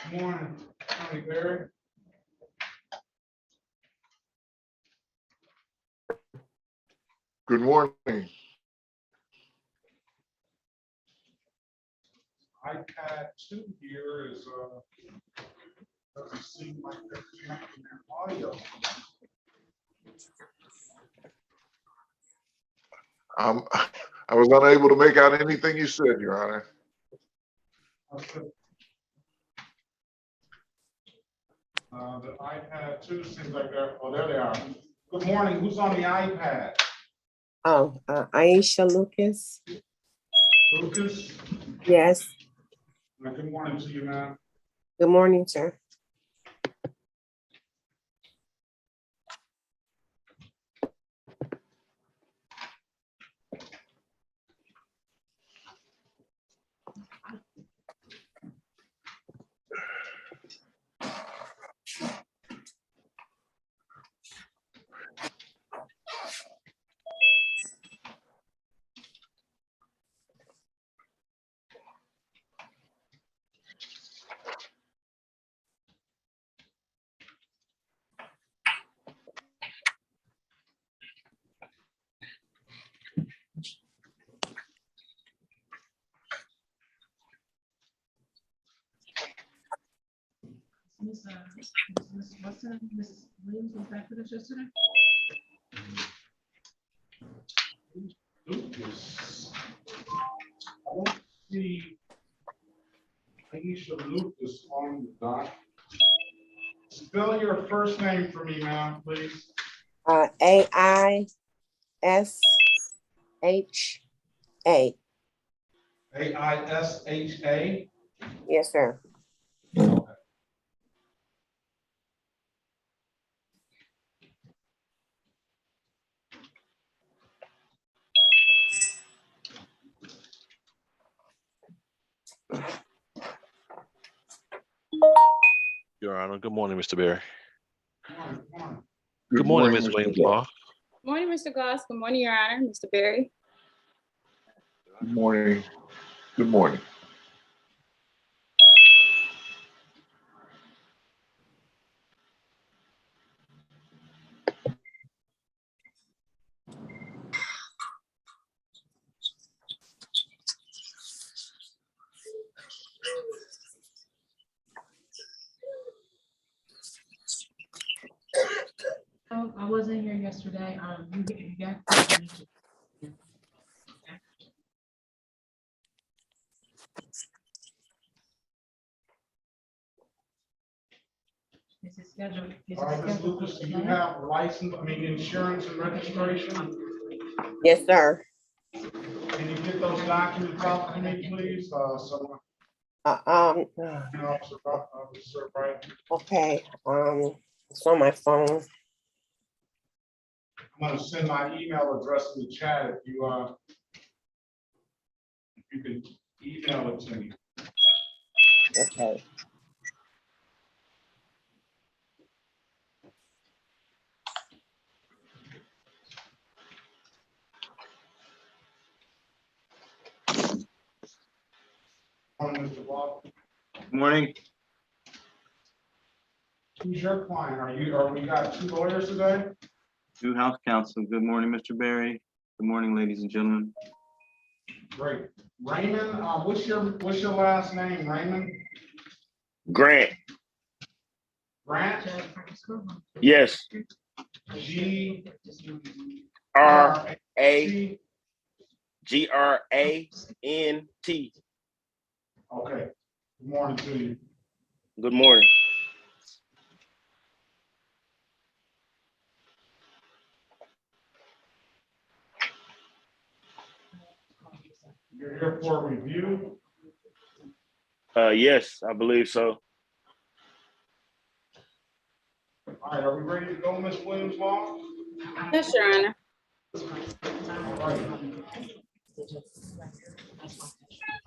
Good morning, County Barry. Good morning. iPad 2 here is doesn't seem like they're connecting their audio. I was unable to make out anything you said, Your Honor. The iPad 2 seems like they're, oh, there they are. Good morning, who's on the iPad? Oh, Aisha Lucas. Lucas? Yes. Good morning to you, ma'am. Good morning, sir. Miss Watson, Miss Williams was back with us yesterday. Lucas. I don't see Aisha Lucas on the doc. Spell your first name for me, ma'am, please. AISHA. AISHA. Yes, sir. Your Honor, good morning, Mr. Berry. Good morning, good morning. Good morning, Ms. Mr. Williams Goss. Law. Good morning, Mr. Goss. Good morning, Your Honor, Mr. Berry. Good morning. Good morning. Oh, I wasn't here yesterday. You got. Is it scheduled? All right, Ms. Lucas, do you have license, insurance and registration? Yes, sir. Can you get those documents out to me, please? Someone, Officer Bright. Okay. It's on my phone. I'm gonna send my email address in the chat if you can email it to me. Okay. Mr. Bob, Morning. who's your client? We got two lawyers today? New House Counsel. Good morning, Mr. Berry. Good morning, ladies and gentlemen. Great. Raymond, what's your last name, Raymond? Grant, Grant? yes, G R A T. GRANT. Okay. Good morning to you. Good morning. You're here for a review. Yes, I believe so. All right, are we ready to go, Ms. Williams Law? Yes, Your Honor.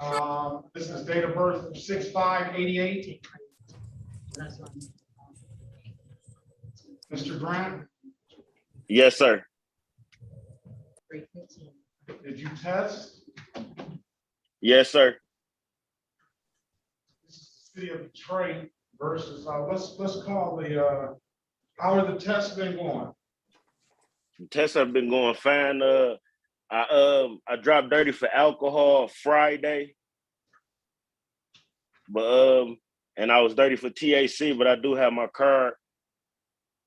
All right. This is date of birth 6/5/88. Mr. Grant, Yes, sir. did you test? Yes, sir. city of Detroit versus, let's call the, how are the tests been going? Tests have been going fine. I dropped dirty for alcohol Friday, but and I was dirty for THC, but I do have my card.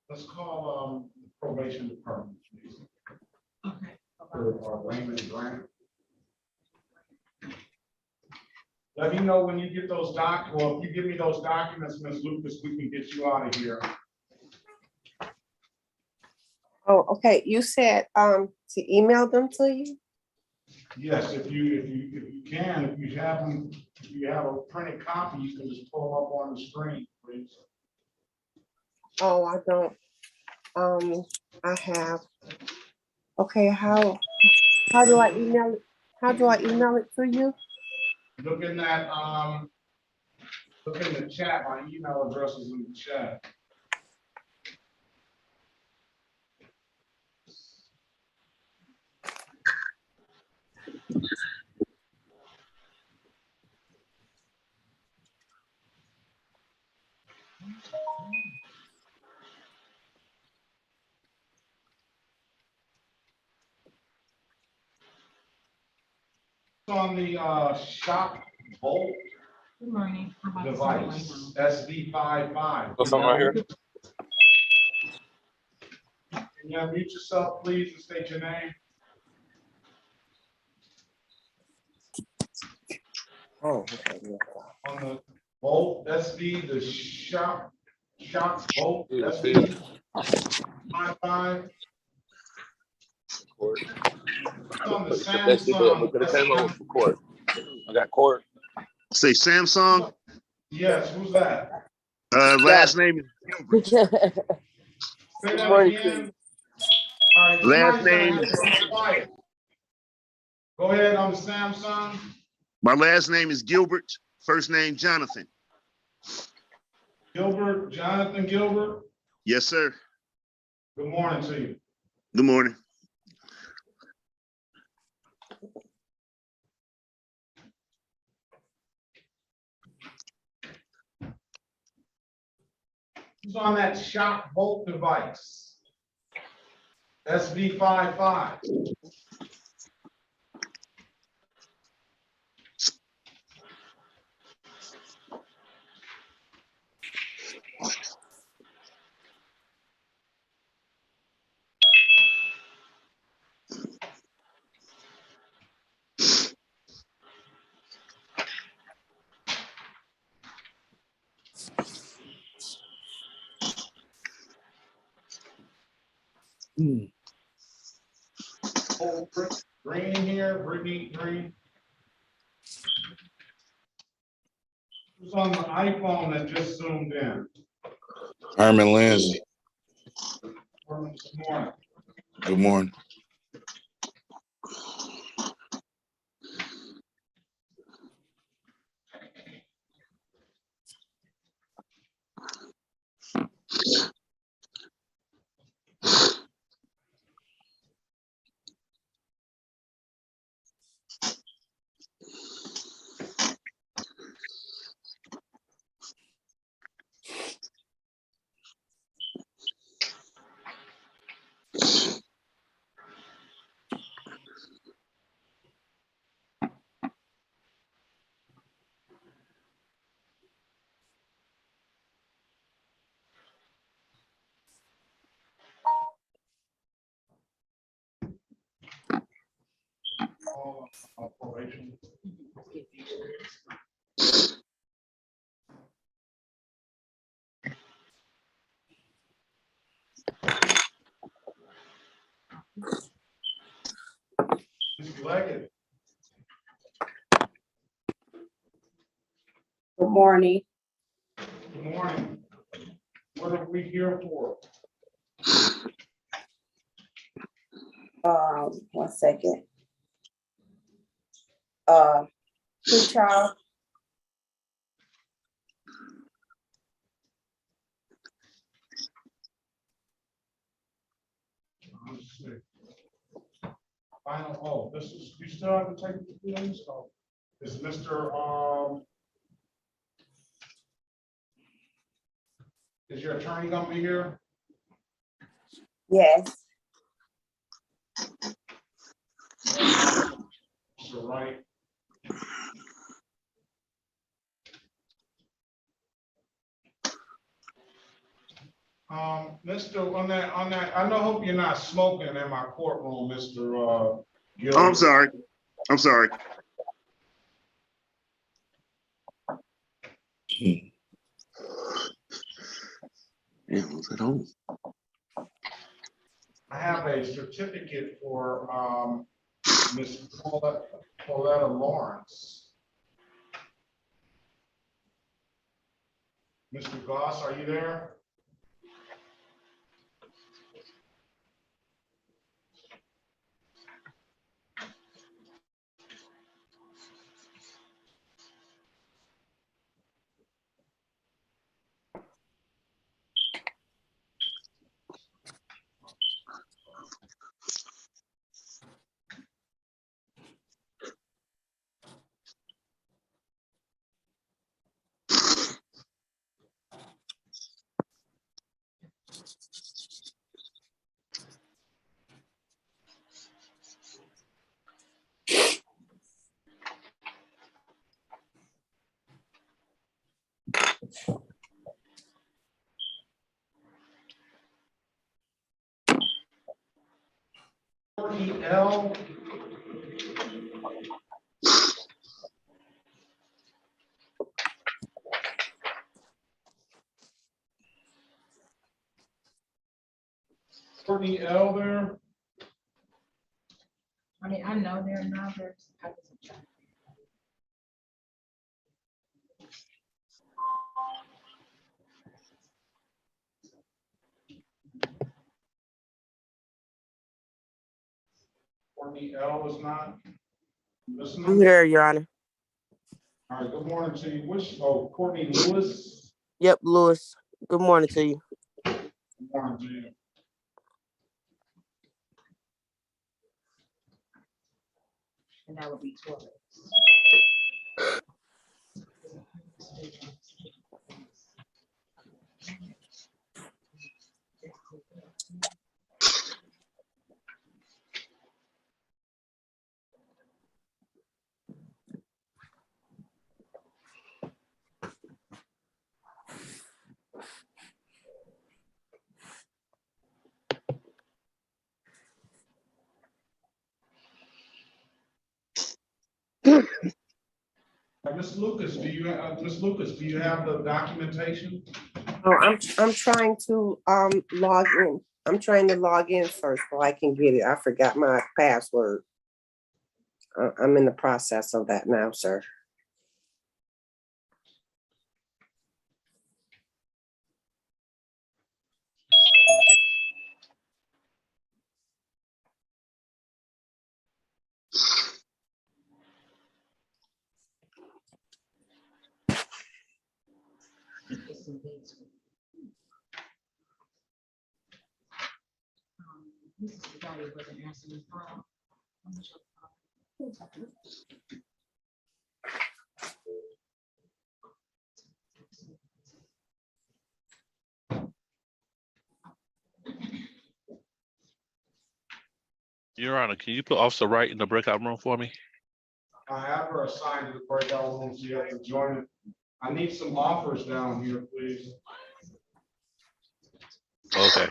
Let's call, probation department, please. Okay. Or Raymond Grant. Let me know when you get those well, if you give me those documents, Ms. Lucas, we can get you out of here. Oh, okay. You said, to email them to you? Yes, if you can, if you have them, if you have a printed copy, you can just pull them up on the screen, please. Oh, I don't. I have. Okay, how do I email it? How do I email it to you? Look in that, look in the chat, my email address is in the chat. On the shock bolt Good morning. I'm about to device, start SV55. Got something right here? Can you unmute yourself, please, and state your name? Oh, okay. Yeah. On the bolt, SV, the shock bolt, SV55. On the Samsung. Court. I got court. Say Samsung. Yes, who's that? Last name is Gilbert. Say that again. All right, Last somebody's name gonna have to be quiet. Go ahead on the Samsung. My last name is Gilbert. First name Jonathan. Gilbert, Jonathan Gilbert. Yes, sir. Good morning to you. Good morning. Who's on that shock bolt device? SV55. Oh, Green here, Brittany Green. Who's on the iPhone that just zoomed in? Herman Lindsay. Good morning. Good morning. Operation. Mr. Leggett. Good morning. Good morning. What are we here for? 1 second. Pre-child. Let's see. Final, this is, you still have to take the feelings, so is Mr. Is your attorney gonna be here? Yes. So, right. Mr. On that, I know, hope you're not smoking in my courtroom, Mr. Oh, Gilbert. I'm sorry. I'm sorry. Yeah, was it on? I have a certificate for, Ms. Pauletta Lawrence. Mr. Goss, are you there? L. Courtney L there. I mean, I know they're not, they're. I wasn't trying. Courtney L is not I'm listening. here, Your Honor. All right, good morning to you. Courtney Lewis. Yep, Lewis. Good morning to you. Good morning to you. And that would be 12. Ms. Lucas, do you have the documentation? Oh, I'm trying to log in. I'm trying to log in first so I can get it. I forgot my password. I'm in the process of that now, sir. It's some dates. This is the guy who wasn't answering his phone. I'm not sure. Your Honor, can you put Officer Wright in the breakout room for me? I have her assigned to the breakout room, so you have to join it. I need some offers down here, please. Okay.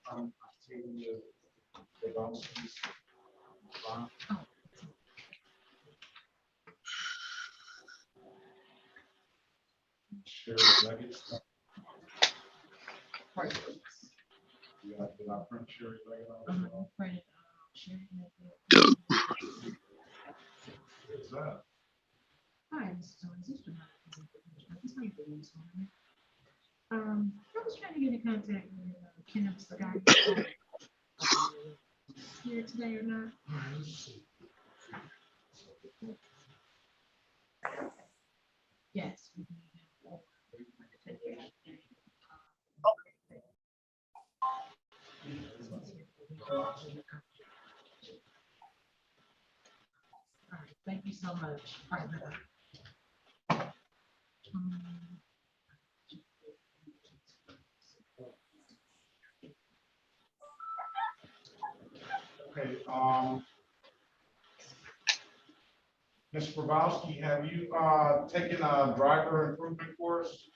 I'm taking the bounces. Sherry Leggett. Right. Did I print Sherry Leggett on? Printed, Sherry Leggett. What's that? Hi, Mrs. Jones. This is Jamaica. This might be this one. I was trying to get in contact with Kim Sagani. Here today or not? Yes. All right, thank you so much. All right, bye-bye. Okay, Ms. Grabowski, have you, taken a driver improvement course?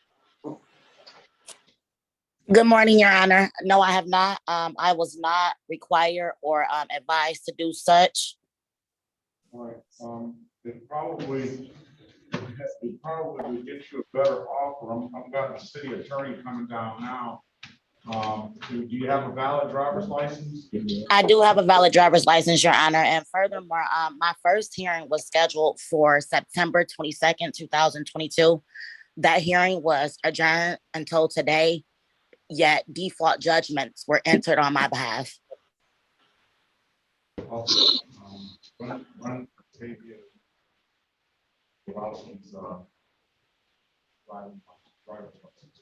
Good morning, Your Honor. No, I have not. I was not required or advised to do such. All right, it probably would get you a better offer. I've got the city attorney coming down now. Do you have a valid driver's license? I do have a valid driver's license, Your Honor. And furthermore, my first hearing was scheduled for September 22nd, 2022. That hearing was adjourned until today, yet default judgments were entered on my behalf. Run Octavia Grabowski's, driver's license.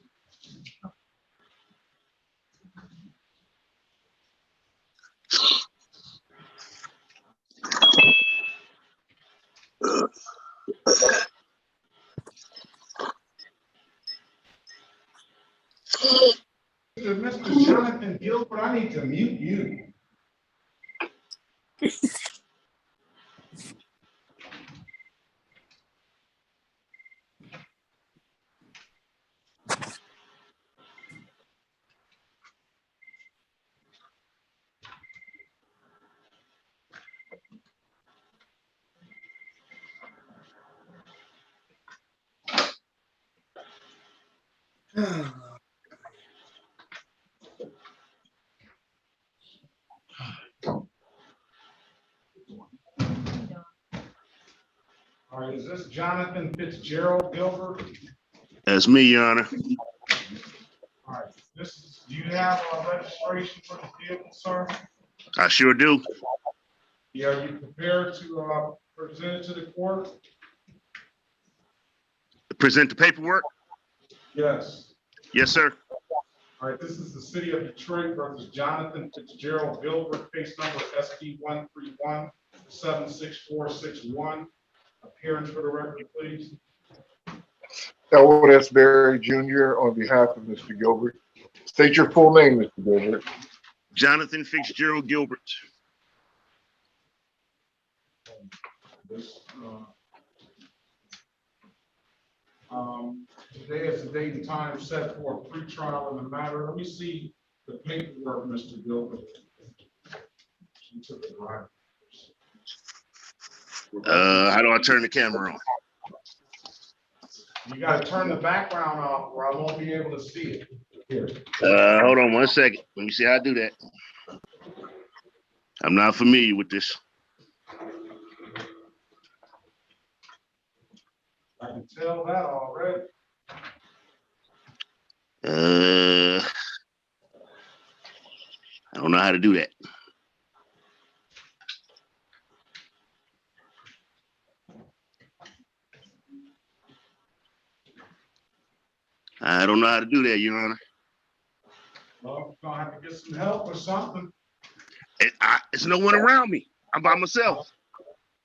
Mr. Jonathan Gilbert, I need to mute you. All right, is this Jonathan Fitzgerald Gilbert? That's me, Your Honor. All right, do you have a registration for the vehicle, sir? I sure do. Yeah, are you prepared to present it to the court? Present the paperwork? Yes. Yes, sir. All right, this is the city of Detroit versus Jonathan Fitzgerald Gilbert, case number SP 131-76461. Appearance for the record, please. Elwood S. Berry Jr. on behalf of Mr. Gilbert. State your full name, Mr. Gilbert. Jonathan Fitzgerald Gilbert. This, today is the date and time set for a pre-trial in the matter. Let me see the paperwork, Mr. Gilbert. You took it right. How do I turn the camera on? You gotta turn the background off or I won't be able to see it. Here. Hold on 1 second. Let me see how I do that. I'm not familiar with this. I can tell that already. I don't know how to do that. I don't know how to do that, Your Honor. Well, you're gonna have to get some help or something. It's no one around me. I'm by myself.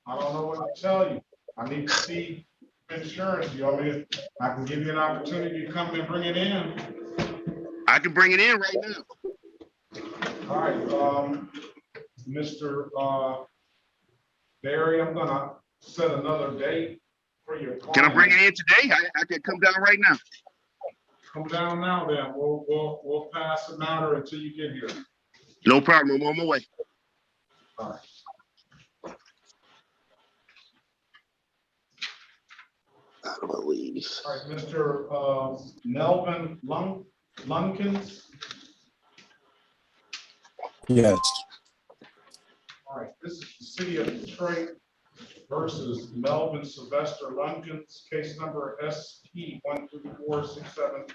I don't know what to tell you. I need to see insurance. You want me to, I can give you an opportunity to come and bring it in. I can bring it in right now. All right, Mr. Barry, I'm gonna set another date for your client. Can I bring it in today? I can come down right now. Come down now then. We'll pass the matter until you get here. No problem. I'm on my way. All right. How do I leave? All right, Mr. Melvin Lunkins. Yes. All right, this is the city of Detroit versus Melvin Sylvester Lunkins, case number SP 134-6761.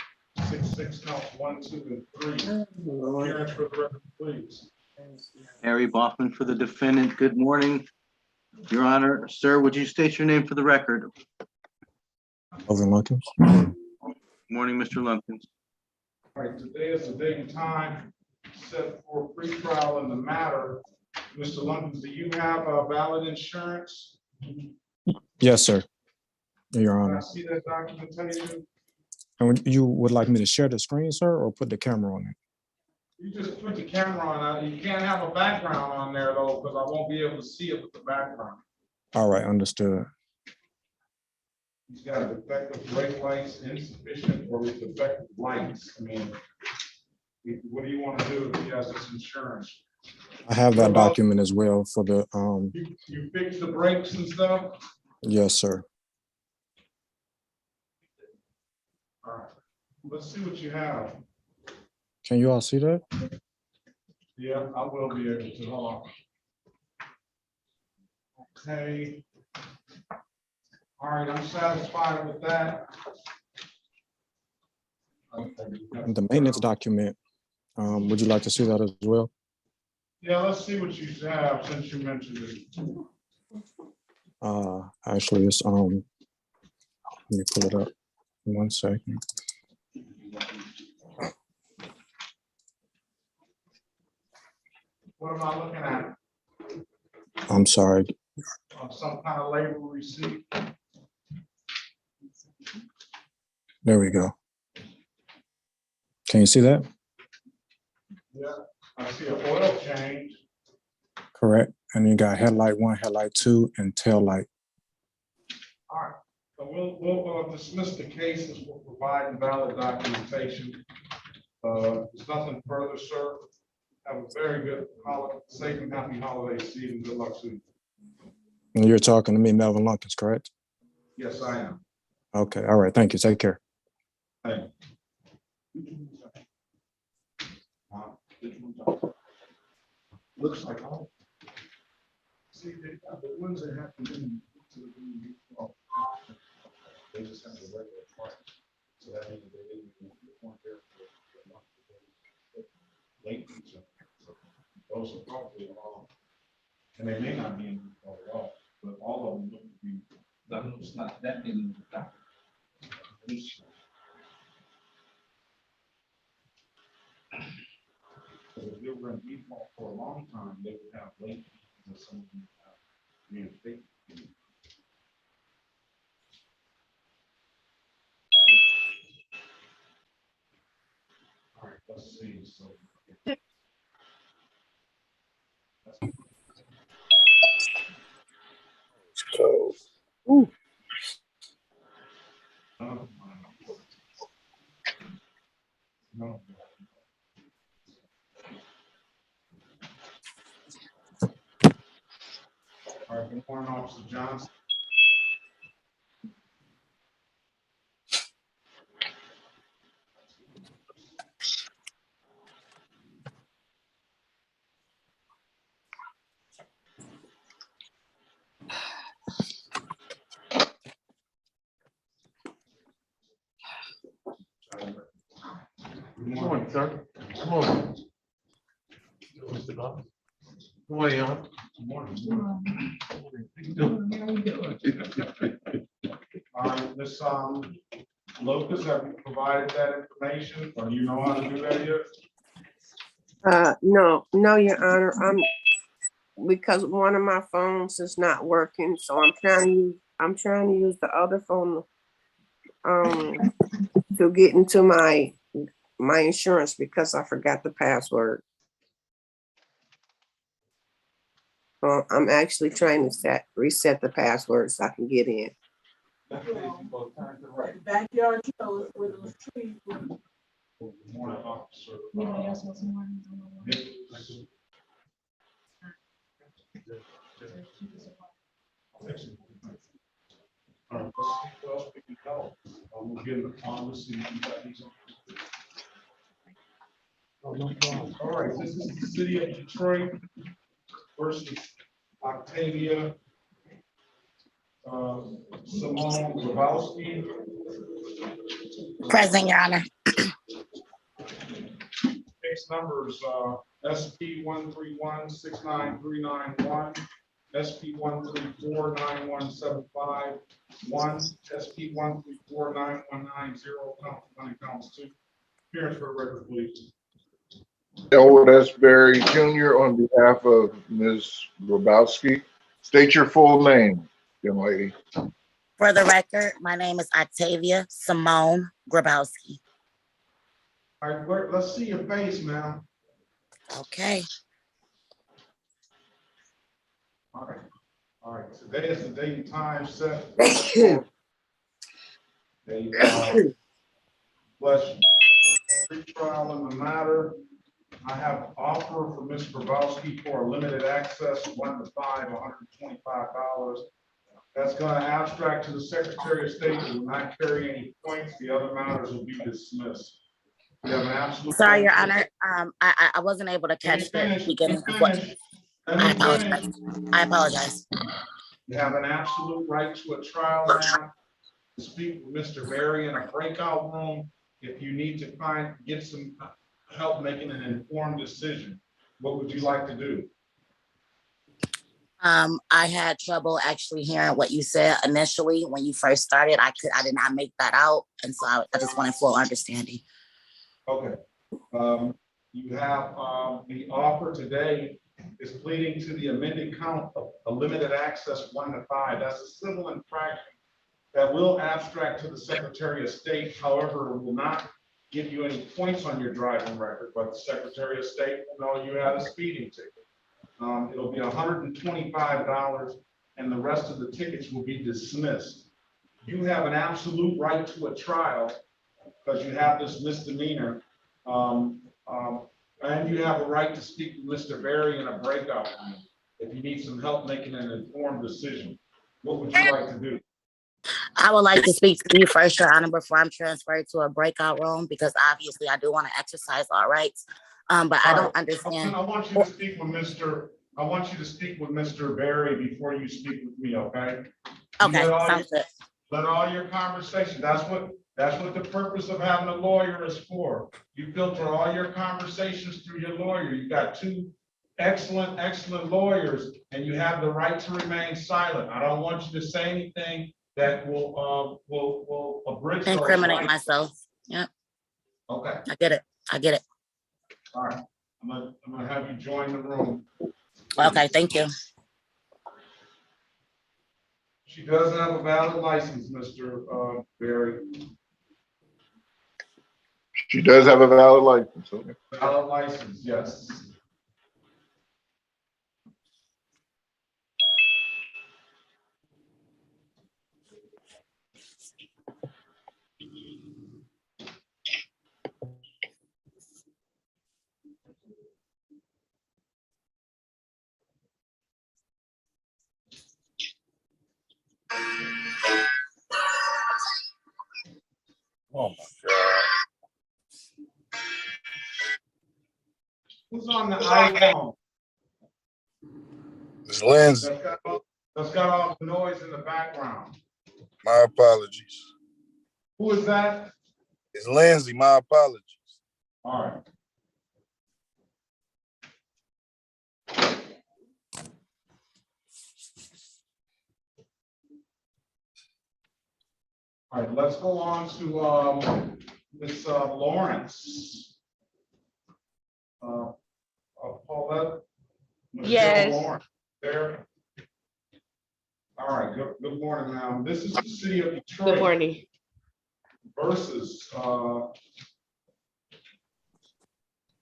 666 counts 1, 2, and 3. Oh, Lord. Appearance for the record, please. Harry Baughman for the defendant. Good morning, Your Honor. Sir, would you state your name for the record? Over Lunkins. Morning, Mr. Lumpkins. All right, today is the date and time set for pretrial in the matter. Mr. Lumpkins, do you have valid insurance? Yes, sir. Your Can I Honor. see that documentation? And you would like me to share the screen, sir, or put the camera on it? You just put the camera on. You can't have a background on there though, because I won't be able to see it with the background. All right, understood. He's got defective brake lights, insufficient or with defective lights. I mean, what do you want to do if he has this insurance? I have that document as well for the, You fix the brakes and stuff? yes, sir. All right, let's see what you have. Can you all see that? Yeah, I will be able to. Hold on. Okay. All right, I'm satisfied with that. And the maintenance document, would you like to see that as well? Yeah, let's see what you have since you mentioned it. Actually, it's, let me pull it up. 1 second. What am I looking at? I'm sorry. Some kind of label receipt? There we go. Can you see that? Yeah, I see an oil change. Correct. And you got headlight 1, headlight 2, and tail light. All right, so we'll dismiss the case as we're providing valid documentation. There's nothing further, sir. Have a very good holiday, safe and happy holiday season. Good luck to you. And you're talking to me, Melvin Lunkins, correct? Yes, I am. Okay. All right. Thank you. Take care. Thank you. Looks like all. See, the ones that have to be. They just have the regular part. So that means they didn't even want there for late. Those are probably all, and they may not be in at all, but all of them look to be. That was not that in the document. If they were in default for a long time, they would have late fees and some of them have reinstatement fees. All right, let's see, so. No. All right, good morning, Officer Johnson. Good morning, sir. Good morning. Mr. Goff. Good morning, y'all. Good morning. All right, Ms. Locus, have you provided that information, or do you know how to do that yet? No, Your Honor, because one of my phones is not working, so I'm trying to use the other phone to get into my insurance because I forgot the password. I'm actually trying to reset the password so I can get in. Backyard shows where those trees were. Good morning, Officer. Anybody else want some more? All right, let's see what else we can help. We'll get the Congress and you got these on. All right, this is the city of Detroit versus Octavia Simone Grabowski. Present, Your Honor. case numbers, SP 131-69391, SP 134-9175, SP 134-9190, count one and counts two. Appearance for the record, please. Elwood S. Berry Jr. on behalf of Ms. Grabowski. State your full name, young lady. For the record, my name is Octavia Simone Grabowski. All right, let's see your face, ma'am. Okay. All right. Today is the date and time set. Bless you. Pre-trial in the matter. I have offer for Ms. Grabowski for a limited access, 1 to 5, $125. That's going to abstract to the Secretary of State. It will not carry any points. The other matters will be dismissed. You have an absolute. Sorry, Your Honor. I wasn't able to catch the beginning of what. I apologize. I apologize. You have an absolute right to a trial now. To speak with Mr. Berry in a breakout room if you need to get some help making an informed decision. What would you like to do? I had trouble actually hearing what you said initially when you first started. I did not make that out, and so I just wanted full understanding. Okay. You have the offer today is pleading to the amended count of a limited access 1 to 5. That's a civil infraction that will abstract to the Secretary of State. However, it will not give you any points on your driving record, but the Secretary of State will know you had a speeding ticket. It'll be $125 and the rest of the tickets will be dismissed. You have an absolute right to a trial because you have this misdemeanor. And you have a right to speak with Mr. Berry in a breakout room if you need some help making an informed decision. What would you like to do? I would like to speak to you first, Your Honor, before I'm transferred to a breakout room, because obviously I do want to exercise all rights. But I don't understand. I want you to speak with Mr. Berry before you speak with me, okay? Okay, sounds good. Let all your conversation, that's what the purpose of having a lawyer is for. You filter all your conversations through your lawyer. You got two excellent lawyers, and you have the right to remain silent. I don't want you to say anything that will abridge those incriminate rights. myself. Yep. Okay. I get it. All right. I'm gonna have you join the room. Okay, thank you. She does have a valid license, Mr. Berry. She does have a valid license. Okay. Valid license, yes. Oh my God. Who's on the iPhone? It's Lindsay. That's got all the noise in the background. My apologies. Who is that? It's Lindsay. My apologies. All right. All right, let's go on to Ms. Lawrence. Paulette? Michelle Yes. Lawrence, there. All right, good morning, ma'am. This is the city of Detroit. Good morning. Versus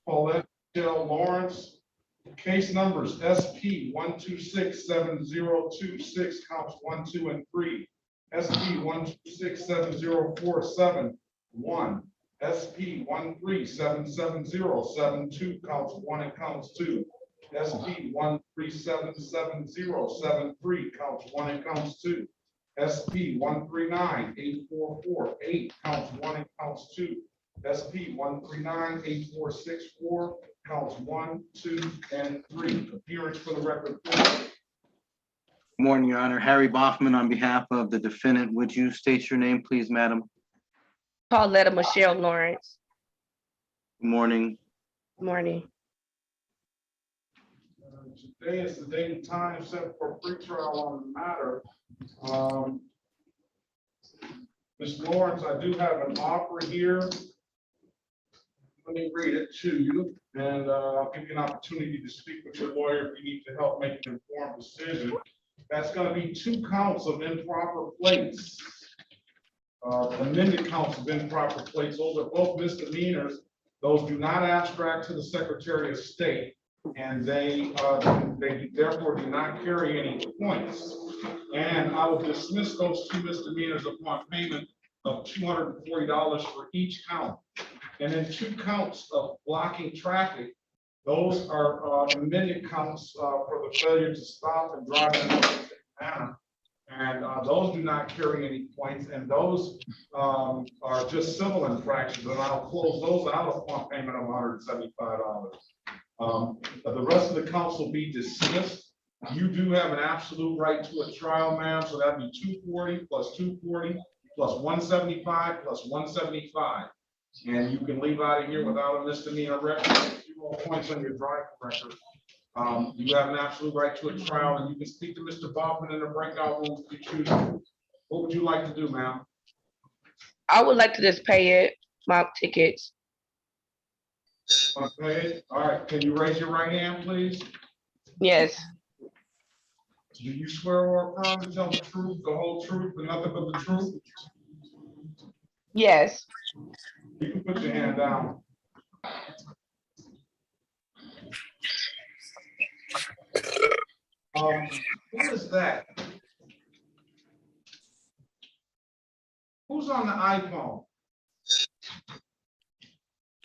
Paulette Michelle Lawrence. Case numbers SP 1267026, counts 1, 2, and 3. SP 1267047, SP 1377072, counts 1 and counts 2. SP 1377073, counts 1 and counts 2. SP 1398448, counts 1 and counts 2. SP 1398464, counts 1, 2, and 3. Appearance for the record. Good morning, Your Honor. Harry Boffman on behalf of the defendant. Would you state your name, please, madam? Pauletta Michelle Lawrence. Good morning. Morning. Today is the date and time set for pretrial on the matter. Ms. Lawrence, I do have an offer here. Let me read it to you, and I'll give you an opportunity to speak with your lawyer if you need to help make an informed decision. That's going to be 2 counts of improper plates. Amended counts of improper plates. Those are both misdemeanors. Those do not abstract to the Secretary of State, and they therefore do not carry any points. And I will dismiss those 2 misdemeanors upon payment of $240 for each count. And then 2 counts of blocking traffic. Those are amended counts for the failure to stop and drive in a safe manner. And those do not carry any points, and those are just civil infractions, and I'll close those out upon payment of $175. The rest of the counts will be dismissed. You do have an absolute right to a trial, ma'am, so that'd be 240 plus 240 plus 175 plus 175. And you can leave out of here without a misdemeanor record, 0 points on your driving record. You have an absolute right to a trial, and you can speak to Mr. Baughman in the breakout room if you choose. What would you like to do, ma'am? I would like to just pay it, my tickets. Okay, all right. Can you raise your right hand, please? Yes. Do you swear or affirm to tell the truth, the whole truth, and nothing but the truth? Yes. You can put your hand down. Who is that? Who's on the iPhone?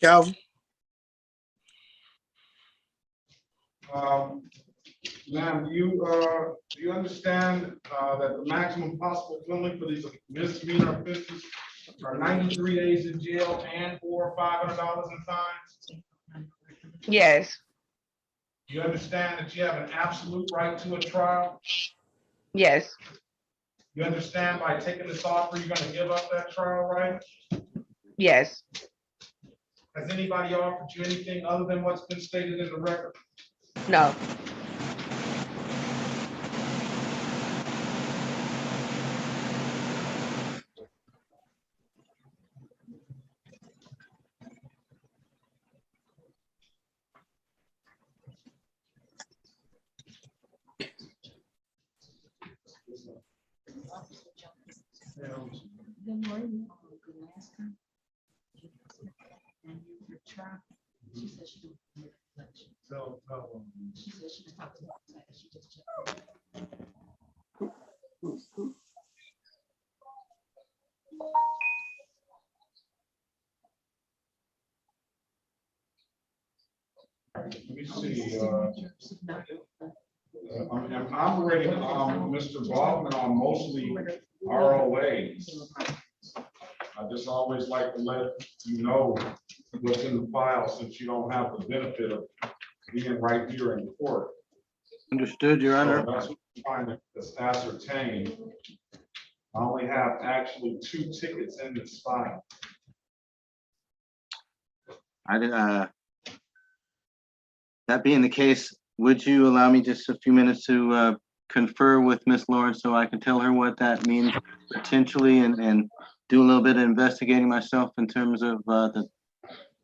Calvin? Ma'am, do you understand that the maximum possible penalty for these misdemeanor offenses are 93 days in jail and or $500 in fines? Yes. You understand that you have an absolute right to a trial? Yes. You understand by taking this offer, you're going to give up that trial right? Yes. Has anybody offered you anything other than what's been stated in the record? No. Good morning. And your child, she said she don't. She said she can talk to me. She just checked. Let me see. I'm operating Mr. Baughman on mostly ROAs. I just always like to let you know what's in the file since you don't have the benefit of being right here in court. Understood, Your Honor. So that's what I'm trying to ascertain. I only have actually 2 tickets in this file. That being the case, would you allow me just a few minutes to confer with Ms. Lawrence so I can tell her what that means potentially and do a little bit of investigating myself in terms of the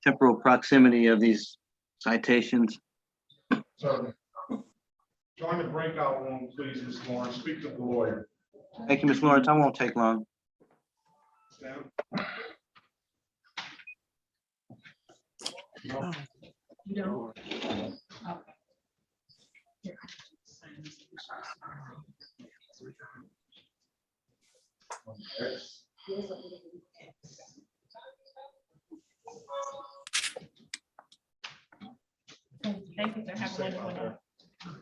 temporal proximity of these citations? So join the breakout room, please, Ms. Lawrence. Speak to the lawyer. Thank you, Ms. Lawrence. I won't take long. Stand. You don't? Okay. Here. X. Thank you, sir. Have a wonderful day.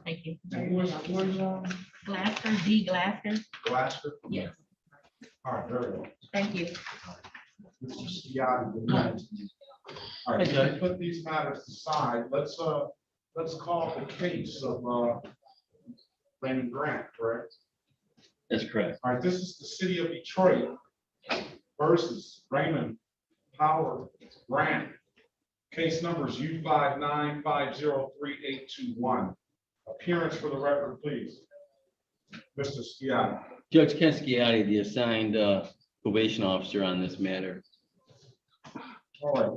Thank you. And where's Glasker, D. Glasker. Glasker? Yes. All right, very well. Thank you. Mr. Skiati, good night. All right, so put these matters aside. Let's call the case of Raymond Grant, correct? That's correct. All right, this is the city of Detroit versus Raymond Howard Grant. Case numbers U59503821. Appearance for the record, please. Mr. Skiani. Judge Ken Sciatti, the assigned probation officer on this matter. All right,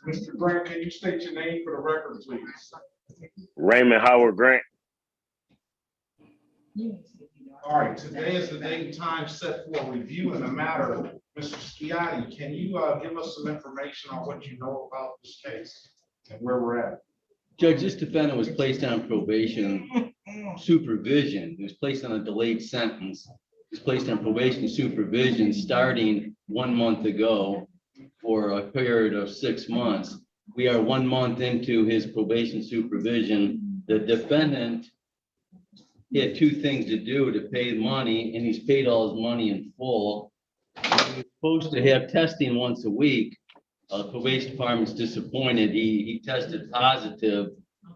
Mr. Grant, can you state your name for the record, please? Raymond Howard Grant. All right, today is the date and time set for review in the matter. Mr. Skiani, can you give us some information on what you know about this case and where we're at? Judge, this defendant was placed on probation supervision. He was placed on a delayed sentence. He was placed on probation supervision starting 1 month ago for a period of 6 months. We are 1 month into his probation supervision. The defendant had 2 things to do: to pay money, and he's paid all his money in full. He was supposed to have testing once a week. Probation department's disappointed. He tested positive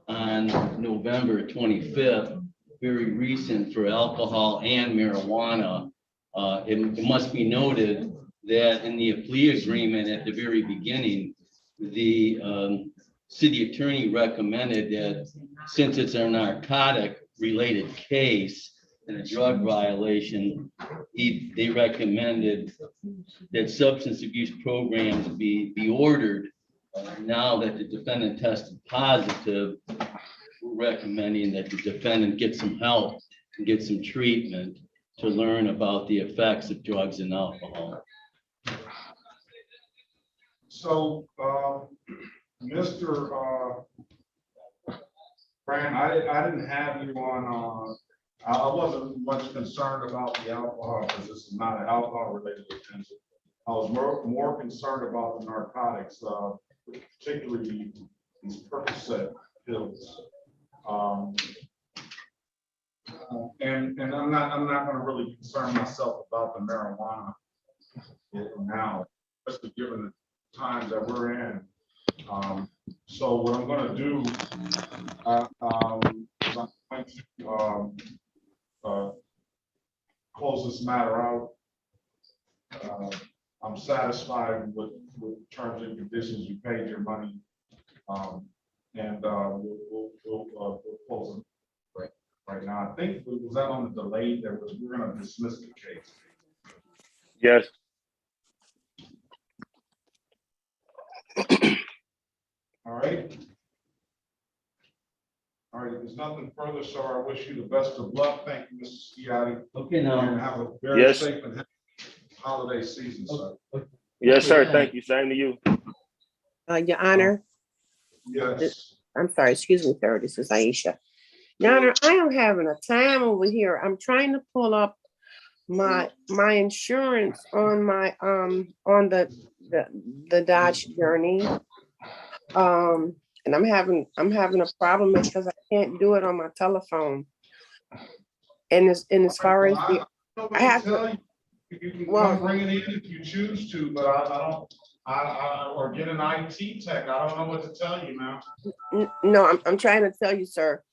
on November 25th, very recent, for alcohol and marijuana. It must be noted that in the plea agreement at the very beginning, the city attorney recommended that since it's a narcotic related case and a drug violation, they recommended that substance abuse programs be ordered. Now that the defendant tested positive, we're recommending that the defendant get some help and get some treatment to learn about the effects of drugs and alcohol. So, Mr. Grant, I didn't have you on, I wasn't much concerned about the alcohol because this is not an alcohol related offense. I was more concerned about the narcotics, particularly these Perkins pills. And I'm not going to really concern myself about the marijuana now, especially given the times that we're in. So what I'm going to do is I'm going to close this matter out. I'm satisfied with terms and conditions. You paid your money, and we'll close it right now. I think was that on the delay. We're going to dismiss the case. Yes. All right. All right, if there's nothing further, sir, I wish you the best of luck. Thank you, Mr. Skiatti. Okay, now. And have a very safe and happy holiday season, sir. Yes, sir. Thank you. Same to you. Your Honor. Yes. I'm sorry, excuse me, sir. This is Aisha. Your Honor, I am having a time over here. I'm trying to pull up my insurance on my on the Dodge Journey. And I'm having a problem because I can't do it on my telephone. And as far as the, I have to, you can bring it in if you choose to, but I or get an IT tech. I don't know what to tell you, man. No, I'm trying to tell you, sir.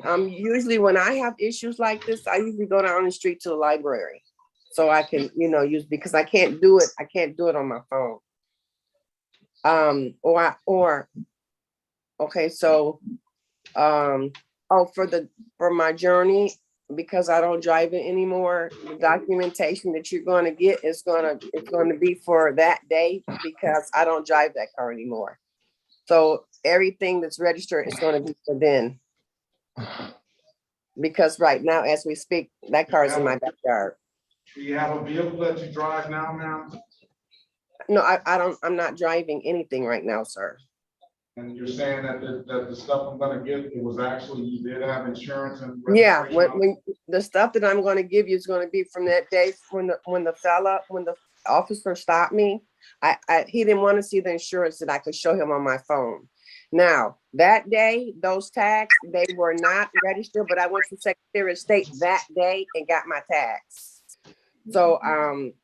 Usually when I have issues like this, I usually go down the street to the library so I can, use, because I can't do it. I can't do it on my phone. Okay, so, for my journey, because I don't drive it anymore, the documentation that you're going to get is going to be for that day because I don't drive that car anymore. So everything that's registered is going to be for then. Because right now, as we speak, that car is in my backyard. Do you have a vehicle that you drive now, ma'am? No, I'm not driving anything right now, sir. And you're saying that the stuff I'm gonna give, it was actually, you did have insurance and. Yeah, when the stuff that I'm gonna give you is gonna be from that day when the officer stopped me. He didn't want to see the insurance that I could show him on my phone. Now, that day, those tags, they were not registered, but I went to Secretary of State that day and got my tags. So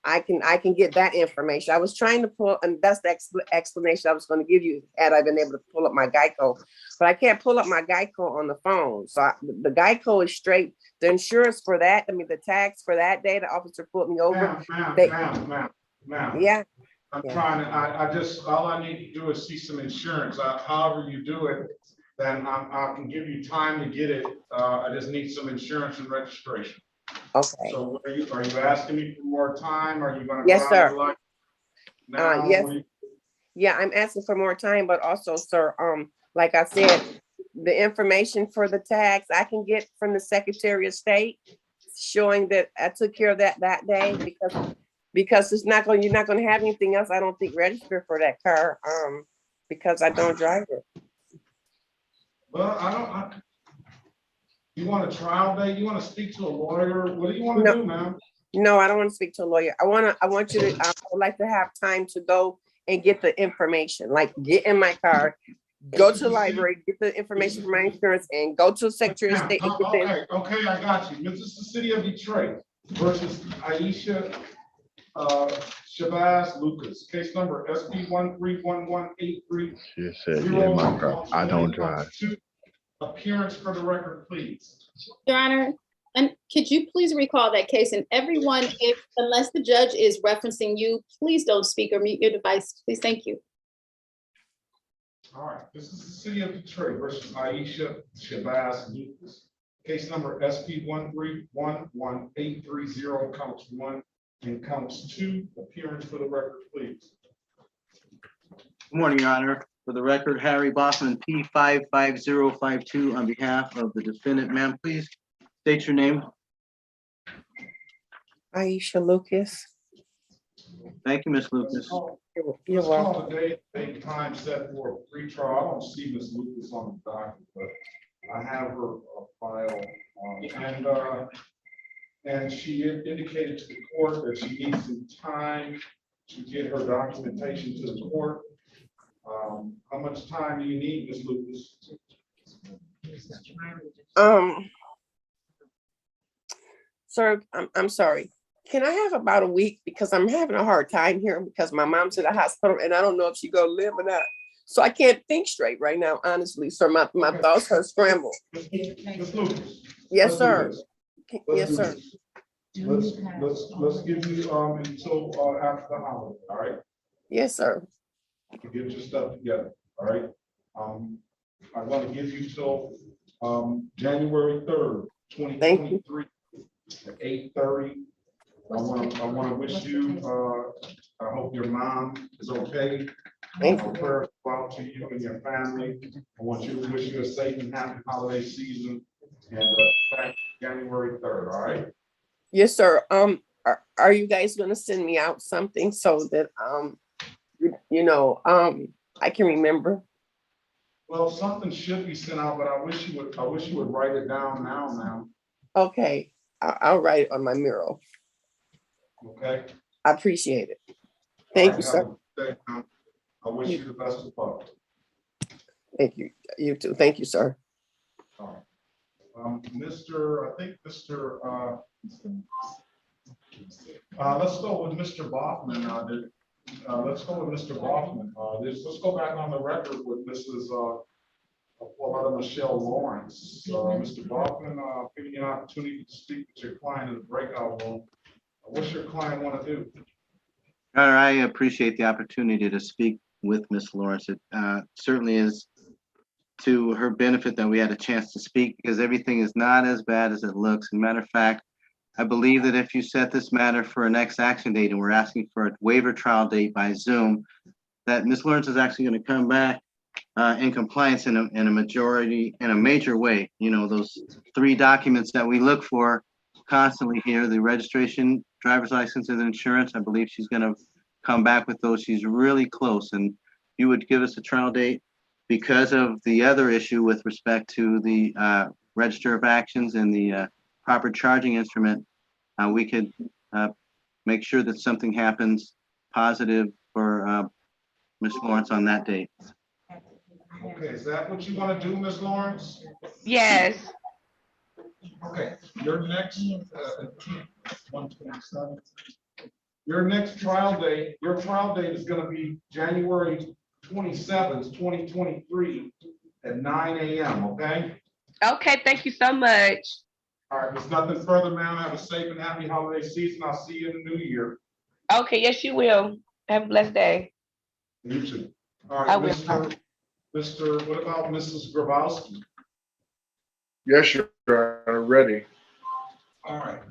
I can get that information. I was trying to pull, and that's the explanation I was going to give you had I been able to pull up my Geico, but I can't pull up my Geico on the phone. So the Geico is straight. The insurance for that, the tags for that day, the officer pulled me over. Ma'am. Yeah. I'm Yeah. trying to, I just, all I need to do is see some insurance. However you do it, then I can give you time to get it. I just need some insurance and registration. Okay. So what are you asking me for more time? Are you gonna go Yes, down sir. the line now? Yes. What do you- Yeah, I'm asking for more time, but also, sir, like I said, the information for the tax I can get from the Secretary of State showing that I took care of that day because it's not going, you're not going to have anything else, I don't think, registered for that car, because I don't drive it. Well, you want a trial date? You want to speak to a lawyer? What do you want to do, ma'am? No, I don't want to speak to a lawyer. I want you to, I would like to have time to go and get the information, like get in my car, go to the library, get the information from my insurance and go to the Secretary of State. and get the- Okay, I got you. This is the city of Detroit versus Aisha Shabazz Lucas. Case number SP 1311830. She said, yeah, my car. I don't drive. Appearance for the record, please. Your Honor, and could you please recall that case? And everyone, unless the judge is referencing you, please don't speak or mute your device. Please, thank you. All right, this is the city of Detroit versus Aisha Shabazz Lucas. Case number SP 1311830, counts 1 and counts 2. Appearance for the record, please. Good morning, Your Honor. For the record, Harry Bossman, P55052, on behalf of the defendant. Ma'am, please state your name. Aisha Lucas. Thank you, Ms. Lucas. You're Let's welcome. call the date time set for a pre-trial. I don't see Ms. Lucas on the docket, but I have her file. And she indicated to the court that she needs some time to get her documentation to the court. How much time do you need, Ms. Lucas? Sir, I'm sorry. Can I have about a week because I'm having a hard time here because my mom's in the hospital and I don't know if she's gonna live or not. So I can't think straight right now, honestly, sir. My thoughts are scrambled. Ms. Lucas. Yes, sir. Let's Yes, do sir. this. Let's give you until after the holiday, all right? Yes, sir. To get your stuff together, all right? I want to give you till January 3rd, 2023 at 8:30. I want to wish you, I hope your mom is okay. Prayers go out to you and your family. I want you to wish you a safe and happy holiday season and back January 3rd, all right? Yes, sir. Are you guys gonna send me out something so that I can remember? Well, something should be sent out, but I wish you would write it down now, ma'am. Okay, I'll write it on my mural. Okay? I appreciate it. Thank All you, right, sir. have a good day, ma'am. I wish you the best of luck. Thank you. You too. Thank you, sir. All right. Let's go with Mr. Bachman. Let's go with Mr. Bachman. Let's go back on the record with Mrs. Michelle Lawrence. Mr. Bachman, giving you an opportunity to speak with your client in the breakout room. What's your client want to do? Your Honor, I appreciate the opportunity to speak with Ms. Lawrence. It certainly is to her benefit that we had a chance to speak because everything is not as bad as it looks. As a matter of fact, I believe that if you set this matter for a next action date and we're asking for a waiver trial date by Zoom, that Ms. Lawrence is actually going to come back in compliance in a major way. You know, those 3 documents that we look for constantly here, the registration, driver's license, and insurance. I believe she's going to come back with those. She's really close, and you would give us a trial date because of the other issue with respect to the register of actions and the proper charging instrument. We could make sure that something happens positive for Ms. Lawrence on that date. Okay, is that what you want to do, Ms. Lawrence? Yes. Okay, your next 127. Your next trial date, your trial date is going to be January 27th, 2023 at 9 a.m. Okay. Okay, thank you so much. All right, there's nothing further, ma'am. Have a safe and happy holiday season. I'll see you in the new year. Okay, yes, you will. Have a blessed day. You too. All I right, will. what about Mrs. Grabowski? Yes, Your Honor, ready. All right.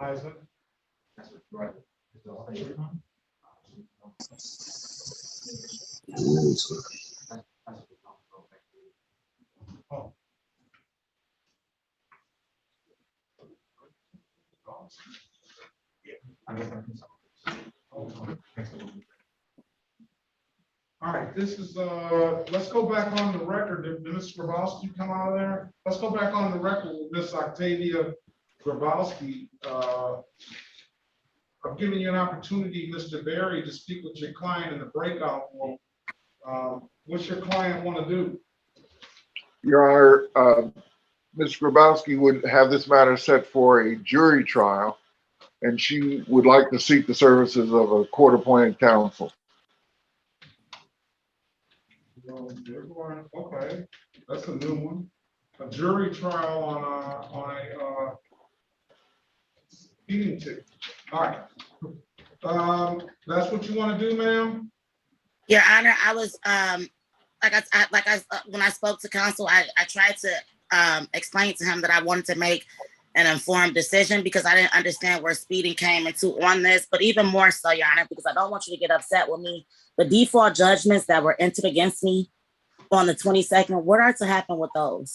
Liza? Oh. All right, this is, let's go back on the record. Did Ms. Grabowski come out of there? Let's go back on the record with Ms. Octavia Grabowski. I'm giving you an opportunity, Mr. Berry, to speak with your client in the breakout room. What's your client want to do? Your Honor, Ms. Grabowski would have this matter set for a jury trial, and she would like to seek the services of a court-appointed counsel. Okay, that's a new one. A jury trial on a speeding ticket. All right. That's what you want to do, ma'am? Your Honor, I was when I spoke to counsel, I tried to explain to him that I wanted to make an informed decision because I didn't understand where speeding came into on this. But even more so, Your Honor, because I don't want you to get upset with me. The default judgments that were entered against me on the 22nd, what are to happen with those?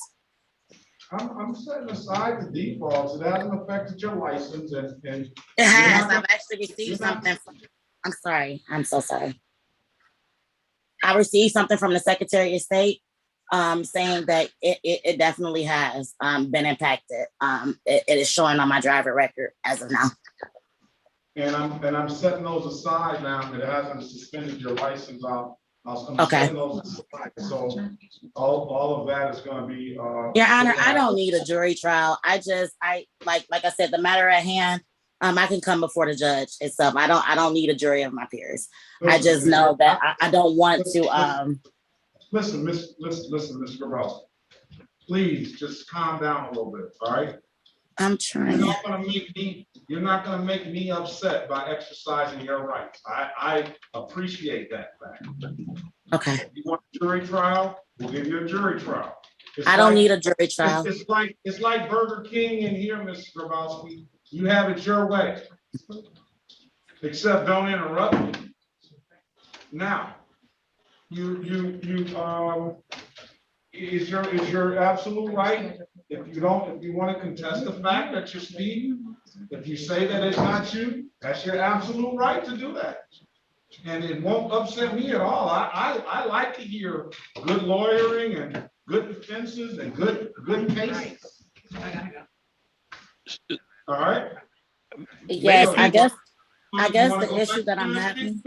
I'm setting aside the defaults. It hasn't affected your license and it has. I've actually received something from, I'm sorry. I'm so sorry. I received something from the Secretary of State saying that it definitely has been impacted. It is showing on my driver record as of now. And I'm setting those aside now. It hasn't suspended your license out. I'm Okay. setting those aside. So all of that is going to be. Your Honor, I don't need a jury trial. Like I said, the matter at hand. I can come before the judge itself. I don't need a jury of my peers. I just know that I don't want to. Listen, Miss Grabowski. Please just calm down a little bit. All right. I'm trying. You're not gonna make me upset by exercising your rights. I appreciate that fact. Okay. If you want a jury trial, we'll give you a jury trial. I don't need a jury trial. It's like Burger King in here, Mr. Grabowski. You have it your way. Except don't interrupt me. Now, is your absolute right. If you want to contest the fact that you're speeding, if you say that it's not you, that's your absolute right to do that. And it won't upset me at all. I like to hear good lawyering and good defenses and good cases. All right. Yes, I guess the issue that I'm having.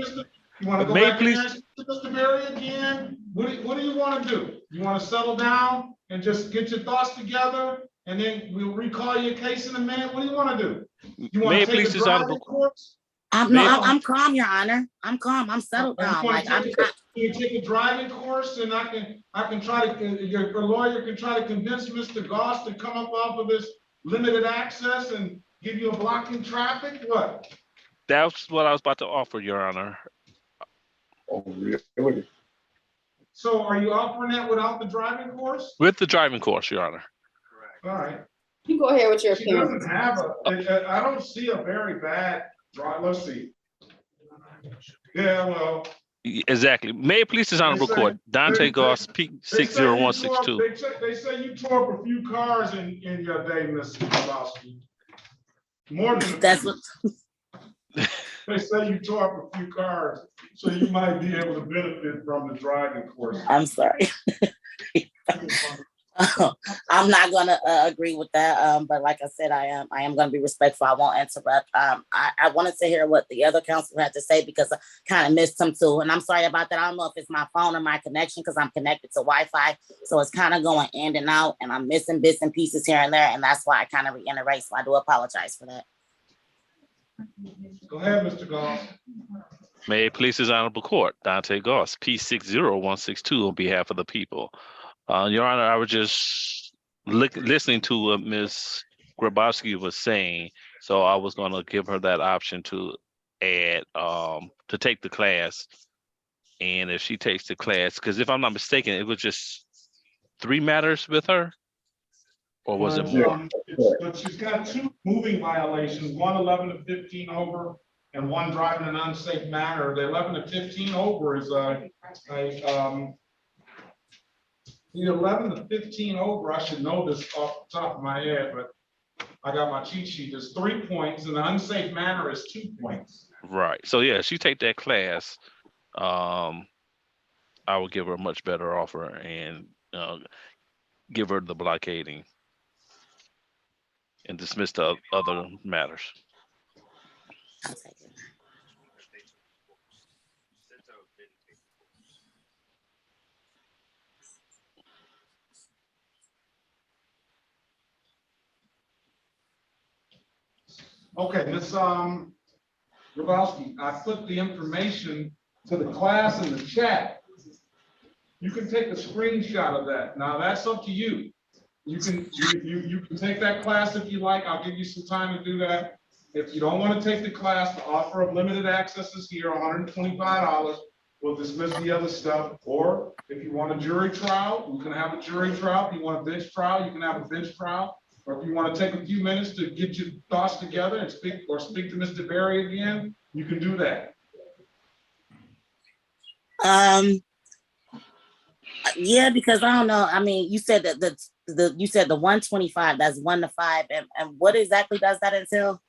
You want to go back and ask Mr. Berry again? What do you want to do? You want to settle down and just get your thoughts together, and then we'll recall your case in a minute? What do you want to do? You want to take a driving course? I'm calm, Your Honor. I'm calm. I'm settled down. You take a driving course, and I can try to. Your lawyer can try to convince Mr. Goss to come up off of this limited access and give you a blocking traffic. What? That's what I was about to offer, Your Honor. Oh, really? So are you offering that without the driving course? With the driving course, Your Honor. All right. You go ahead with your She opinion. doesn't have I don't see a very bad drive. Let's see. Yeah, well. Exactly. May it please this honorable court. Dante Goss, Peak 60162. They say you tore up a few cars in your day, Mr. Grabowski. More than that's what. They say you tore up a few cars, so you might be able to benefit from the driving course. I'm sorry. I'm not gonna agree with that. But like I said, I am gonna be respectful. I won't interrupt. I wanted to hear what the other counsel had to say because I kind of missed him too. And I'm sorry about that. I don't know if it's my phone or my connection because I'm connected to Wi-Fi. So it's kind of going in and out and I'm missing bits and pieces here and there. And that's why I kind of reiterate. So I do apologize for that. Go ahead, Mr. Goss. May it please his honorable court, Dante Goss, P60162 on behalf of the people. Your Honor, I was just listening to what Ms. Grabowski was saying, so I was going to give her that option to add, to take the class. And if she takes the class, because if I'm not mistaken, it was just 3 matters with her? Or was it more? But she's got 2 moving violations, one 11 to 15 over and one driving in an unsafe manner. The 11 to 15 over is the 11 to 15 over, I should know this off the top of my head, but I got my cheat sheet. There's 3 points and the unsafe manner is 2 points. Right. So yeah, she take that class. I will give her a much better offer and give her the blockading and dismiss the other matters. I'll take it. Okay, Ms. Grabowski, I put the information to the class in the chat. You can take a screenshot of that. Now that's up to you. You can take that class if you like. I'll give you some time to do that. If you don't want to take the class, the offer of limited access is here, $125. We'll dismiss the other stuff. Or if you want a jury trial, you can have a jury trial. If you want a bench trial, you can have a bench trial. Or if you want to take a few minutes to get your thoughts together and speak to Mr. Berry again, you can do that. Yeah, because I don't know. I mean, you said that you said the 125, that's 1 to 5, and what exactly does that entail?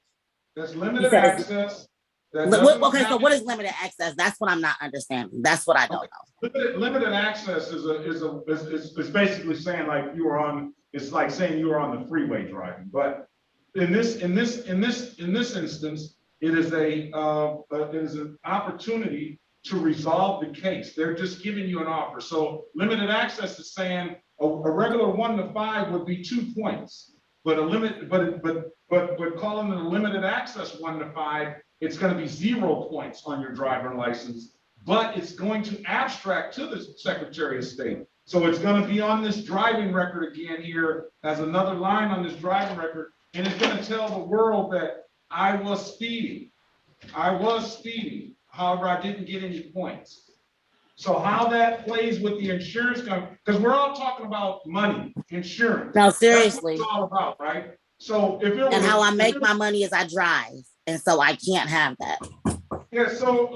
There's limited access. Okay, so what is limited access? That's what I'm not understanding. That's what I don't know. Limited access is basically saying like you were on. It's like saying you were on the freeway driving. But in this instance, it is an opportunity to resolve the case. They're just giving you an offer. So limited access is saying a regular 1 to 5 would be 2 points, but calling it a limited access 1 to 5, it's going to be 0 points on your driver license, but it's going to abstract to the Secretary of State. So it's going to be on this driving record again here as another line on this driving record, and it's going to tell the world that I was speeding. However, I didn't get any points. So how that plays with the insurance company, because we're all talking about money, insurance. No, seriously. That's what it's all about, right? So if it and how I make my money is I drive, and so I can't have that. Yeah. So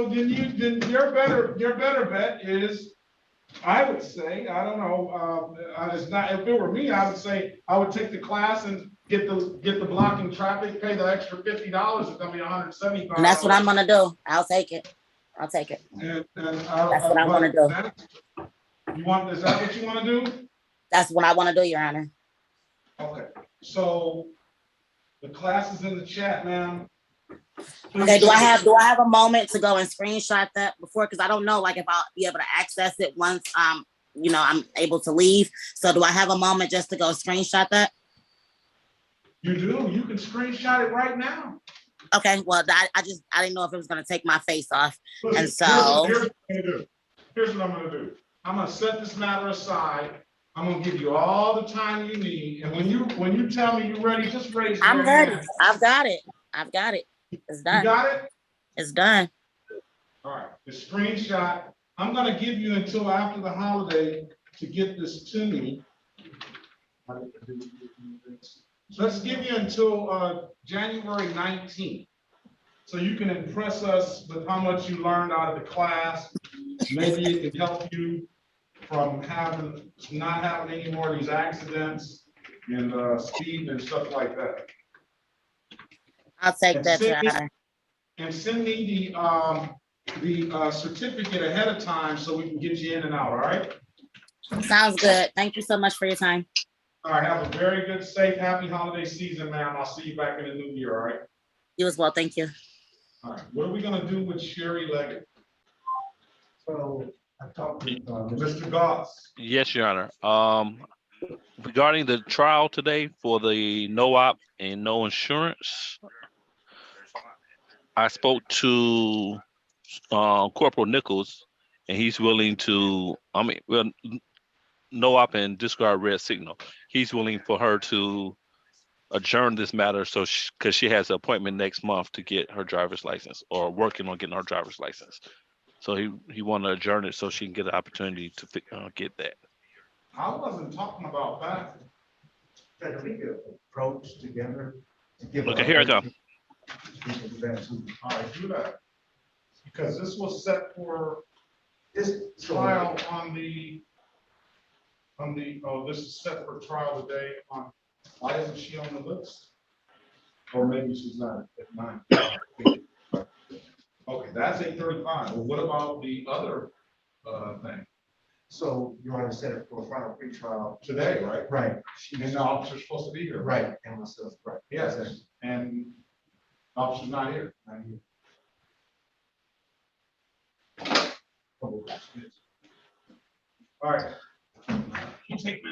then your better bet is, I would say, I don't know. It's not. If it were me, I would say I would take the class and get the blocking traffic, pay the extra $50. It's gonna be $175. And that's what I'm gonna do. I'll take it. That's what I want to do. Is that what you want to do? That's what I want to do, Your Honor. Okay. So the class is in the chat now. Okay. Do I have a moment to go and screenshot that before? Because I don't know, like, if I'll be able to access it once I'm able to leave. So do I have a moment just to go screenshot that? You do. You can screenshot it right now. Okay. Well, I didn't know if it was going to take my face off, and so here's what I'm going to do. I'm going to set this matter aside. I'm going to give you all the time you need, and when you tell me you're ready, just raise your hand. I'm ready. I've got it. It's done. You got it? It's done. All right. The screenshot. I'm going to give you until after the holiday to get this to me. Let's give you until January 19th. So you can impress us with how much you learned out of the class. Maybe it can help you from not having any more of these accidents and speed and stuff like that. I'll take that, Your Honor. And send me the certificate ahead of time so we can get you in and out, all right? Sounds good. Thank you so much for your time. All right, have a very good, safe, happy holiday season, ma'am. I'll see you back in the new year, all right? You as well, thank you. All right, what are we gonna do with Sherry Leggett? So I talked to Mr. Goss. Yes, Your Honor. Regarding the trial today for the no op and no insurance, I spoke to Corporal Nichols, and he's willing to. I mean, well, no op and discard red signal. He's willing for her to adjourn this matter, so because she has an appointment next month to get her driver's license, or working on getting her driver's license. So he want to adjourn it so she can get an opportunity to get that. I wasn't talking about that. That we could approach together to give. Okay, here I go. All right, do that. Because this was set for this trial on the, oh, this is set for trial today on, why isn't she on the list? Or maybe she's not at 9. Okay, that's 8:35. Well, what about the other thing? So you want to set it for a final pre-trial today, right? Right. And the officer's supposed to be here. Right. And myself, right. Yes, and the officer's not here. Not here. All right. You take me.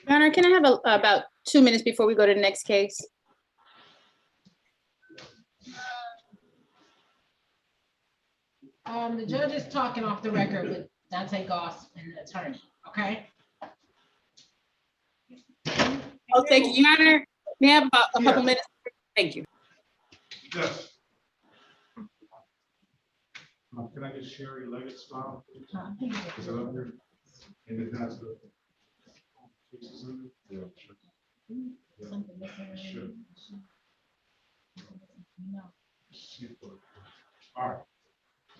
Your Honor, can I have about 2 minutes before we go to the next case? The judge is talking off the record with Dante Goss and the attorney, okay? Oh, thank you, Your Honor. May I have about a couple minutes? Thank you. Yes. Can I get Sherry Leggett's file? Is it up here? And it has the. Yeah, sure. Yeah, sure.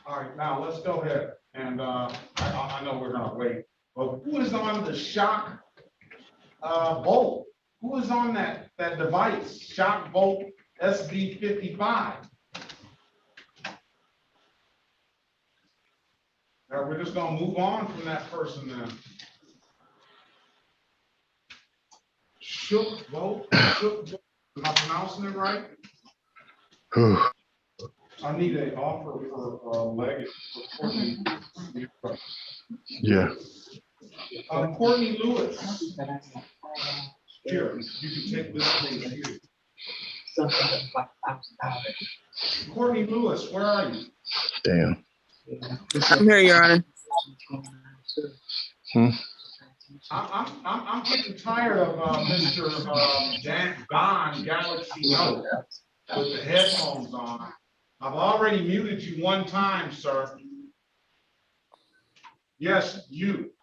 All right, now let's go ahead. And I know we're gonna wait, but who is on the shock bolt? Who is on that device, shock bolt SB55? Now, we're just gonna move on from that person then. Shook bolt, am I pronouncing it right? I need an offer for Leggett. Yeah. Courtney Lewis. Here, you can take this case here. Courtney Lewis, where are you? Damn. I'm here, Your Honor. I'm getting tired of Mr. Don Galaxy Note with the headphones on. I've already muted you one time, sir. Yes, you.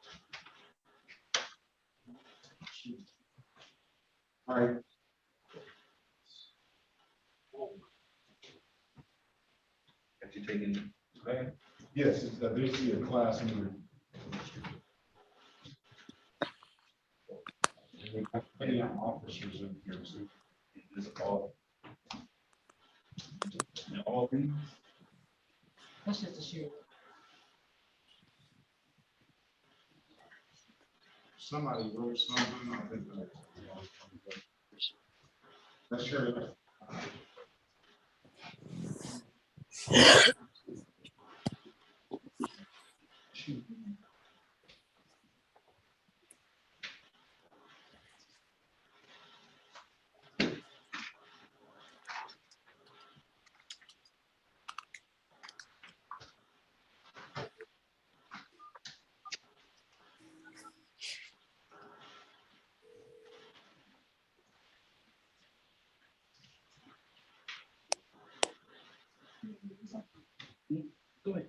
All right. Have you taken? Yes, it's basically a class meeting. Many officers in here too. Is all. All these. That's just a shoe. Somebody wrote something. I think that's sure. Go ahead.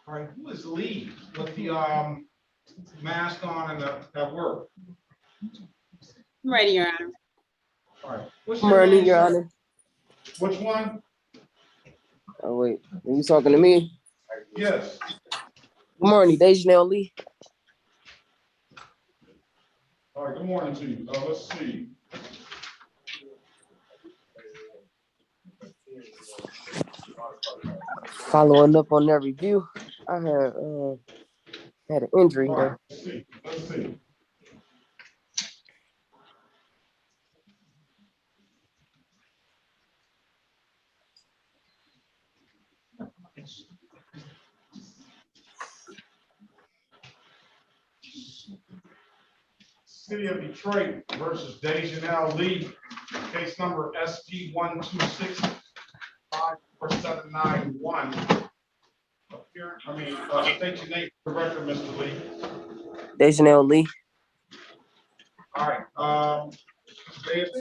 All right, who is Lee with the mask on and at work? I'm ready, Your Honor. All right, what's Good your morning, name, Your sir? Honor. Which one? Oh, wait. Are you talking to me? Yes. Good morning, Dejanelle Lee. All right, good morning to you. Let's see. Following up on that review, I had an injury All there. right, let's see. Let's see. City of Detroit versus Dejanelle Lee, case number SP 126-54791. State your name for the record, Mr. Lee. Dejanelle Lee. All right,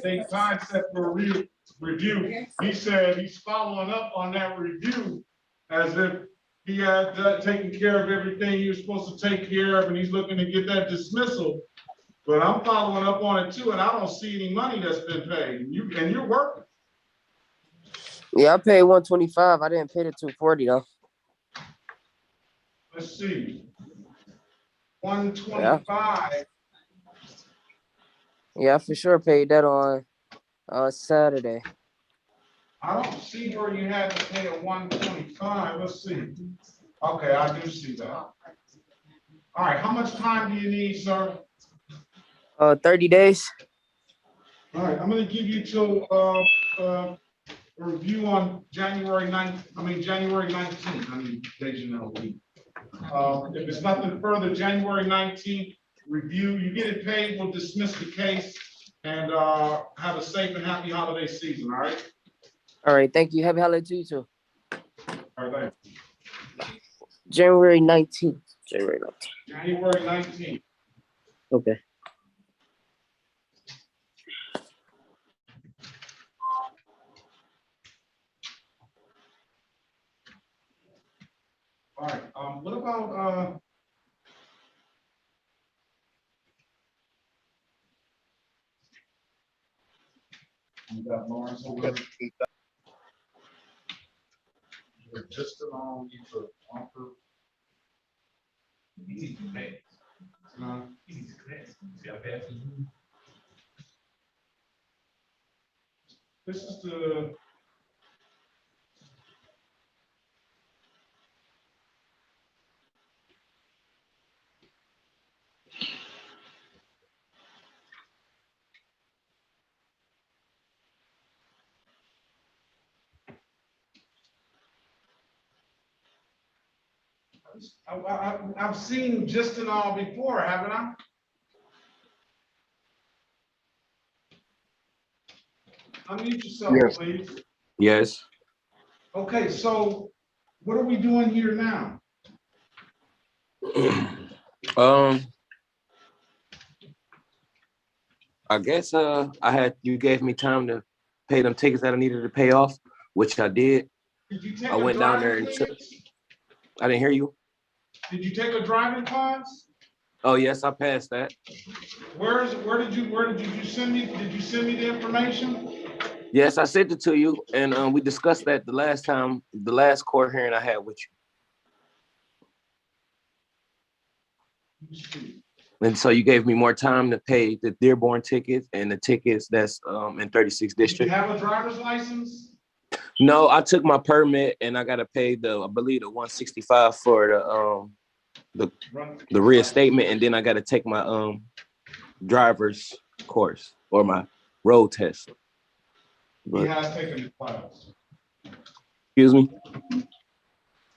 they time set for a review. He said he's following up on that review as if he had taken care of everything he was supposed to take care of, and he's looking to get that dismissal. But I'm following up on it too, and I don't see any money that's been paid. You're working. Yeah, I paid 125. I didn't pay the 240 though. Let's see. 125. Yeah, I for sure paid that on Saturday. I don't see where you had to pay a 125. Let's see. Okay, I do see that. All right, how much time do you need, sir? 30 days. All right, I'm gonna give you till a review on January 19th, Dejanelle Lee. If it's nothing further, January 19th, review, you get it paid, we'll dismiss the case and have a safe and happy holiday season, all right? All right, thank you. Happy holiday to you too. All right, thanks. January 19th. January 19th. January 19th. Okay. All right, what about you got Lawrence over there? Just along you to offer. This is the I've seen just and all before, haven't I? Unmute yourself, Yes. please. Yes. Okay, so what are we doing here now? I guess you gave me time to pay them tickets that I needed to pay off, which I did. Did you take I went down there and took. I didn't hear you. Did you take a driving class? Oh yes, I passed that. Where did you send me? Did you send me the information? Yes, I sent it to you, and we discussed that the last court hearing I had with you. And so you gave me more time to pay the Dearborn tickets and the tickets that's in 36th Do you district. have a driver's license? No, I took my permit and I gotta pay I believe the 165 for the reinstatement, and then I gotta take my driver's course or my road test. He has taken the class. Excuse me?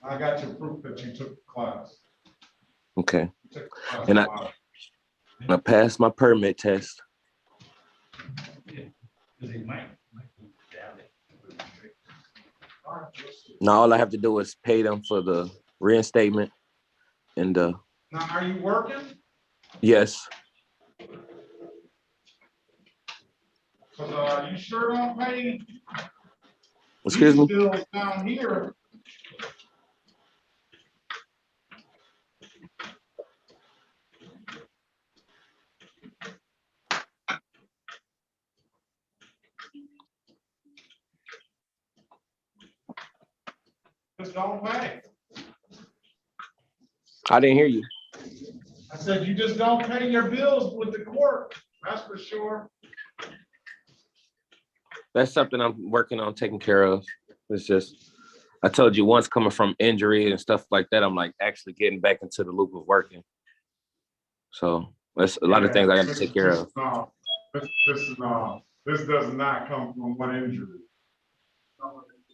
I got your proof that you took the class. Okay. And I passed my permit test. Now all I have to do is pay them for the reinstatement and Now, are you working? yes. You sure don't pay Excuse these me? bills down here. Just don't pay. I didn't hear you. I said, you just don't pay your bills with the court, that's for sure. That's something I'm working on taking care of. It's just, I told you once coming from injury and stuff like that, I'm like actually getting back into the loop of working. So that's a lot of things I got to take care of. This does not come from one injury.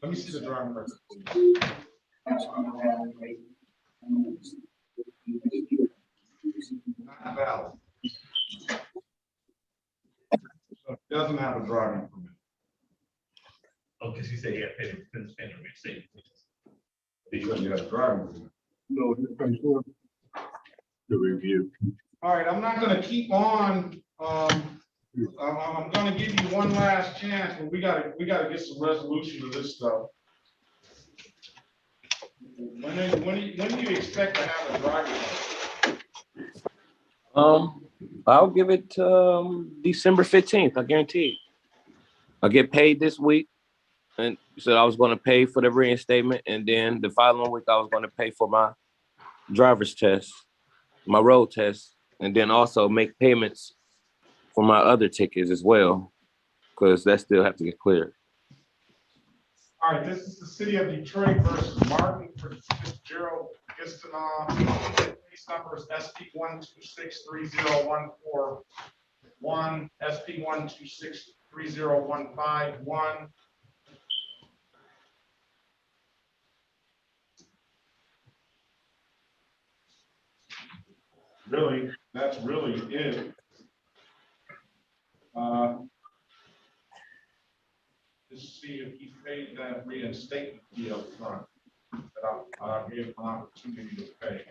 Let me see the driving record. Not valid. So it doesn't have a driving permit. Oh, because you said you had to pay the state. Did you have a driving permit? No, the review. All right, I'm not gonna keep on. I'm gonna give you one last chance, but we gotta get some resolution to this stuff. When do you expect to have a driving license? I'll give it December 15th, I guarantee. I'll get paid this week. And so I was going to pay for the reinstatement, and then the following week I was going to pay for my driver's test, my road test, and then also make payments for my other tickets as well, because that still have to get cleared. All right, this is the city of Detroit versus Martin for Fitzgerald Gistanon. Case number is SP 1263014-1, SP 1263015-1. Really, that's really it. Just see if he paid that reinstatement fee up front that I gave him an opportunity to pay.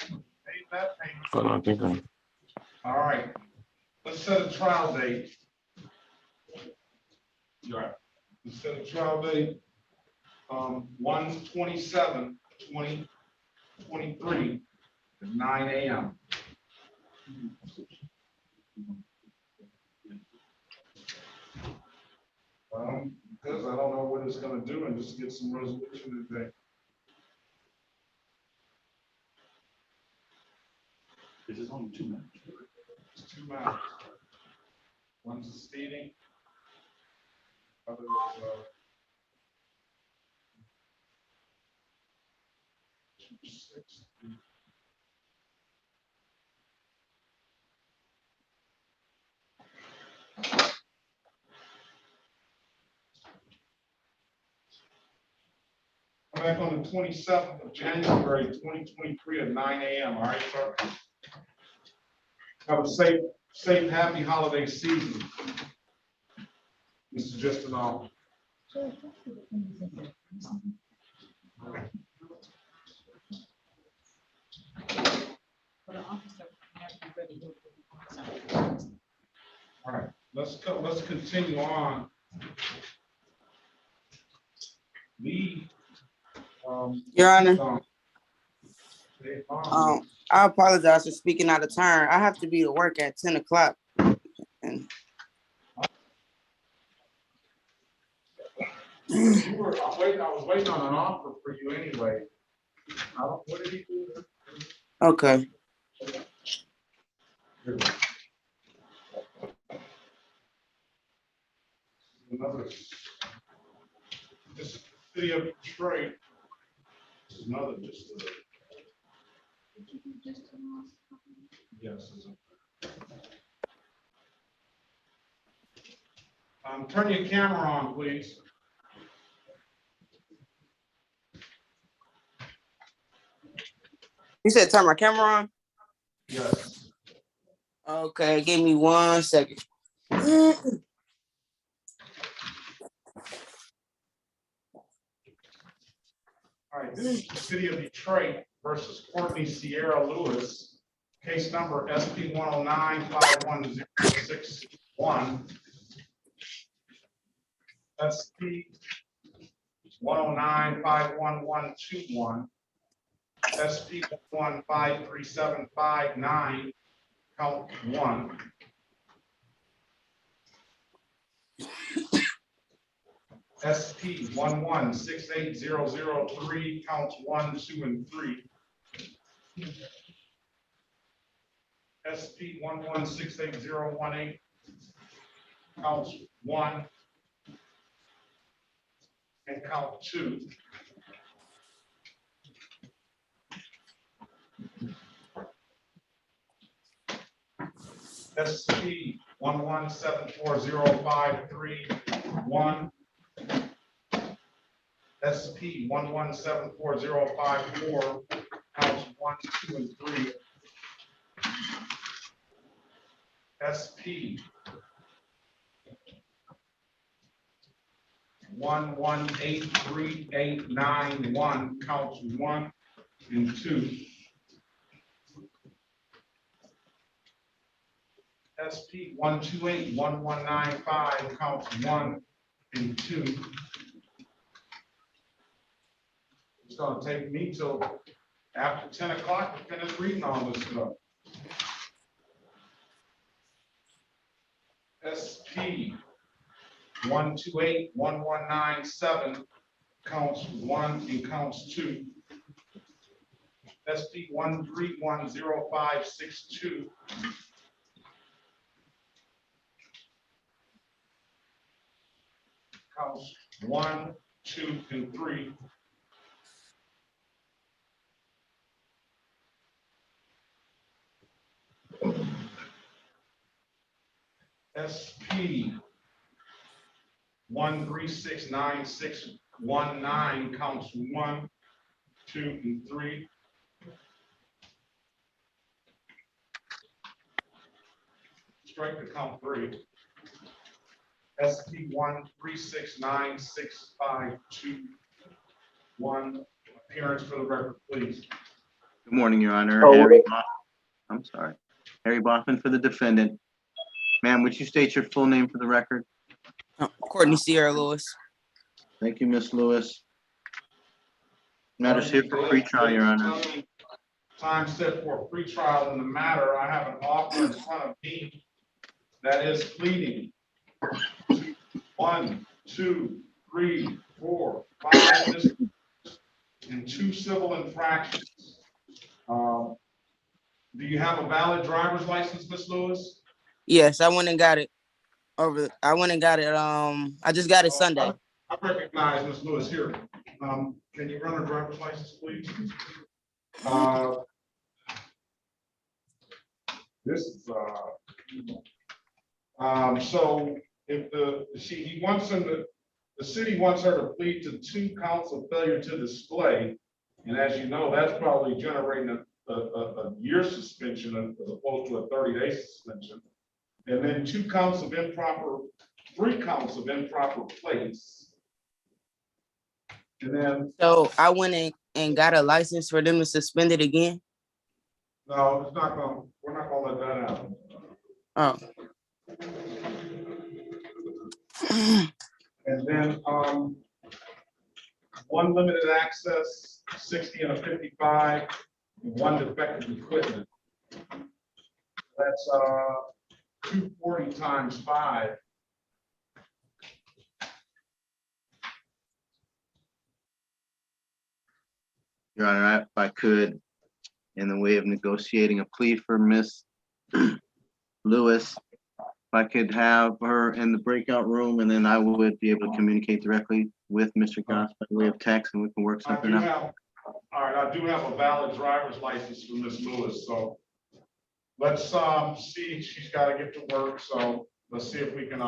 Paid that payment. Hold on, I think I'm... All right, let's set a trial date. All right, let's set a trial date. 1/27/2023 at 9 a.m. Because I don't know what it's going to do and just get some resolution today. This is only 2 minutes. It's 2 matters. One's a speeding. Other is 2/6. I'm back on the 27th of January, 2023 at 9 a.m. All right, sir. Have a safe, happy holiday season. Mr. Justinall. All right, let's continue on. Your Honor. I apologize for speaking out of turn. I have to be to work at 10 o'clock. And I was waiting on an offer for you anyway. What did he do? okay. Another. This is the city of Detroit. This is another distillery. Yes. Turn your camera on, please. You said turn my camera on? Yes. Okay, give me 1 second. All right, this is the City of Detroit versus Courtney Sierra Lewis, case number SP 109-51061. SP 109-51121. SP 1153759, count 1. SP 1168003, counts 1, 2, and 3. SP 1168018, counts 1 and count 2. SP 1174053, SP 1174054, counts 1, 2, and 3. SP 1183891, counts 1 and 2. SP 1281195, counts 1 and 2. It's gonna take me till after 10 o'clock to finish reading all this stuff. SP 1281197, counts 1 and counts 2. SP 1310562. Counts 1, 2, and 3. SP 1369619, counts 1, 2, and 3. Strike the count 3. SP 1369652. Appearance for the record, please. Good morning, Your Honor. Oh, I'm sorry. Harry Baughman for the defendant. Ma'am, would you state your full name for the record? Courtney Sierra Lewis. Thank you, Ms. Lewis. Matters here for pretrial, Your Honor. Time set for a pretrial in the matter. I have an offer in front of me that is pleading 1, 2, 3, 4, 5 misdemeanors and 2 civil infractions. Do you have a valid driver's license, Ms. Lewis? Yes, I went and got it I just got it Sunday. I recognize Ms. Lewis here. Can you run a driver's license, please? This is so if the city wants her to plead to 2 counts of failure to display, and as you know, that's probably generating a year suspension as opposed to a 30-day suspension, and then 3 counts of improper plates, and then So I went and got a license for them to suspend it again. no, it's not gonna. We're not gonna let that happen. Oh. And then 1 limited access, 60 and a 55, and 1 defective equipment. That's 240 times 5. Your Honor, if I could, in the way of negotiating a plea for Miss Lewis, if I could have her in the breakout room, and then I would be able to communicate directly with Mr. Goss by way of text, and we can work something out. All right, I do have a valid driver's license for Miss Lewis, so let's see. She's got to get to work, so let's see if we can.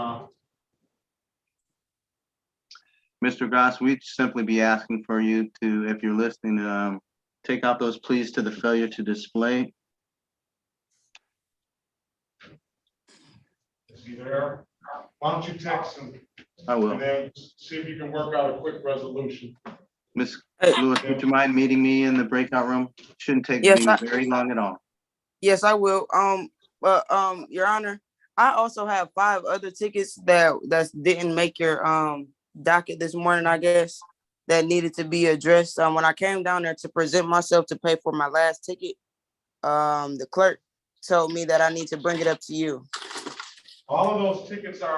Mr. Goss, we'd simply be asking for you to, if you're listening, take out those pleas to the failure to display. Is he there? Why don't you text him? I will. And then see if you can work out a quick resolution. Ms. Lewis, would you mind meeting me in the breakout room? Shouldn't take Yes, me very long at all. Yes, I will. But Your Honor, I also have 5 other tickets that didn't make your docket this morning, I guess, that needed to be addressed. When I came down there to present myself to pay for my last ticket, the clerk told me that I need to bring it up to you. All of the tickets that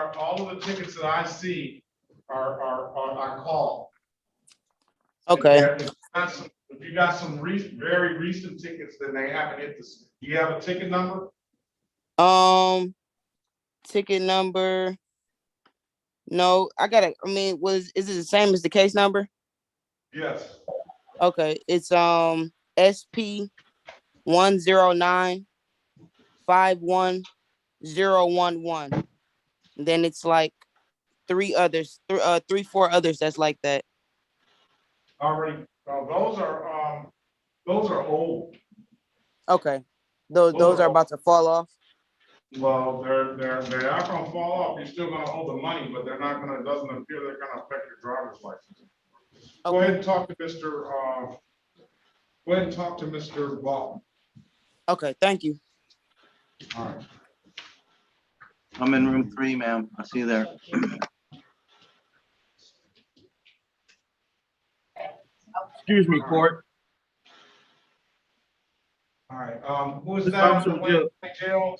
I see are called. Okay. If you got some very recent tickets, then they haven't hit this. Do you have a ticket number? Ticket number. No, I gotta. I mean, is it the same as the case number? Yes. Okay, it's SP 109-51011. Then it's like 4 others that's like that. Already. Those are old. Okay, those are about to fall off. Well, they're not gonna fall off. You're still gonna owe the money, but they're not gonna. It doesn't appear they're gonna affect your driver's license. Okay. Go ahead and talk to Mr. Go ahead and talk to Mr. Ball. Okay, thank you. All right. I'm in room 3, ma'am. I'll see you there. Excuse me, court. All right. Who is This that on officer the way to jail?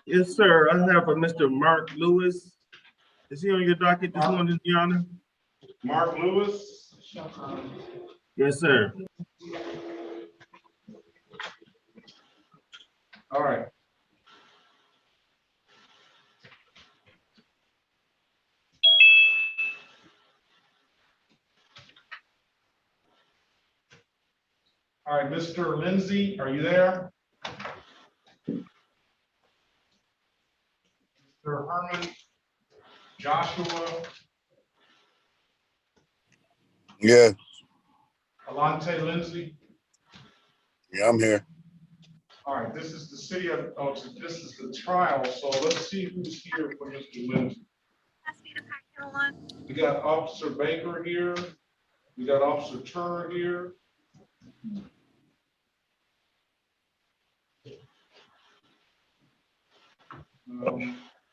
Yes, sir. I have a Mr. Mark Lewis. Is he on your docket this morning, Your Honor? Mark Lewis? Yes, sir. All right. All right, Mr. Lindsay, are you there? Mr. Herman, Joshua, Yeah, Alante Lindsay. yeah, I'm here. All right, this is the city of, this is the trial, so let's see who's here for Mr. Lindsay. We got Officer Baker here. We got Officer Turner here.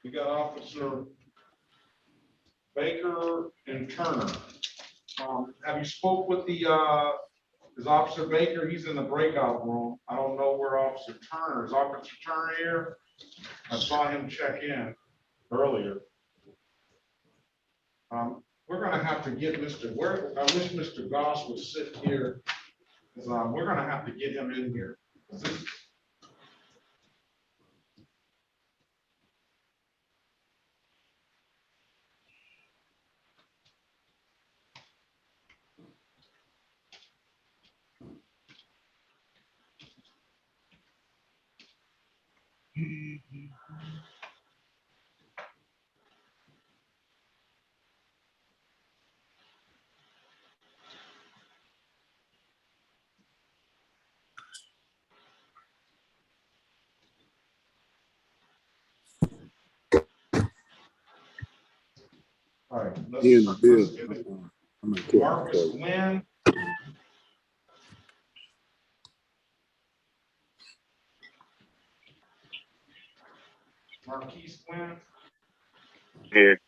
We got Officer Baker and Turner. Have you spoke with the, is Officer Baker? He's in the breakout room. I don't know where Officer Turner is. Officer Turner here? I saw him check in earlier. We're gonna have to get Mr. I wish Mr. Goss would sit here. We're gonna have to get him in here. All right, let's get it. Marcus Wynn. Marquise Wynn. Here.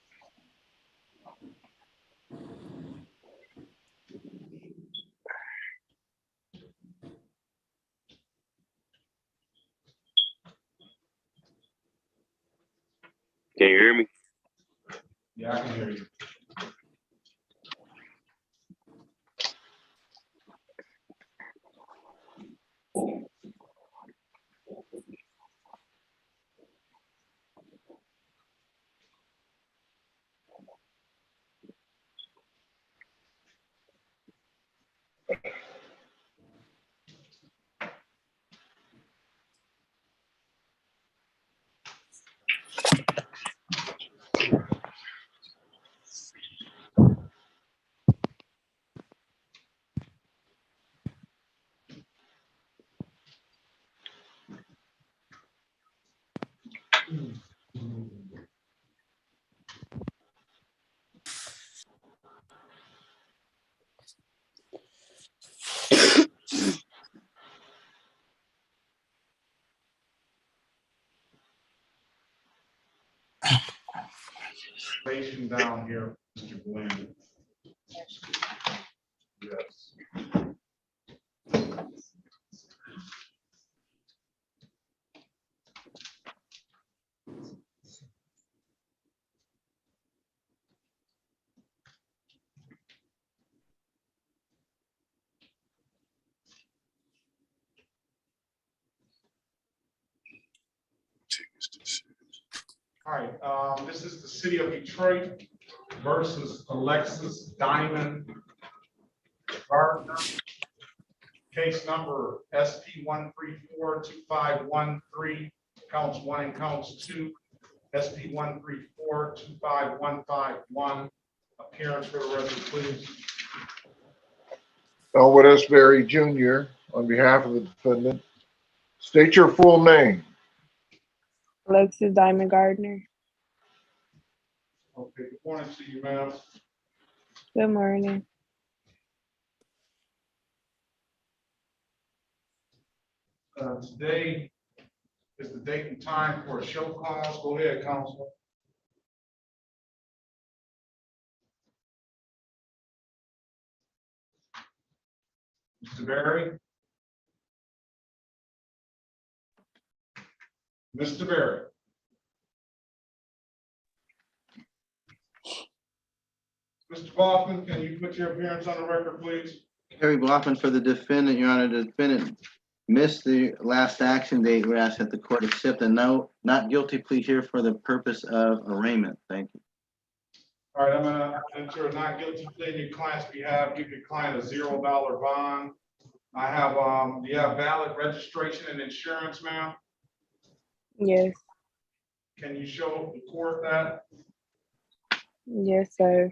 Can you hear me? Yeah, I can hear you. Station down here, Mr. Glenn. Yes. All right, this is the city of Detroit versus Alexis Diamond Gardner. Case number SP 1342513, counts 1 and counts 2. SP 1342551. Appearance for the record, please. Elwood S. Berry Jr., on behalf of the defendant. State your full name. Alexis Diamond Gardner. Okay, good morning to you, ma'am. Good morning. Today is the date and time for a show cause. Go ahead, counsel. Mr. Berry? Mr. Berry? Mr. Baughman, can you put your appearance on the record, please? Harry Blockman for the defendant, Your Honor. The defendant missed the last action date. We ask that the court accept a no, not guilty plea here for the purpose of arraignment. Thank you. All right, I'm gonna enter a not guilty plea in your client's behalf. Give your client a $0 bond. I have, do you have valid registration and insurance, ma'am? Yes. Can you show the court that? Yes, sir.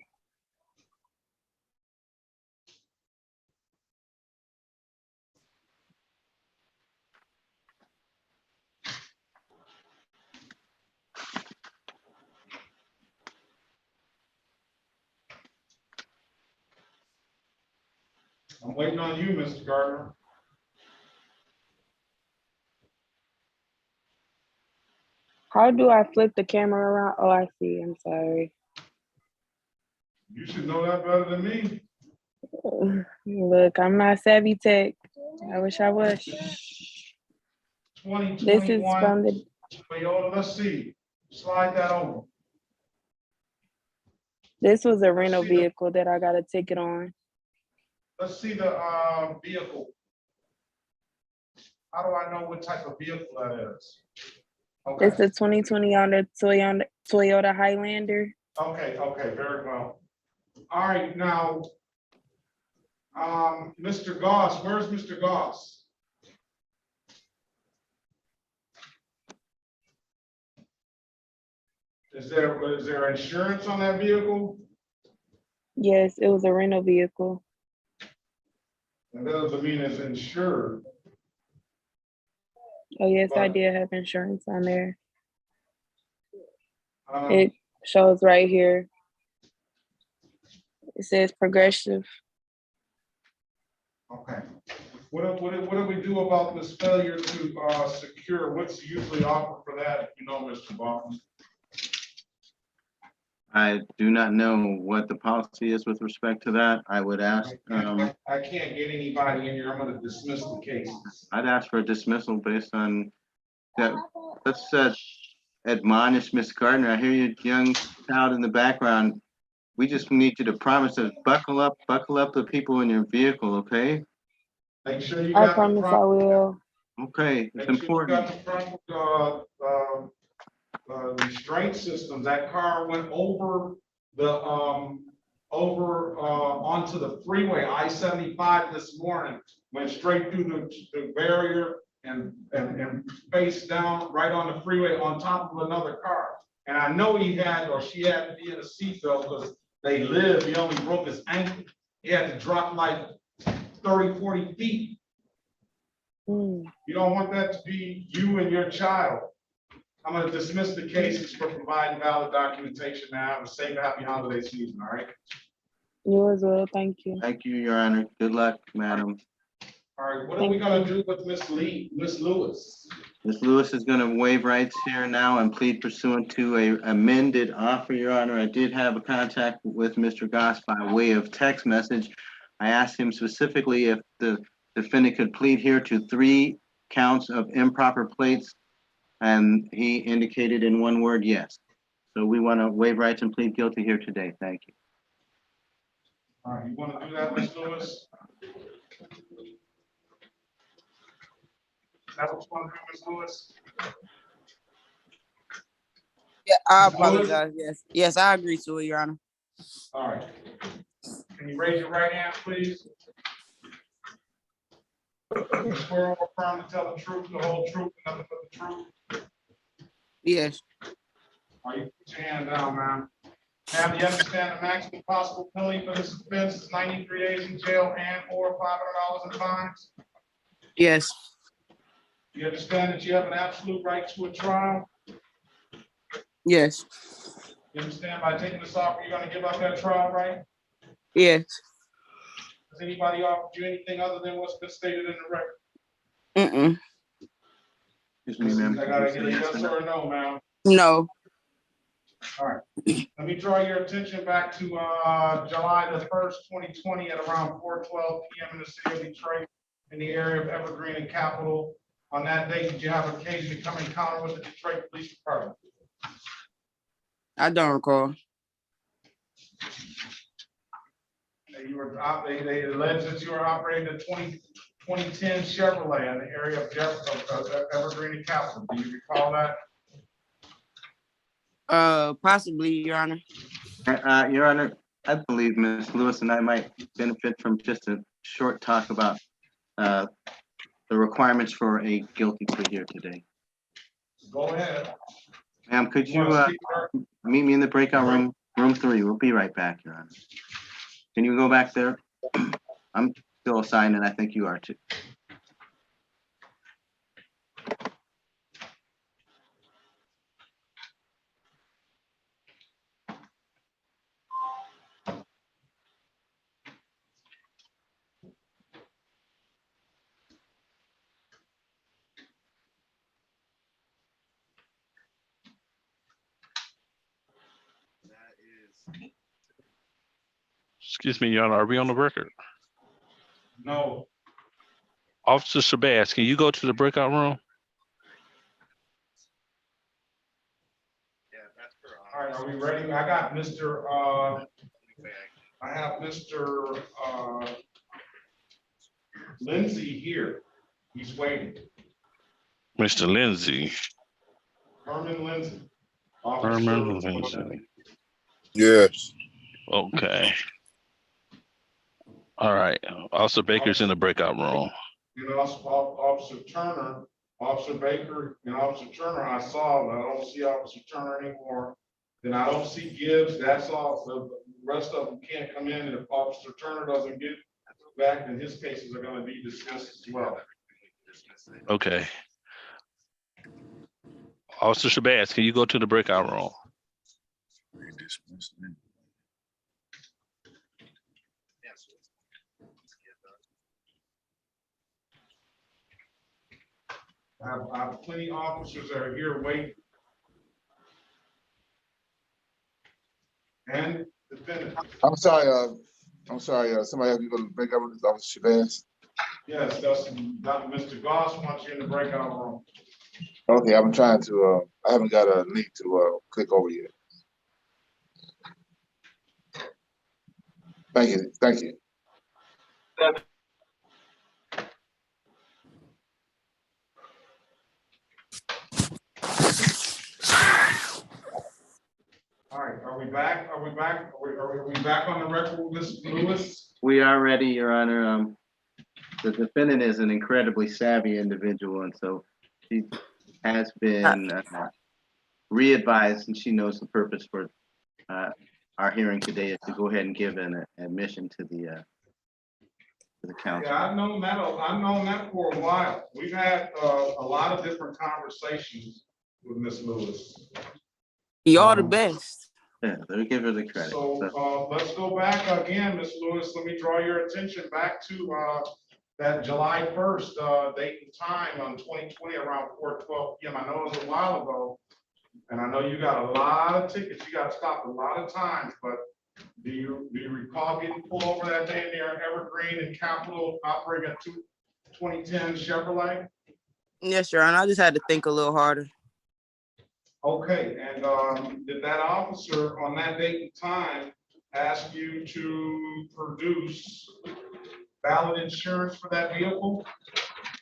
I'm waiting on you, Mr. Gardner. How do I flip the camera around? Oh, I see. I'm sorry. You should know that better than me. Look, I'm not savvy tech. I wish I was. 2021 This is from the. Toyota. Let's see. Slide that over. This was a rental vehicle that I got a ticket on. Let's see the vehicle. How do I know what type of vehicle that is? Okay. It's a 2020 on the Toyota Highlander. Okay, very well. All right, now, Mr. Goss, where's Mr. Goss? Is there insurance on that vehicle? Yes, it was a rental vehicle. And that doesn't mean it's insured. Oh, yes, I But, did have insurance on there. Um, It shows right here. It says Progressive. Okay. What do we do about this failure to secure? What's usually offered for that, if you know, Mr. Baughman? I do not know what the policy is with respect to that. I would ask, I can't get anybody in here. I'm going to dismiss the cases. I'd ask for a dismissal based on that. Let's admonish Ms. Gardner. I hear you, young child in the background. We just need you to promise us, buckle up the people in your vehicle, okay? Make sure you I got promise the I front. will. Okay, it's Make sure you important. got the front restraint systems. That car went over the onto the freeway, I-75 this morning, went straight through the barrier and face down right on the freeway on top of another car. And I know he had, or she had to be in a seatbelt because they live, he only broke his ankle. He had to drop like 30, 40 feet. You don't want that to be you and your child. I'm going to dismiss the cases for providing valid documentation now. Have a safe, happy holiday season, all right? You as well. Thank you. Thank you, Your Honor. Good luck, madam. All right, what are we gonna do with Miss Lewis? Ms. Lewis is going to waive rights here now and plead pursuant to a amended offer, Your Honor. I did have a contact with Mr. Goss by way of text message. I asked him specifically if the defendant could plead here to 3 counts of improper plates, and he indicated in one word, yes. So we want to waive rights and plead guilty here today. Thank you. All right, you wanna do that, Miss Lewis? Is that what you wanna do, Miss Lewis? Yeah, I Ms. Lewis? apologize. Yes, I agree to it, Your Honor. All right. Can you raise your right hand, please? You swear or affirm to tell the truth, the whole truth, and nothing but the truth? Yes. All right, you put your hand down, ma'am. Now, do you understand the maximum possible penalty for this offense is 93 days in jail and/or $500 in fines? Yes. You understand that you have an absolute right to a trial? Yes. You understand by taking this offer, you're gonna give up that trial right? Yes. Has anybody offered you anything other than what's been stated in the record? Mm-mm. Excuse me, ma'am. I gotta get a yes or a no, ma'am. No. All right, let me draw your attention back to July the 1st, 2020 at around 4:12 p.m. in the city of Detroit in the area of Evergreen and Capitol. On that date, did you have occasion to come encounter with the Detroit Police Department? I don't recall. You were, they alleged that you were operating a 2010 Chevrolet in the area of Evergreen and Capitol. Do you recall that? Possibly, Your Honor. Your Honor, I believe Ms. Lewis and I might benefit from just a short talk about the requirements for a guilty plea here today. Go ahead. Ma'am, could you meet me in the breakout room, room 3? We'll be right back, Your Honor. Can you go back there? I'm still assigned, and I think you are too. Excuse me, Your Honor, are we on the record? No. Officer Shabazz, can you go to the breakout room? All right, are we ready? I got Mr. I have Mr. Lindsay here. He's waiting. Mr. Lindsay. Herman Lindsay. Herman Lindsay. Yes. Okay. All right. Officer Baker's in the breakout room. You know, Officer Turner, Officer Baker, and Officer Turner, I saw, but I don't see Officer Turner anymore. Then I don't see Gibbs. That's all. The rest of them can't come in. And if Officer Turner doesn't get back, then his cases are going to be dismissed as well. Okay. Officer Shabazz, can you go to the breakout room? I have plenty of officers that are here waiting. And defendant. I'm sorry, somebody else, you gonna break up with this Officer Shabazz? Yes, Mr. Goss wants you in the breakout room. Okay, I'm trying to, I haven't got a link to click over yet. Thank you, thank you. All right, are we back? Are we back? Are we back on the record with Ms. Lewis? We are ready, Your Honor. The defendant is an incredibly savvy individual, and so she has been re-advised, and she knows the purpose for our hearing today is to go ahead and give an admission to the council. Yeah, I've known that for a while. We've had a lot of different conversations with Ms. Lewis. Y'all the best. Yeah, let me give her the credit. So, let's go back again, Ms. Lewis. Let me draw your attention back to, that July 1st, date and time on 2020 around 4:12 p.m. I know it was a while ago. And I know you got a lot of tickets. You got stopped a lot of times, but do you recall getting pulled over that day near Evergreen and Capitol operating a 2010 Chevrolet? Yes, Your Honor. I just had to think a little harder. Okay, and did that officer on that date and time ask you to produce valid insurance for that vehicle?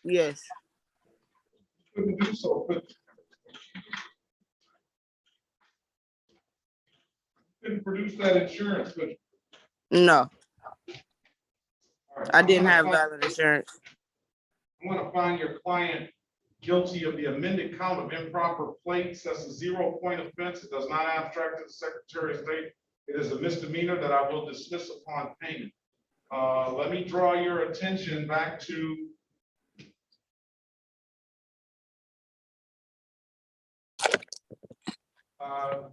Yes. Couldn't do so, but couldn't produce that insurance, but No, right, I didn't have valid insurance. I want to find your client guilty of the amended count of improper plates. That's a 0-point offense. It does not abstract to the Secretary of State. It is a misdemeanor that I will dismiss upon payment. Let me draw your attention back to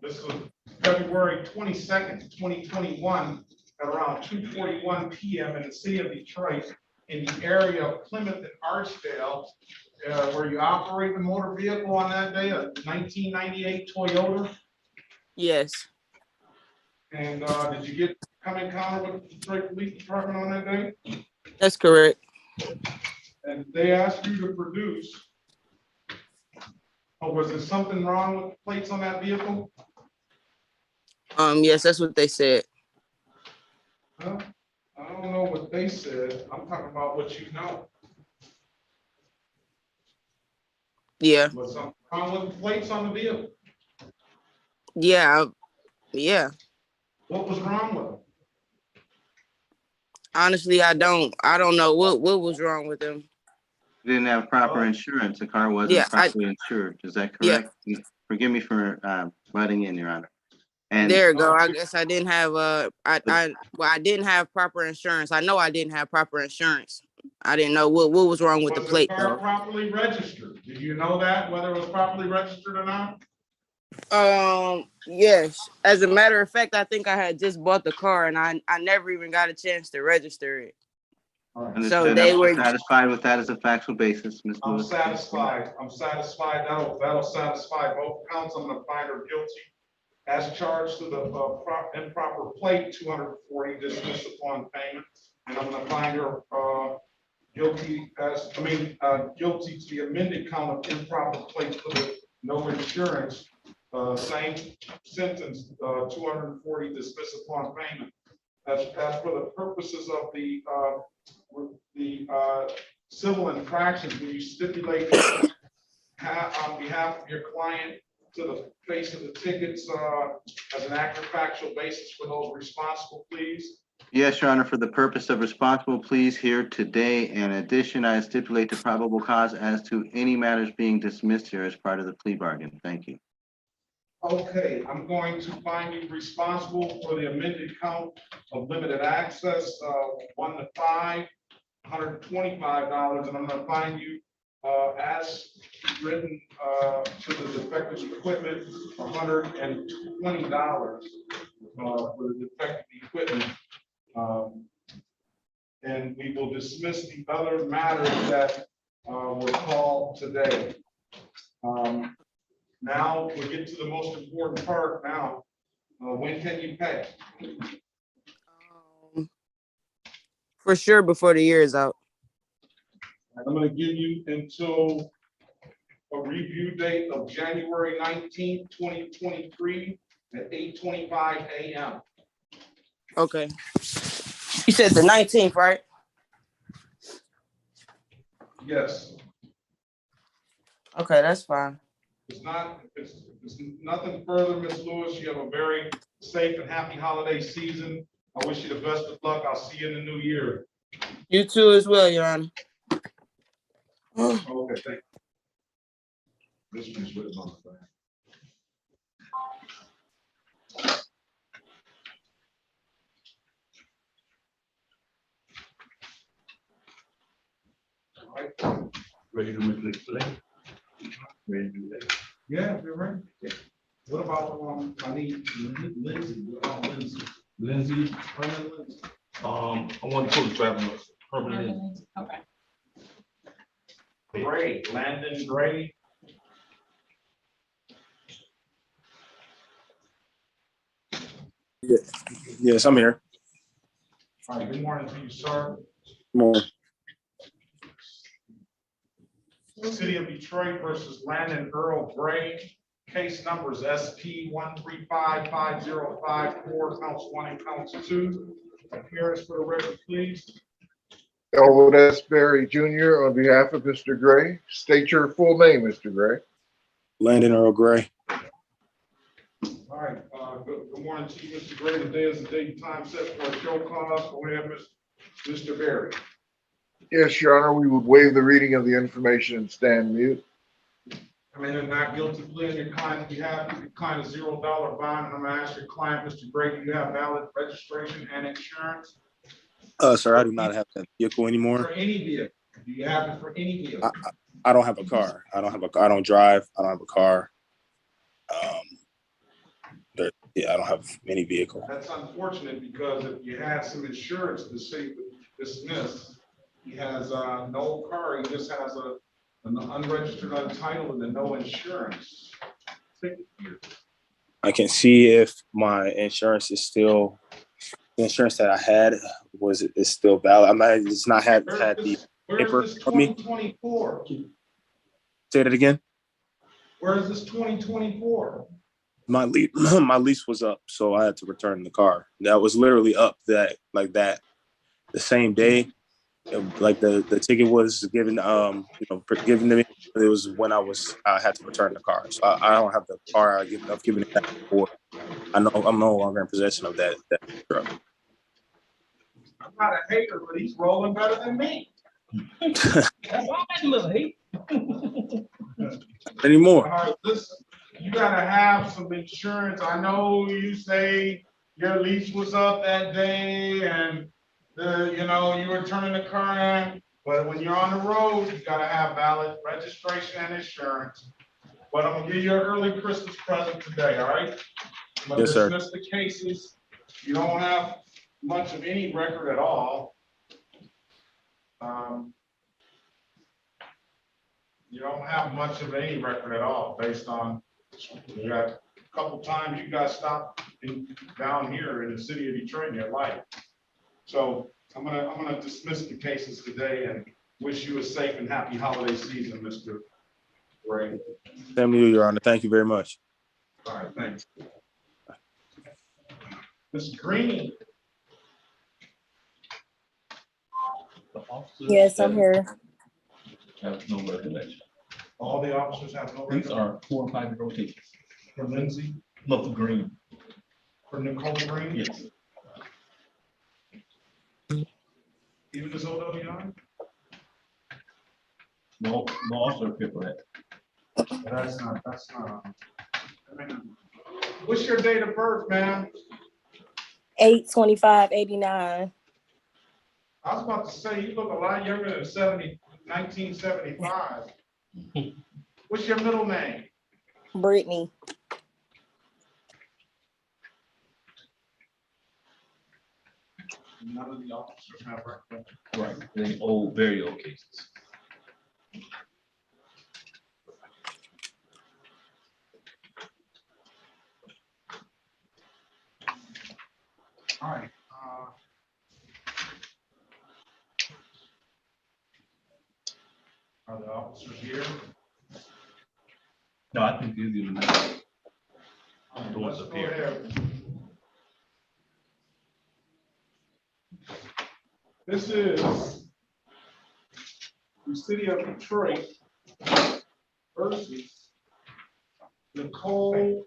this was February 22nd, 2021, at around 2:41 p.m. in the city of Detroit, in the area of Plymouth and Archdale, where you operate the motor vehicle on that day, a 1998 Toyota. Yes. And did you come in encounter with the Detroit Police Department on that day? That's correct. And they asked you to produce. Oh, was there something wrong with the plates on that vehicle? Yes, that's what they said. Huh? I don't know what they said. I'm talking about what you know. Yeah. Was something wrong with the plates on the vehicle? Yeah. Yeah. What was wrong with them? Honestly, I don't know what was wrong with them. Didn't have proper insurance. The car wasn't properly insured. Is that correct? Yeah. Forgive me for butting in, Your Honor. And there you go. I guess I didn't have I didn't have proper insurance. I know I didn't have proper insurance. I didn't know what was wrong with the plate Was the car though. properly registered? Did you know that, whether it was properly registered or not? Yes. As a matter of fact, I think I had just bought the car and I never even got a chance to register it. Right. So they were satisfied with that as a factual basis, Ms. I'm Lewis. satisfied. I'm satisfied. That'll satisfy both counts. I'm gonna find her guilty as charged to the improper plate, 240 dismissed upon payment. And I'm gonna find her guilty guilty to the amended count of improper plate for the no insurance. Same sentence, 240 dismissed upon payment. As for the purposes of the civil infractions, will you stipulate on behalf of your client to the face of the tickets as an accurate factual basis for those responsible, please? Yes, Your Honor, for the purpose of responsible pleas here today. In addition, I stipulate the probable cause as to any matters being dismissed here as part of the plea bargain. Thank you. Okay, I'm going to find you responsible for the amended count of limited access, 1 to 5, $125, and I'm going to find you as written to the defective equipment, $120 for the defective equipment. And we will dismiss the other matters that were called today. Now we get to the most important part now. When can you pay? for sure before the year is out. I'm going to give you until a review date of January 19th, 2023 at 8:25 a.m. Okay. You said the 19th, right? Yes. Okay, that's fine. It's nothing further, Ms. Lewis. You have a very safe and happy holiday season. I wish you the best of luck. I'll see you in the new year. You too as well, Your Honor. Okay, thank you. This one's written on the back. All right. Ready to make it play? Ready to do that? Yeah, you're right. Yeah. What about, I need Lindsay, what about Lindsay? Lindsay, Herman Lindsay. I want to put the traveling permanent. Okay. Gray, Landon Gray. Yes, I'm here. All right, good morning to you, sir. More. City of Detroit versus Landon Earl Gray. Case numbers SP 1355054, counts 1 and counts 2. Appearance for the record, please. Elwood S. Berry Jr. on behalf of Mr. Gray. State your full name, Mr. Gray. Landon Earl Gray. All right, good morning to you, Mr. Gray. Today is the date and time set for a show cause. Go ahead, Mr. Berry. Yes, Your Honor, we would waive the reading of the information and stand mute. I mean, in not guilty plea on your client's behalf, you decline a $0 bond, and I'm gonna ask your client, Mr. Gray, do you have valid registration and insurance? Sir, I do not have that vehicle For anymore. any vehicle? Do you have it for any vehicle? I don't have a car. I don't drive. I don't have a car. Yeah, I don't have any vehicle. That's unfortunate, because if you had some insurance, the city would dismiss. He has no car, he just has an unregistered, untitled, and no insurance. I can see if my insurance is still, the insurance that I had is still valid. It's not had the paper Where's this for me. 2024? Say that again. Where is this 2024? My lease was up, so I had to return the car. That was literally up the same day. Like the ticket was given, given to me. It was when I had to return the car. So I don't have the car. I've given it back before. I'm no longer in possession of that truck. I'm not a hater, but he's rolling better than me. That's all I little hate. Anymore. All right, listen, you gotta have some insurance. I know you say your lease was up that day and you were turning the car in, but when you're on the road, you gotta have valid registration and insurance. But I'm gonna give you an early Christmas present today, all right? I'm gonna Yes, sir. dismiss the cases. You don't have much of any record at all. You don't have much of any record at all, based on, you got a couple times you got stopped down here in the city of Detroit in your life. So I'm gonna dismiss the cases today and wish you a safe and happy holiday season, Mr. Gray. Same to you, Your Honor. Thank you very much. All right, thanks. Ms. Green. Yes, I'm here. Have no recollection. All the officers have no These record. are 4 or 5 rotations. For Lindsay, No, for Green. for Nicole Green. Yes. Even as OWI? No officer fit for that. That's not, what's your date of birth, man? 8/25/89. I was about to say, you look a lot younger than 1975. What's your middle name? Brittany. None of the officers have record. Right. They old, very old cases. All right. Are the officers here? No, I think these are not. The ones Let's up go here. ahead. This is the city of Detroit versus Nicole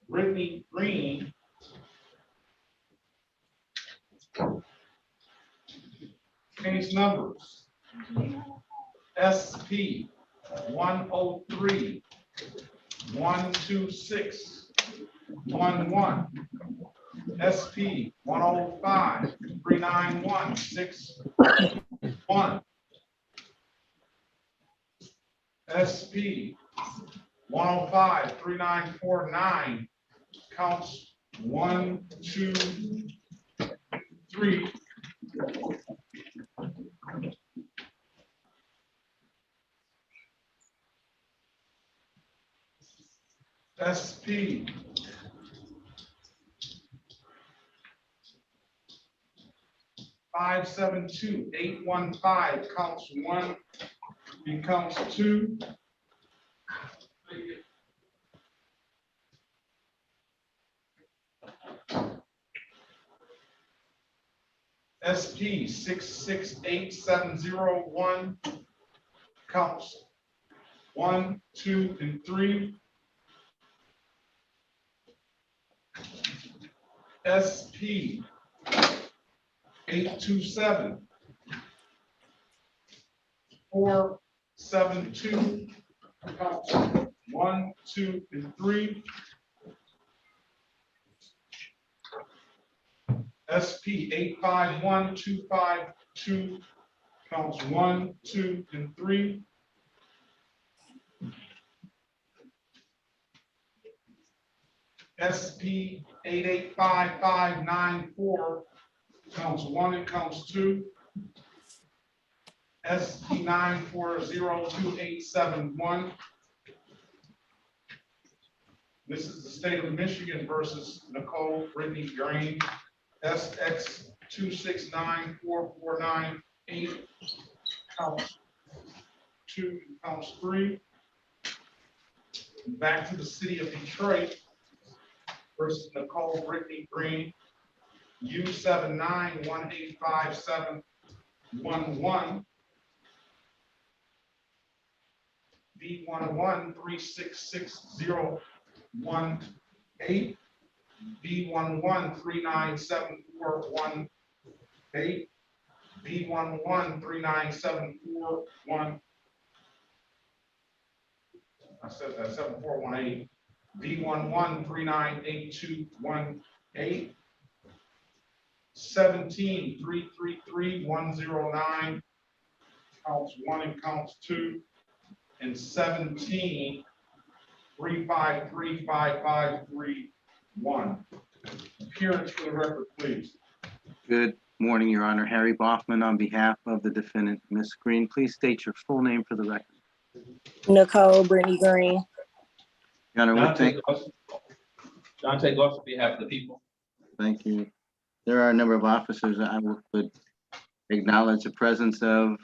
Brittany Green. Case numbers SP 103 126 11, SP 105 391 61, SP 105-3949, counts 1, 2, 3. SP 572-815, counts 1, becomes 2. SP 668701, counts 1, 2, and 3. SP 827 472, counts 1, 2, and 3. SP 851252, counts 1, 2, and 3. SP 885594, counts 1 and counts 2. SP 9402871. This is the state of Michigan versus Nicole Brittany Green. SX 2694498, counts 2 and counts 3. Back to the city of Detroit versus Nicole Brittany Green. U79185711. B11366018. B11397418. B11397418. I said that 7418. B11398218. 17333109, counts 1 and counts 2. And 17353551. Appearance for the record, please. Good morning, Your Honor. Harry Boffman on behalf of the defendant, Ms. Green. Please state your full name for the record. Nicole Brittany Green. Your Honor, we thank, Dante Goss on behalf of the people. thank you. There are a number of officers I would acknowledge the presence of.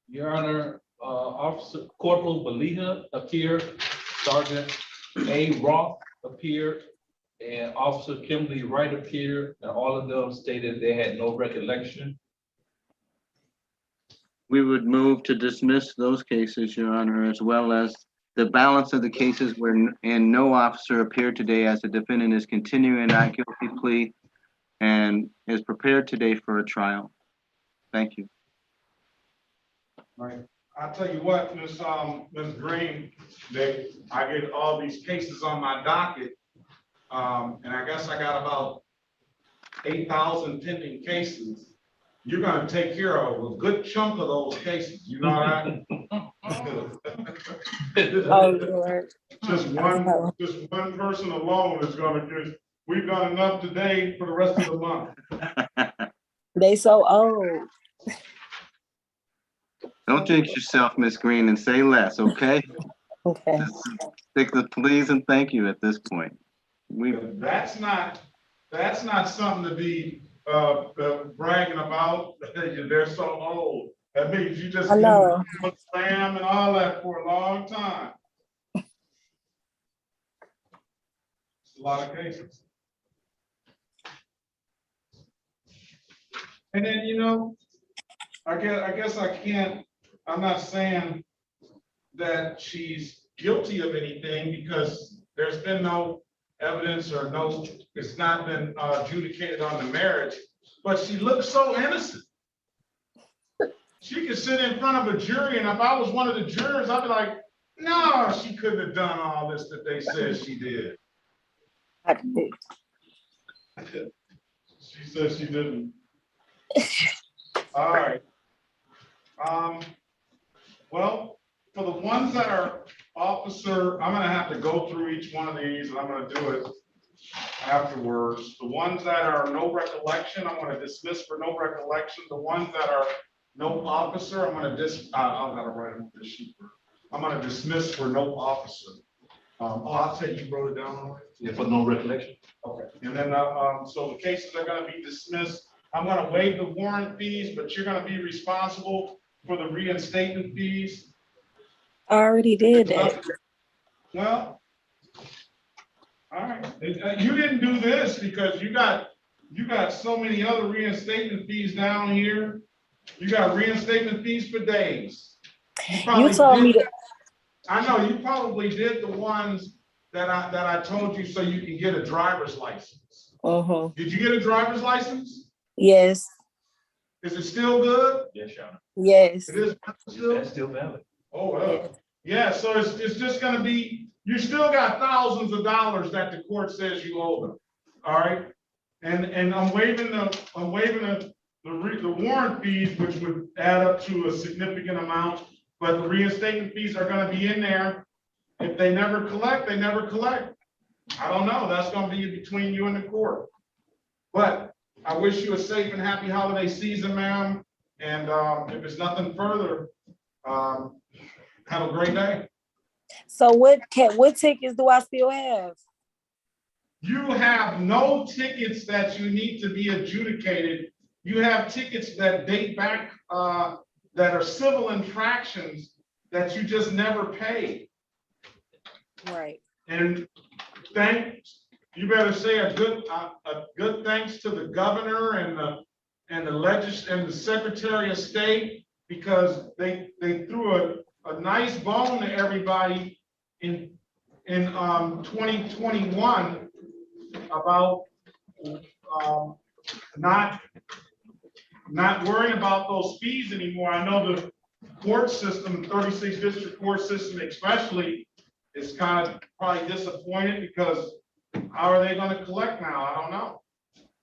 Your Honor, Officer Corporal Baliha appeared, Sergeant A. Roth appeared, and Officer Kimberly Wright appeared, and all of them stated they had no recollection. We would move to dismiss those cases, Your Honor, as well as the balance of the cases where no officer appeared today, as the defendant is continuing a not guilty plea and is prepared today for a trial. Thank you. All right. I'll tell you what, Ms. Green, I get all these cases on my docket, and I guess I got about 8,000 pending cases. You're going to take care of a good chunk of those cases. You know that? Oh, Lord. Just one person alone is going to just. We've done enough today for the rest of the month. They so old. Don't jinx yourself, Ms. Green, and say less, okay? Okay. Just stick to please and thank you at this point. That's not something to be bragging about. They're so old. That means you just spam and all that for a long time. It's a lot of cases. And then, you know, I guess I can't, I'm not saying that she's guilty of anything because there's been no evidence or it's not been adjudicated on the marriage, but she looks so innocent. She could sit in front of a jury, and if I was one of the jurors, I'd be like, no, she couldn't have done all this that they said she did. She said she didn't. All right. Well, for the ones that are Officer, I'm gonna have to go through each one of these, and I'm gonna do it afterwards. The ones that are no recollection, I'm gonna dismiss for no recollection. The ones that are no officer, I'm gonna I'm gonna write them on this sheet. I'm gonna dismiss for no officer. I'll say you wrote it down already? Yeah, for no recollection. Okay, and then, so the cases are gonna be dismissed. I'm gonna waive the warrant fees, but you're gonna be responsible for the reinstatement fees. I already did that. Well, all right, you didn't do this because you got so many other reinstatement fees down here. You got reinstatement fees for days. You told me to. I know, you probably did the ones that I told you so you can get a driver's license. Did you get a driver's license? Yes. Is it still good? Yes, Your Honor. Yes. It is still? That's still valid. Oh, well. Yeah, so it's just gonna be, you still got thousands of dollars that the court says you owe them, all right? And I'm waiving the warrant fees, which would add up to a significant amount, but the reinstatement fees are gonna be in there. If they never collect, they never collect. I don't know, that's gonna be between you and the court. But I wish you a safe and happy holiday season, ma'am, and if it's nothing further, have a great day. So what tickets do I still have? You have no tickets that you need to be adjudicated. You have tickets that date back, that are civil infractions that you just never paid. Right. And you better say a good thanks to the governor and the Secretary of State, because they threw a nice bone to everybody in 2021 about not worrying about those fees anymore. I know the court system, 36th district court system especially, is kind of probably disappointed because how are they going to collect now? I don't know.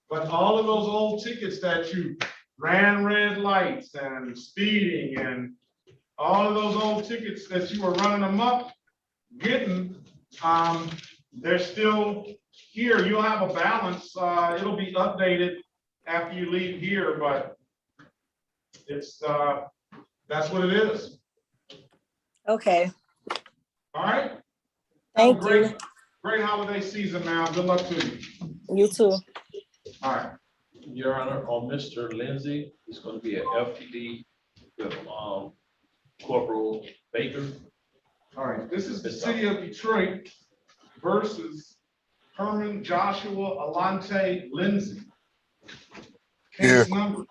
But all of those old tickets that you ran red lights and speeding and all of those old tickets that you were running them up, getting, they're still here. You'll have a balance. It'll be updated after you leave here, but it's that's what it is. Okay. All right. Thank you. Great holiday season, man. Good luck to you. You too. All right. Your Honor, on Mr. Lindsay, it's going to be an FTD with Corporal Baker. All right. This is the city of Detroit versus Herman Joshua Alante Lindsay. Case number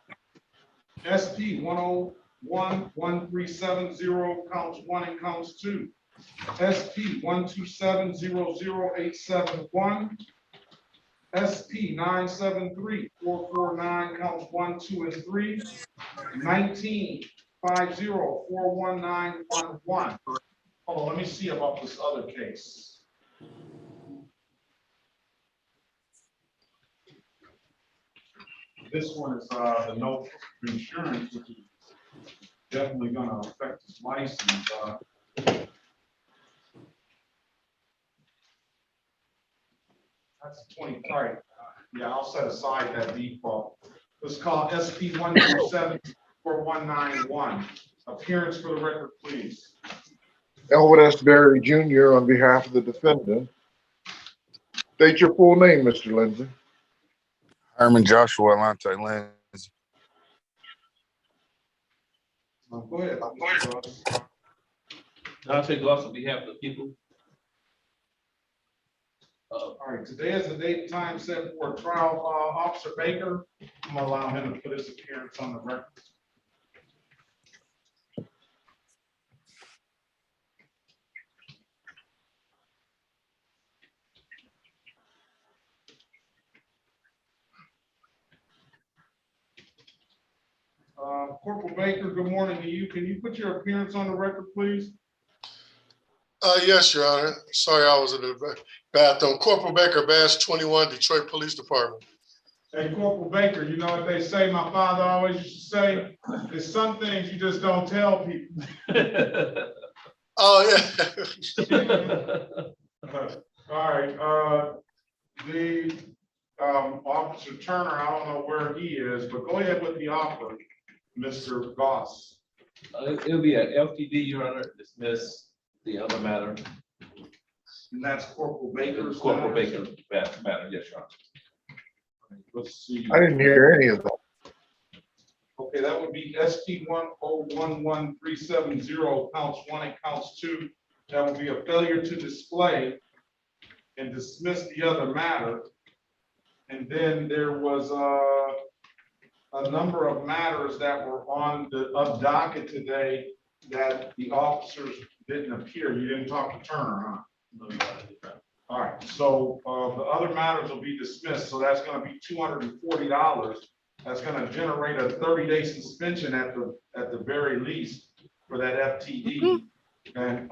SP 1011370, counts 1 and counts 2. SP 127000871. SP 9734449, counts 1, 2, and 3. 1950419111. Hold on, let me see about this other case. This one is the no insurance, which is definitely going to affect his license. That's 20, all right. Yeah, I'll set aside that default. It's called SP 1274191. Appearance for the record, please. Elwood S. Berry Jr. on behalf of the defendant. State your full name, Mr. Lindsay. Herman Joshua Alante Lindsay. Go ahead. Dante Goss on behalf of the people. All right, today is the date and time set for trial. Officer Baker, I'm gonna allow him to put his appearance on the record. Corporal Baker, good morning to you. Can you put your appearance on the record, please? Yes, Your Honor. Sorry, I was in the bathroom. Corporal Baker, Badge 21, Detroit Police Department. Hey, Corporal Baker, you know what they say, my father always used to say, there's some things you just don't tell people. Oh, All right, the, Officer Turner, I don't know where he is, but go ahead with the offer, Mr. Goss. It'll be an FTD, Your Honor, dismiss the other matter. And that's Corporal Baker's. Corporal Baker matter, yes, Your Honor. Let's see. I didn't hear any of that. Okay, that would be ST 1011370, counts 1 and counts 2. That would be a failure to display and dismiss the other matter. And then there was a number of matters that were on the docket today that the officers didn't appear. You didn't talk to Turner, huh? No, all right, so the other matters will be dismissed. So that's going to be $240. That's going to generate a 30-day suspension at the very least for that FTD, and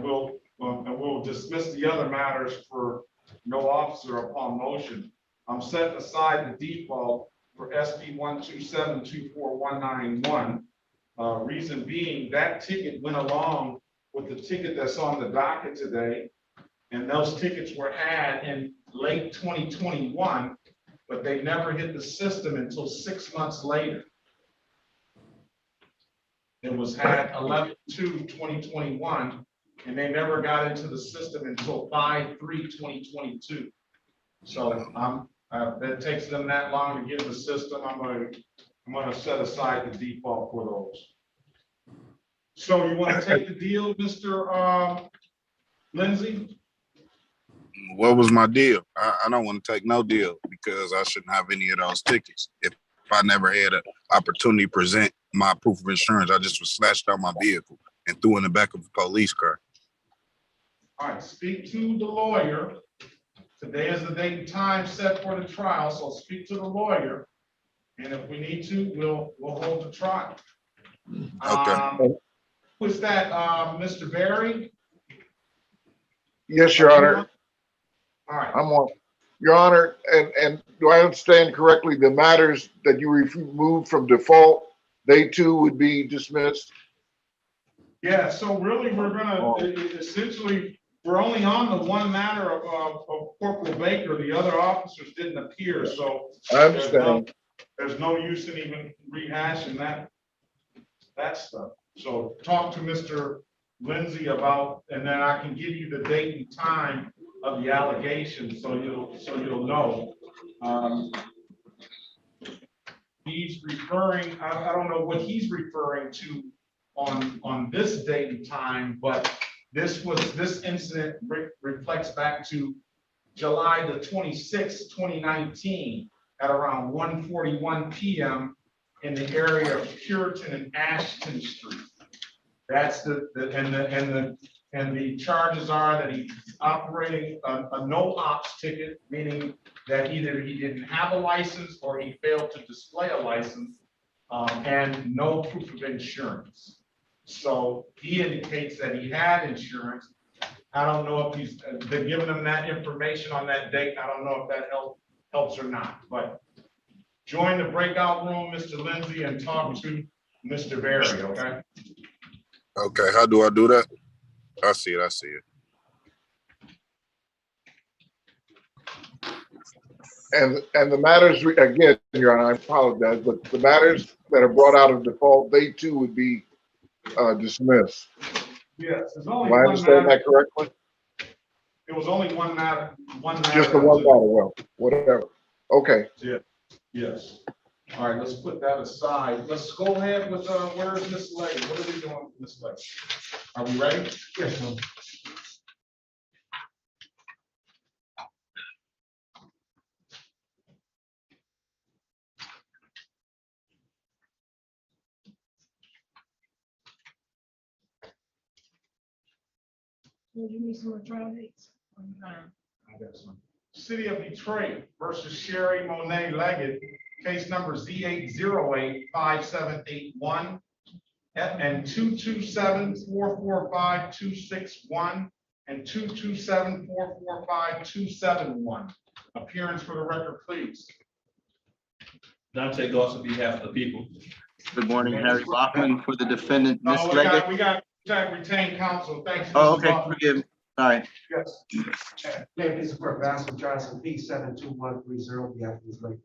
we'll dismiss the other matters for no officer upon motion. I'm setting aside the default for SP 127-24191. Reason being that ticket went along with the ticket that's on the docket today, and those tickets were had in late 2021. But they never hit the system until 6 months later. It was had 11/2/2021, and they never got into the system until 5/3/2022. So that takes them that long to get in the system. I'm gonna set aside the default for those. So you want to take the deal, Mr. Lindsay? What was my deal? I don't want to take no deal because I shouldn't have any of those tickets. If I never had an opportunity to present my proof of insurance, I just was slashed out my vehicle and threw in the back of a police car. All right, speak to the lawyer. Today is the date and time set for the trial, so speak to the lawyer. And if we need to, we'll hold the trial. Okay. Who is that, Mr. Berry? Yes, Your Honor. All right. I'm on. Your Honor, and do I understand correctly, the matters that you removed from default, they too would be dismissed? Yeah, so really, we're gonna, essentially, we're only on the one matter of Corporal Baker. The other officers didn't appear, so I understand. there's no use in even rehashing that stuff. So talk to Mr. Lindsay about, and then I can give you the date and time of the allegation, so you'll know. He's referring, I don't know what he's referring to on this date and time, but this incident reflects back to July the 26th, 2019, at around 1:41 p.m. in the area of Puritan and Ashton Street. That's the charges are that he's operating a no ops ticket, meaning that either he didn't have a license or he failed to display a license, and no proof of insurance. So he indicates that he had insurance. I don't know if he's been giving him that information on that date. I don't know if that helps or not, but join the breakout room, Mr. Lindsay, and talk to Mr. Berry, okay? Okay, how do I do that? I see it. And the matters, again, Your Honor, I apologize, but the matters that are brought out of default, they too would be dismissed. Yes, there's only Do I one understand matter. that correctly? It was only one matter. Just the one matter, well, whatever. Okay. Yeah, yes. All right, let's put that aside. Let's go ahead with, where is Miss Lay? What are we doing with Miss Lay? Are we ready? Yes, ma'am. Would you need some more trial dates? I got some. City of Detroit versus Sherry Monet Leggett, case number Z8085781 and 227445261 and 227445271. Appearance for the record, please. Dante Goss on behalf of the people. Good morning, Harry Bachman for the defendant, Ms. No, Leggett. we got Jack, retain counsel, thanks. Oh, Mr. okay, Buckman. forgive me. Sorry. Yes. Please support Basil Johnson, P 72130, behalf of Ms. Lake.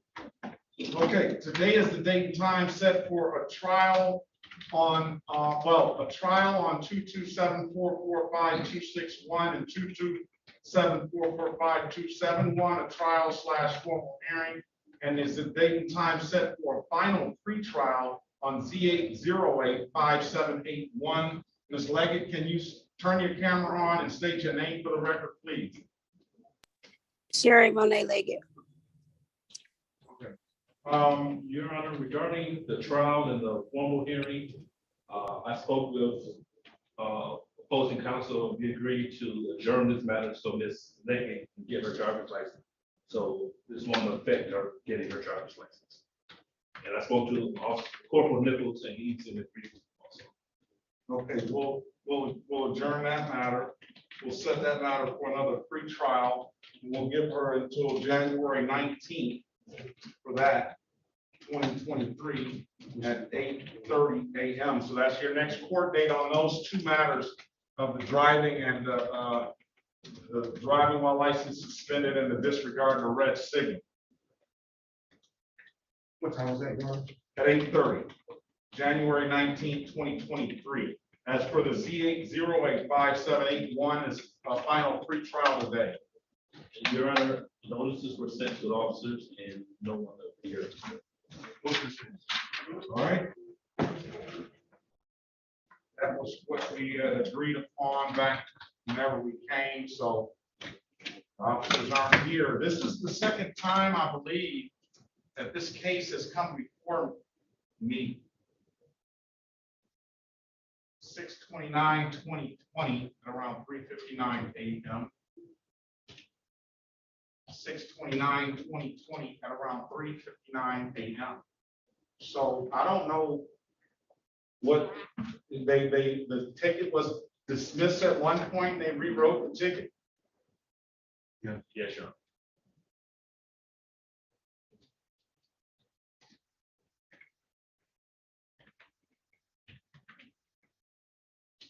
Okay, today is the date and time set for a trial on, a trial on 227445261 and 227445271, a trial / formal hearing, and is the date and time set for a final pretrial on Z8085781. Ms. Leggett, can you turn your camera on and state your name for the record, please? Sherry Monet Leggett. Your Honor, regarding the trial and the formal hearing, I spoke with opposing counsel. We agreed to adjourn this matter so Ms. Leggett can get her driver's license. So this won't affect her getting her driver's license. And I spoke to Corporal Nichols, and he's in agreement also. Okay, we'll adjourn that matter. We'll set that matter for another pre-trial. We'll give her until January 19th for that, 2023 at 8:30 a.m. So that's your next court date on those two matters of the driving and the driving while license suspended and the disregard of the red signal. What time was that, Your Honor? At 8:30, January 19th, 2023. As for the Z8085781 is a final pretrial today. Your Honor, notices were sent to the officers and no one appeared. All right. That was what we agreed upon back whenever we came, so officers aren't here. This is the second time, I believe, that this case has come before me. 6/29/2020 at around 3:59 a.m. 6/29/2020 at around 3:59 a.m. So I don't know what the ticket was dismissed at one point. They rewrote the ticket. Yeah, sure.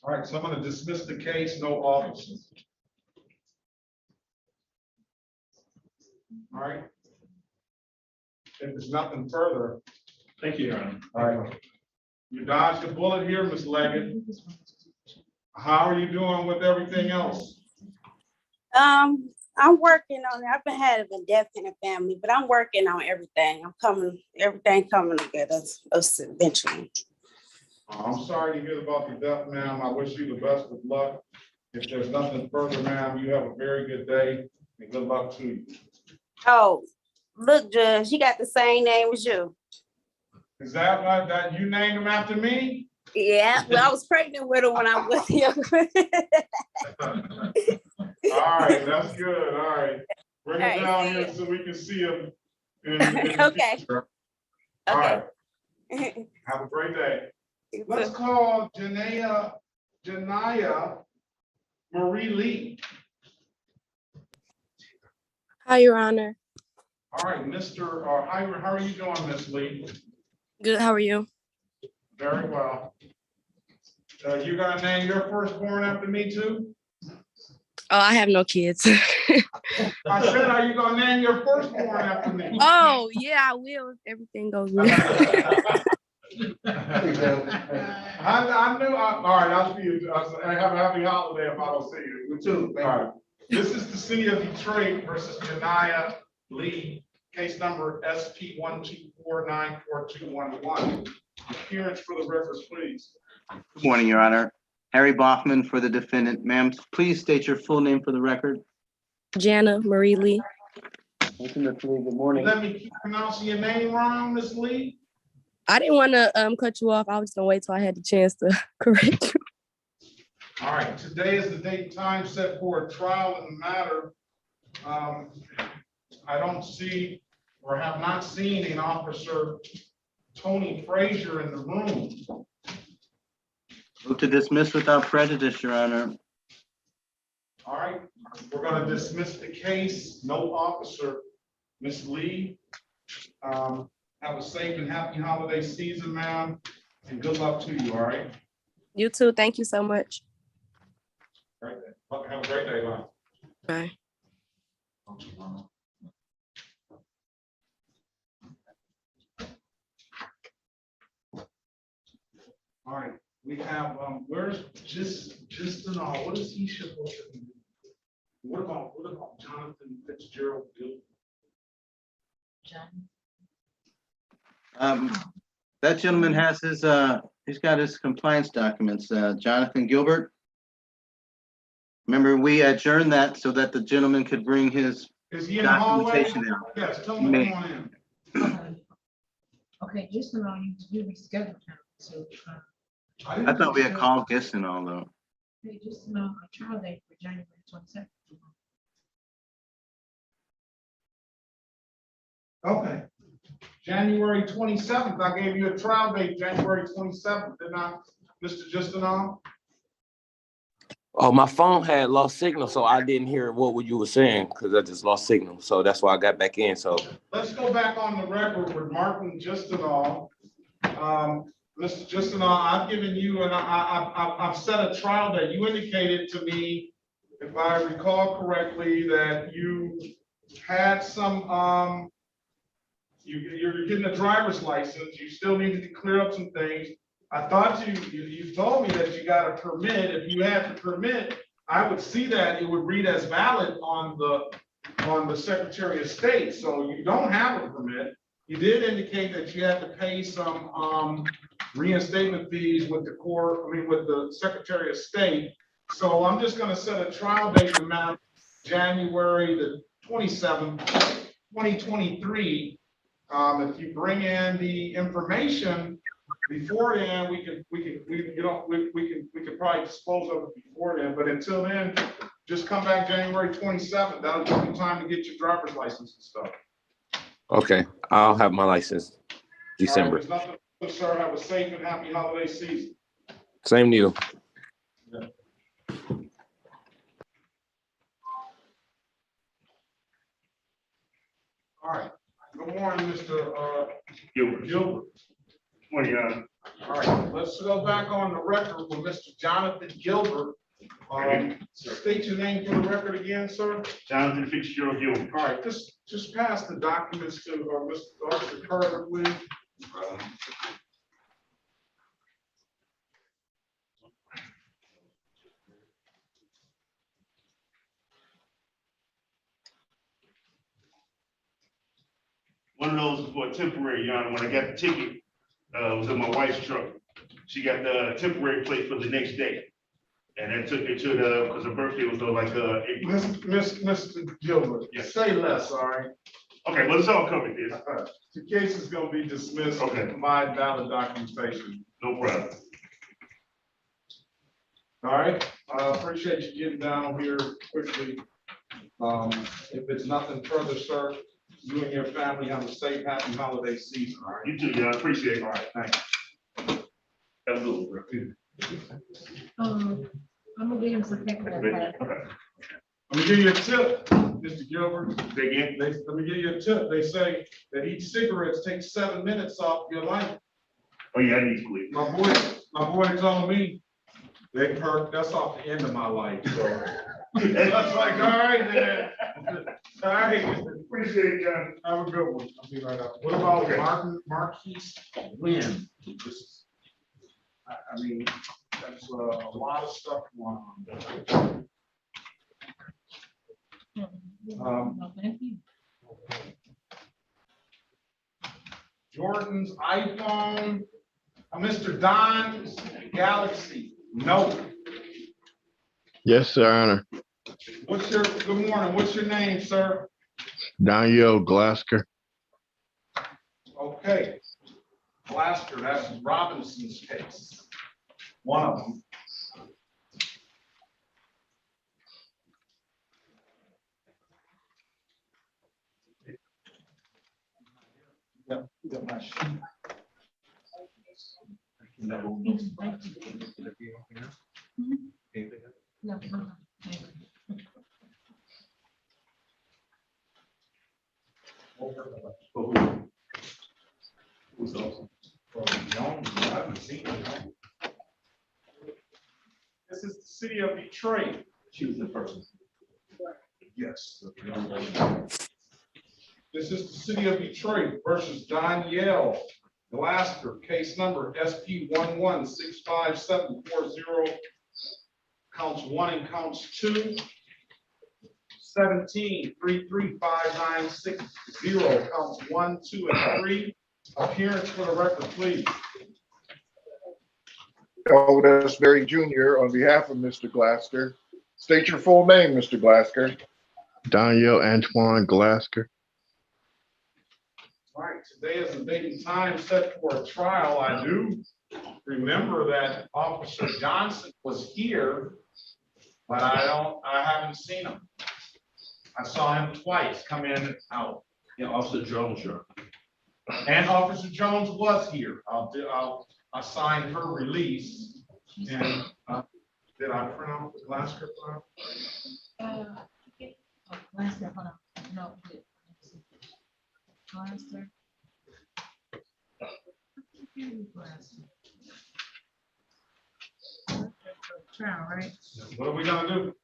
All right, so I'm going to dismiss the case, no officers. All right. If there's nothing further. Thank you, Your Honor. All right. You dodged a bullet here, Ms. Leggett. How are you doing with everything else? I'm working on it. I've been having a death in the family, but I'm working on everything. Everything coming together eventually. I'm sorry to hear about the death, ma'am. I wish you the best of luck. If there's nothing further, ma'am, you have a very good day and good luck to you. Oh, look, Judge, he got the same name as you. Is that right? That you named him after me? Yeah, well, I was pregnant with him when I was young. All right, that's good. All right. Bring him All right, down see here ya. so we can see him. in the Okay. future. All right. Have a great day. Let's call Janaya Marie Lee. Hi, Your Honor. All right, how are you doing, Miss Lee? Good, how are you? Very well. You gonna name your firstborn after me too? Oh, I have no kids. I said, are you gonna name your firstborn after me? Oh, yeah, I will if everything goes well. I knew, all right, I'll see you. Have a happy holiday if I don't see you. You too. All right. This is the city of Detroit versus Janaya Lee, case number SP 1249421. Appearance for the record, please. Good morning, Your Honor. Harry Bachman for the defendant. Ma'am, please state your full name for the record. Jana Marie Lee. Good morning. Let me keep pronouncing your name wrong, Miss Lee. I didn't want to cut you off. I was gonna wait till I had the chance to correct you. All right, today is the date and time set for a trial in the matter. I don't see or have not seen an officer, Tony Frazier, in the room. Move to dismiss without prejudice, Your Honor. All right, we're going to dismiss the case. No officer. Ms. Lee, have a safe and happy holiday season, ma'am, and good luck to you, all right? You too. Thank you so much. Right. Have a great day, Lon. Bye. All right, we have, where's just in all, what is he supposed to be? What about Jonathan Fitzgerald? That gentleman has his, he's got his compliance documents, Jonathan Gilbert. Remember, we adjourned that so that the gentleman could bring his Is he in the hallway? documentation in. Yes, tell him to come on in. Okay, just allow you to do reschedule now. So, I thought we had called this and all though. okay, just allow a trial date for January 22nd. Okay. January 27th, I gave you a trial date, January 27th, did not, Mr. Justinall? Oh, my phone had lost signal, so I didn't hear what you were saying because I just lost signal. So that's why I got back in. So Let's go back on the record with Martin Justinall. Mr. Justinall, I've given you, and I've set a trial date. You indicated to me, if I recall correctly, that you had some, you're getting a driver's license. You still needed to clear up some things. I thought you told me that you got a permit. If you had the permit, I would see that it would read as valid on the Secretary of State. So you don't have a permit. You did indicate that you had to pay some reinstatement fees with the with the Secretary of State. So I'm just going to set a trial date amount January the 27th, 2023. If you bring in the information beforehand, we can probably dispose of it before then. But until then, just come back January 27th. That'll give you time to get your driver's license and stuff. okay, I'll have my license December. All right, there's nothing, sir. Have a safe and happy holiday season. Same to you. Yeah. All right. Good morning, Mr. Gilbert. Morning, Your Honor. All right, let's go back on the record with Mr. Jonathan Gilbert. State your name for the record again, sir. Jonathan Fitzgerald Gilbert. All right, just pass the documents to Mr. Officer Carter, please. One of those was for a temporary, Your Honor. When I got the ticket, it was in my wife's truck. She got the temporary plate for the next day. And then took it to because her birthday was like April. Mr. Gilbert, say less, all right? Okay, well, it's all covered this. The case is gonna be dismissed. Okay. Provide valid documentation. No problem. All right, I appreciate you getting down here quickly. If it's nothing further, sir, you and your family have a safe, happy holiday season, all right? You too, yeah, I appreciate it. All right, thanks. Have a good one, bro. I'm gonna give him some paperwork. Okay. Let me give you a tip, Mr. Gilbert. Say again? Let me give you a tip. They say that each cigarette takes 7 minutes off your life. Oh, yeah, I need to quit. My boy told me that Perk, that's off the end of my life. So that's like, all right, then. All right. Appreciate it, John. Have a good one. I'll be right up. What about Marquise Wynn? I mean, that's a lot of stuff going on. Jordan's iPhone, Mr. Don's Galaxy Note. Yes, sir, Honor. Good morning, what's your name, sir? Daniel Glasker. Okay. Blaster, that's Robinson's case. One of them. Yep, you got my sheet. Who's else? Jones, I haven't seen him. City of Detroit. Choose the person. Yes. This is the City of Detroit versus Danielle Glasker, case number SP 11-65740, counts 1 and counts 2. 17-335-960, counts 1, 2, and 3. Appearance for the record, please. Elvis Berry Jr. on behalf of Mr. Glasker. State your full name, Mr. Glasker. Daniel Antoine Glasker. All right, today is the date and time set for a trial. I do remember that Officer Johnson was here, but I haven't seen him. I saw him twice come in and out. Yeah, Officer Jones, sure. And Officer Jones was here. I'll assign her release. And did I print out the Glasker file? Glasker, hold on. No. Glasker. Trial, right? What are we gonna do?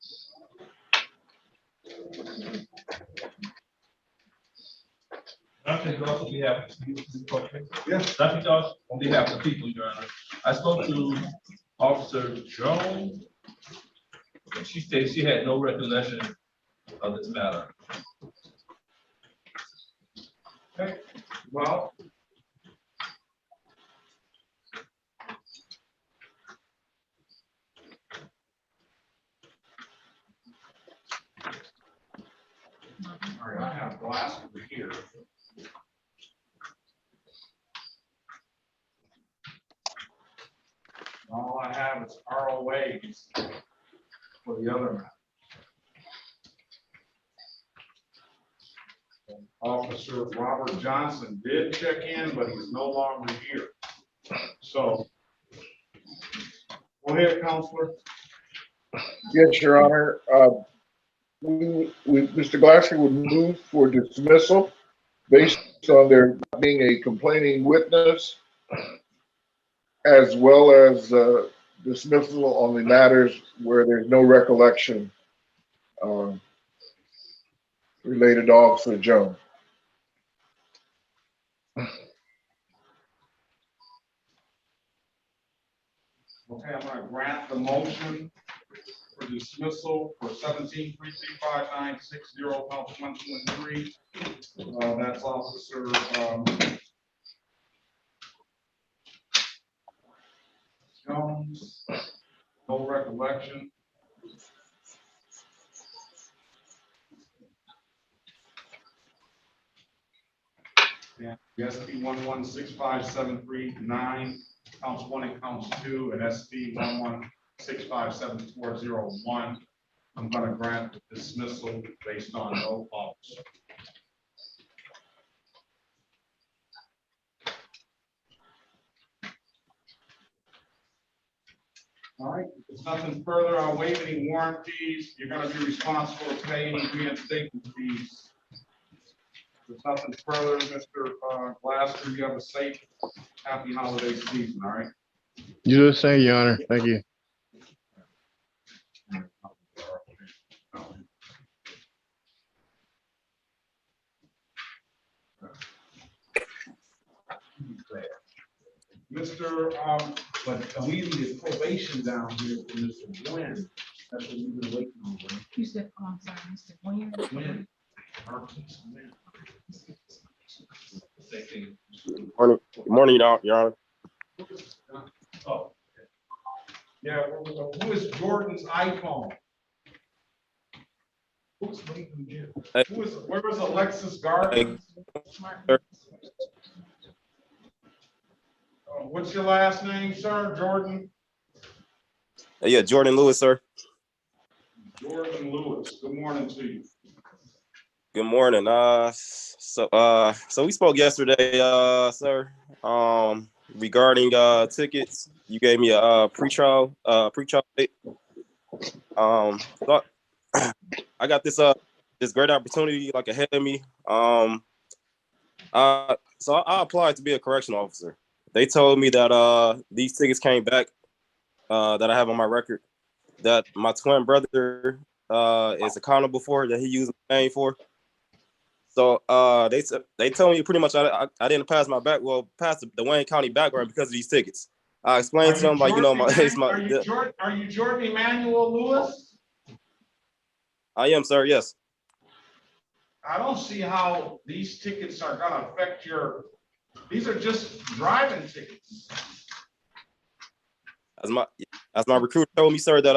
Dr. Doss, on behalf of Yes. Dr. Doss, on behalf of the people, Your Honor, I spoke to Officer Jones. And she stated she had no recollection of this matter. Okay, well. All right, I have Glasker here. All I have is ROAs for the other matter. Officer Robert Johnson did check in, but he's no longer here. So, go ahead, Counselor. Yes, Your Honor. Mr. Glasker would move for dismissal based on there being a complaining witness, as well as dismissal on the matters where there's no recollection related to Officer Jones. Okay, I'm gonna grant the motion for dismissal for 17-335-960, counts 1, 2, and 3. That's Officer Jones, no recollection. Yeah, the SP 11-65739, counts 1 and counts 2, and SP 11-65740-1. I'm going to grant the dismissal based on no officer. All right, if there's nothing further, I'll waive any warrant fees. You're going to be responsible to pay any reinstatement fees. If there's nothing further, Mr. Glasker, you have a safe, happy holiday season, all right? You do the same, Your Honor. Thank you. Mr. But we need probation down here for Mr. Gwen. That's what we've been waiting on. Right? You said, oh, I'm sorry, Mr. Gwen. Gwen. Morning. Good morning, Your Honor. Oh. Yeah, who is Jordan's iPhone? Who's leaving here? Where was Alexis Gardner? What's your last name, sir? Jordan? Yeah, Jordan Lewis, sir. Jordan Lewis. Good morning to you. Good morning. So we spoke yesterday, sir, regarding tickets. You gave me a pre-trial date. So I got this great opportunity like ahead of me. So I applied to be a correctional officer. They told me that these tickets came back that I have on my record, that my twin brother is accountable for, that he used my name for. So they told me pretty much I didn't pass pass the Wayne County background because of these tickets. I explained to them like, you know, Are you Jordan Emmanuel Lewis? I am, sir, yes. I don't see how these tickets are gonna affect these are just driving tickets. As my recruiter told me, sir, that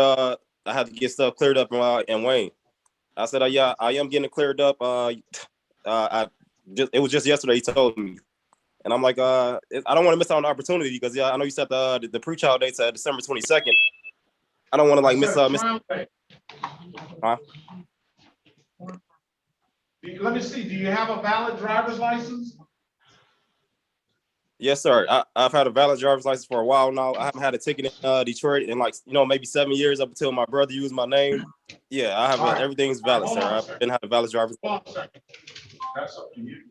I had to get stuff cleared up in Wayne. I said, yeah, I am getting it cleared up. It was just yesterday he told me. And I'm like, I don't want to miss out on the opportunity because I know you said the pre-trial date's at December 22nd. I don't want to like miss. Huh? Let me see. Do you have a valid driver's license? Yes, sir. I've had a valid driver's license for a while now. I haven't had a ticket in Detroit in like maybe 7 years up until my brother used my name. Yeah, I have everything's valid, sir. I've been had a valid driver's license. That's up to you.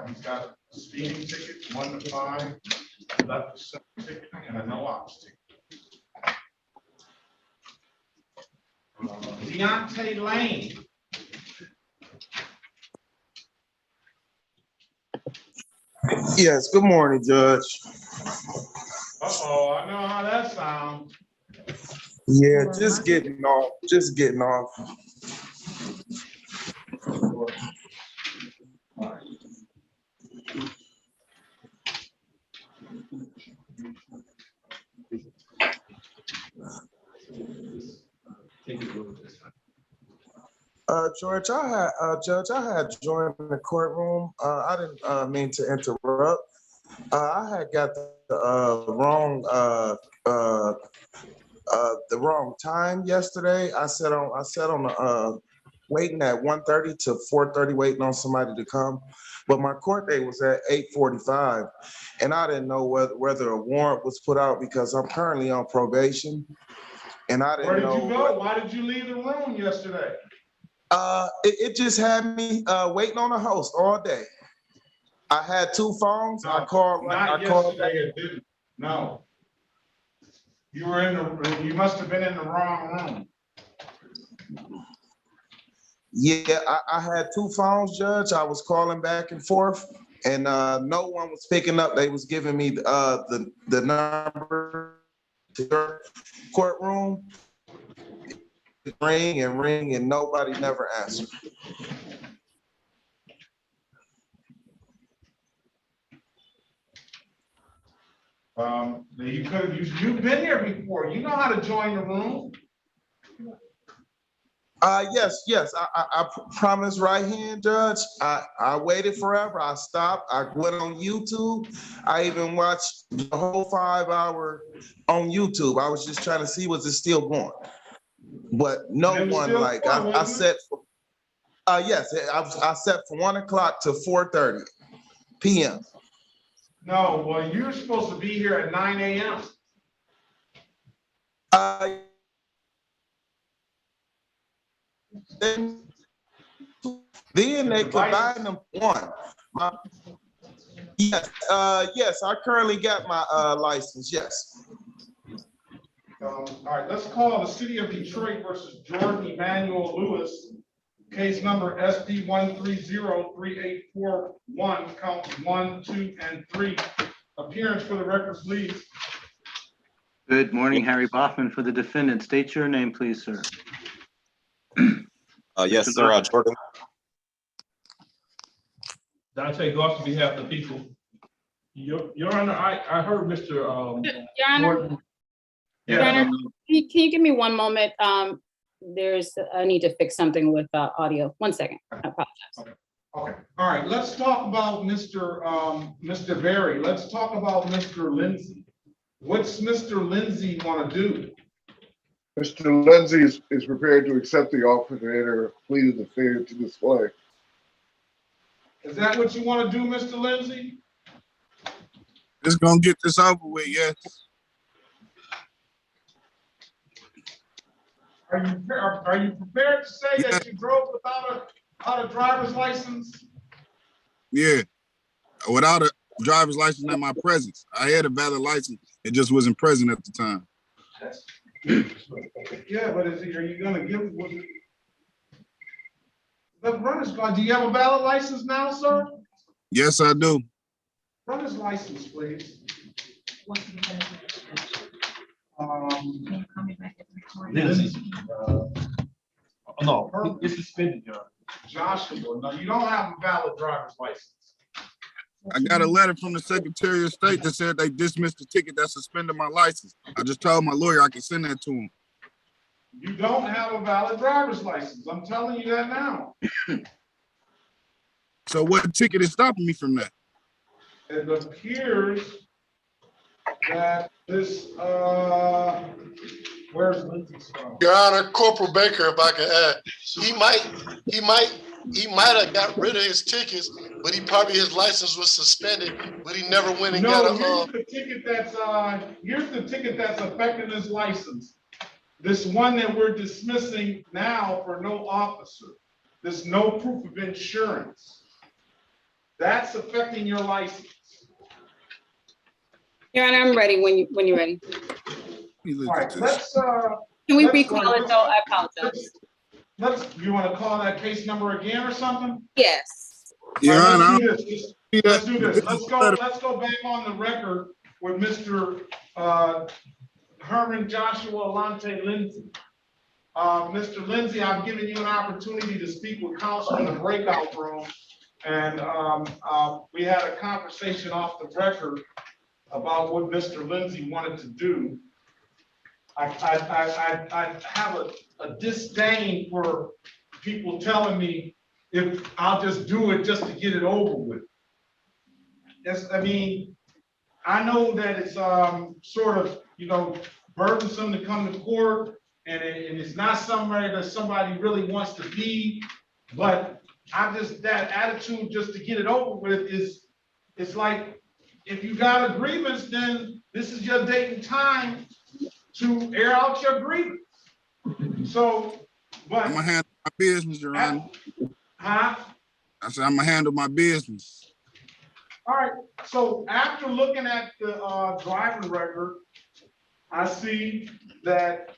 He's got a speeding ticket, 1 to 5, left to 7 ticket, and a no ops ticket. Deontay Lane. Yes, good morning, Judge. Uh-oh, I know how that sounds. Yeah, just getting off. George, Judge, I had joined the courtroom. I didn't mean to interrupt. I had got the wrong time yesterday. I sat on the waiting at 1:30 to 4:30, waiting on somebody to come. But my court date was at 8:45, and I didn't know whether a warrant was put out because I'm currently on probation, and I didn't know. Where did you go? Why did you leave the room yesterday? It just had me waiting on a host all day. I had 2 phones. No, I called. Not yesterday. It didn't. No. You were you must have been in the wrong room. Yeah, I had 2 phones, Judge. I was calling back and forth, and no one was picking up. They was giving me the number to your courtroom. Ring and ring, and nobody never answered. You've been here before. You know how to join the room. Yes. I promise right hand, Judge. I waited forever. I stopped. I went on YouTube. I even watched the whole 5 hour on YouTube. I was just trying to see was it still going. But no one like I set. Yes, I set from 1 o'clock to 4:30 p.m. No, well, you're supposed to be here at 9 a.m. Then they combine them one. Yes, I currently got my license. Yes. All right, let's call the City of Detroit versus Jordan Emmanuel Lewis, case number SD 1303841, counts 1, 2, and 3. Appearance for the record, please. Good morning, Harry Boffman for the defendant. State your name, please, sir. Yes, sir, Jordan. Dante Goss on behalf of the people. Your Honor, I heard Mr. Your Honor, Jordan. Your Honor, can you give me one moment? I need to fix something with audio. 1 second. I apologize. Okay. All right. Let's talk about Mr. Berry. Let's talk about Mr. Lindsay. What's Mr. Lindsay want to do? Mr. Lindsay is prepared to accept the offer to enter a plea of the failure to display. Is that what you want to do, Mr. Lindsay? Let's go get this over with, yes. Are you prepared to say that you drove without a driver's license? Yeah, without a driver's license in my presence. I had a valid license. It just wasn't present at the time. Yeah, but are you gonna give? The runner's card, do you have a valid license now, sir? Yes, I do. Runner's license, please. No, it's suspended, Your Honor. Joshua, no, you don't have a valid driver's license. I got a letter from the Secretary of State that said they dismissed the ticket that suspended my license. I just told my lawyer I can send that to him. You don't have a valid driver's license. I'm telling you that now. So what ticket is stopping me from that? It appears that this, where's Lindsay's from? Your Honor, Corporal Baker, if I can add, he might have got rid of his tickets, but his license was suspended, but he never went and got here's the ticket that's affecting his license. This one that we're dismissing now for no officer. There's no proof of insurance. That's affecting your license. Your Honor, I'm ready when you're ready. All right, let's Can we recall it though? I apologize. You want to call that case number again or something? Yes. Yeah, right, let's do this. Let's go back on the record with Mr. Herman Joshua Alante Lindsay. Mr. Lindsay, I've given you an opportunity to speak with counsel in the breakout room. And we had a conversation off the record about what Mr. Lindsay wanted to do. I have a disdain for people telling me if I'll just do it just to get it over with. Yes, I mean, I know that it's sort of, burdensome to come to court, and it's not somewhere that somebody really wants to be, but that attitude just to get it over with it's like, if you got a grievance, then this is your date and time to air out your grievance. So, but I'm gonna handle my business, Your Honor. Huh? I said I'm gonna handle my business. All right. So after looking at the driving record, I see that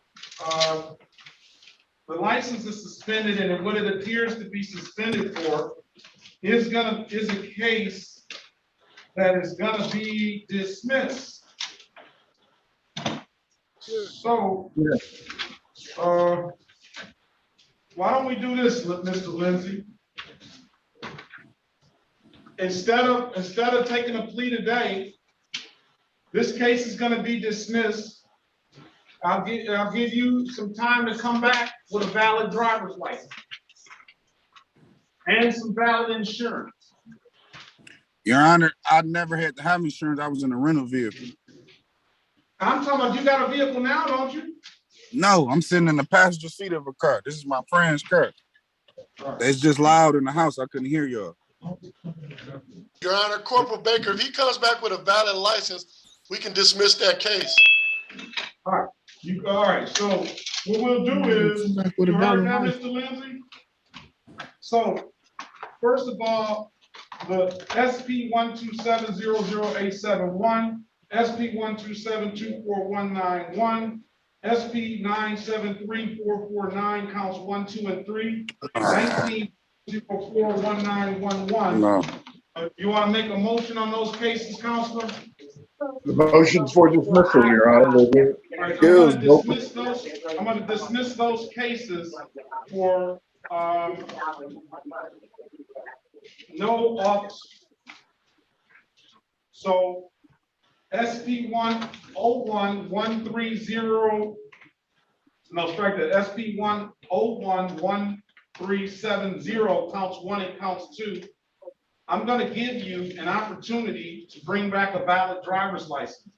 the license is suspended, and what it appears to be suspended for is a case that is gonna be dismissed. So, why don't we do this, Mr. Lindsay? Instead of taking a plea today, this case is going to be dismissed. I'll give you some time to come back with a valid driver's license and some valid insurance. Your Honor, I never had to have insurance. I was in a rental vehicle. I'm talking about, you got a vehicle now, don't you? No, I'm sitting in the passenger seat of a car. This is my friend's car. It's just loud in the house. I couldn't hear y'all. Your Honor, Corporal Baker, if he comes back with a valid license, we can dismiss that case. All right. All right. So what we'll do is, you heard that, Mr. Lindsay? So first of all, the SP 127000871, SP 127244191, SP 9734449 counts 1, 2, and 3, 19041911. No. You want to make a motion on those cases, Counselor? The motion's for dismissal, Your Honor. All right, I'm going to dismiss those cases for no officer. So SP 101130, no, strike that. SP 1011370 counts 1 and counts 2. I'm going to give you an opportunity to bring back a valid driver's license.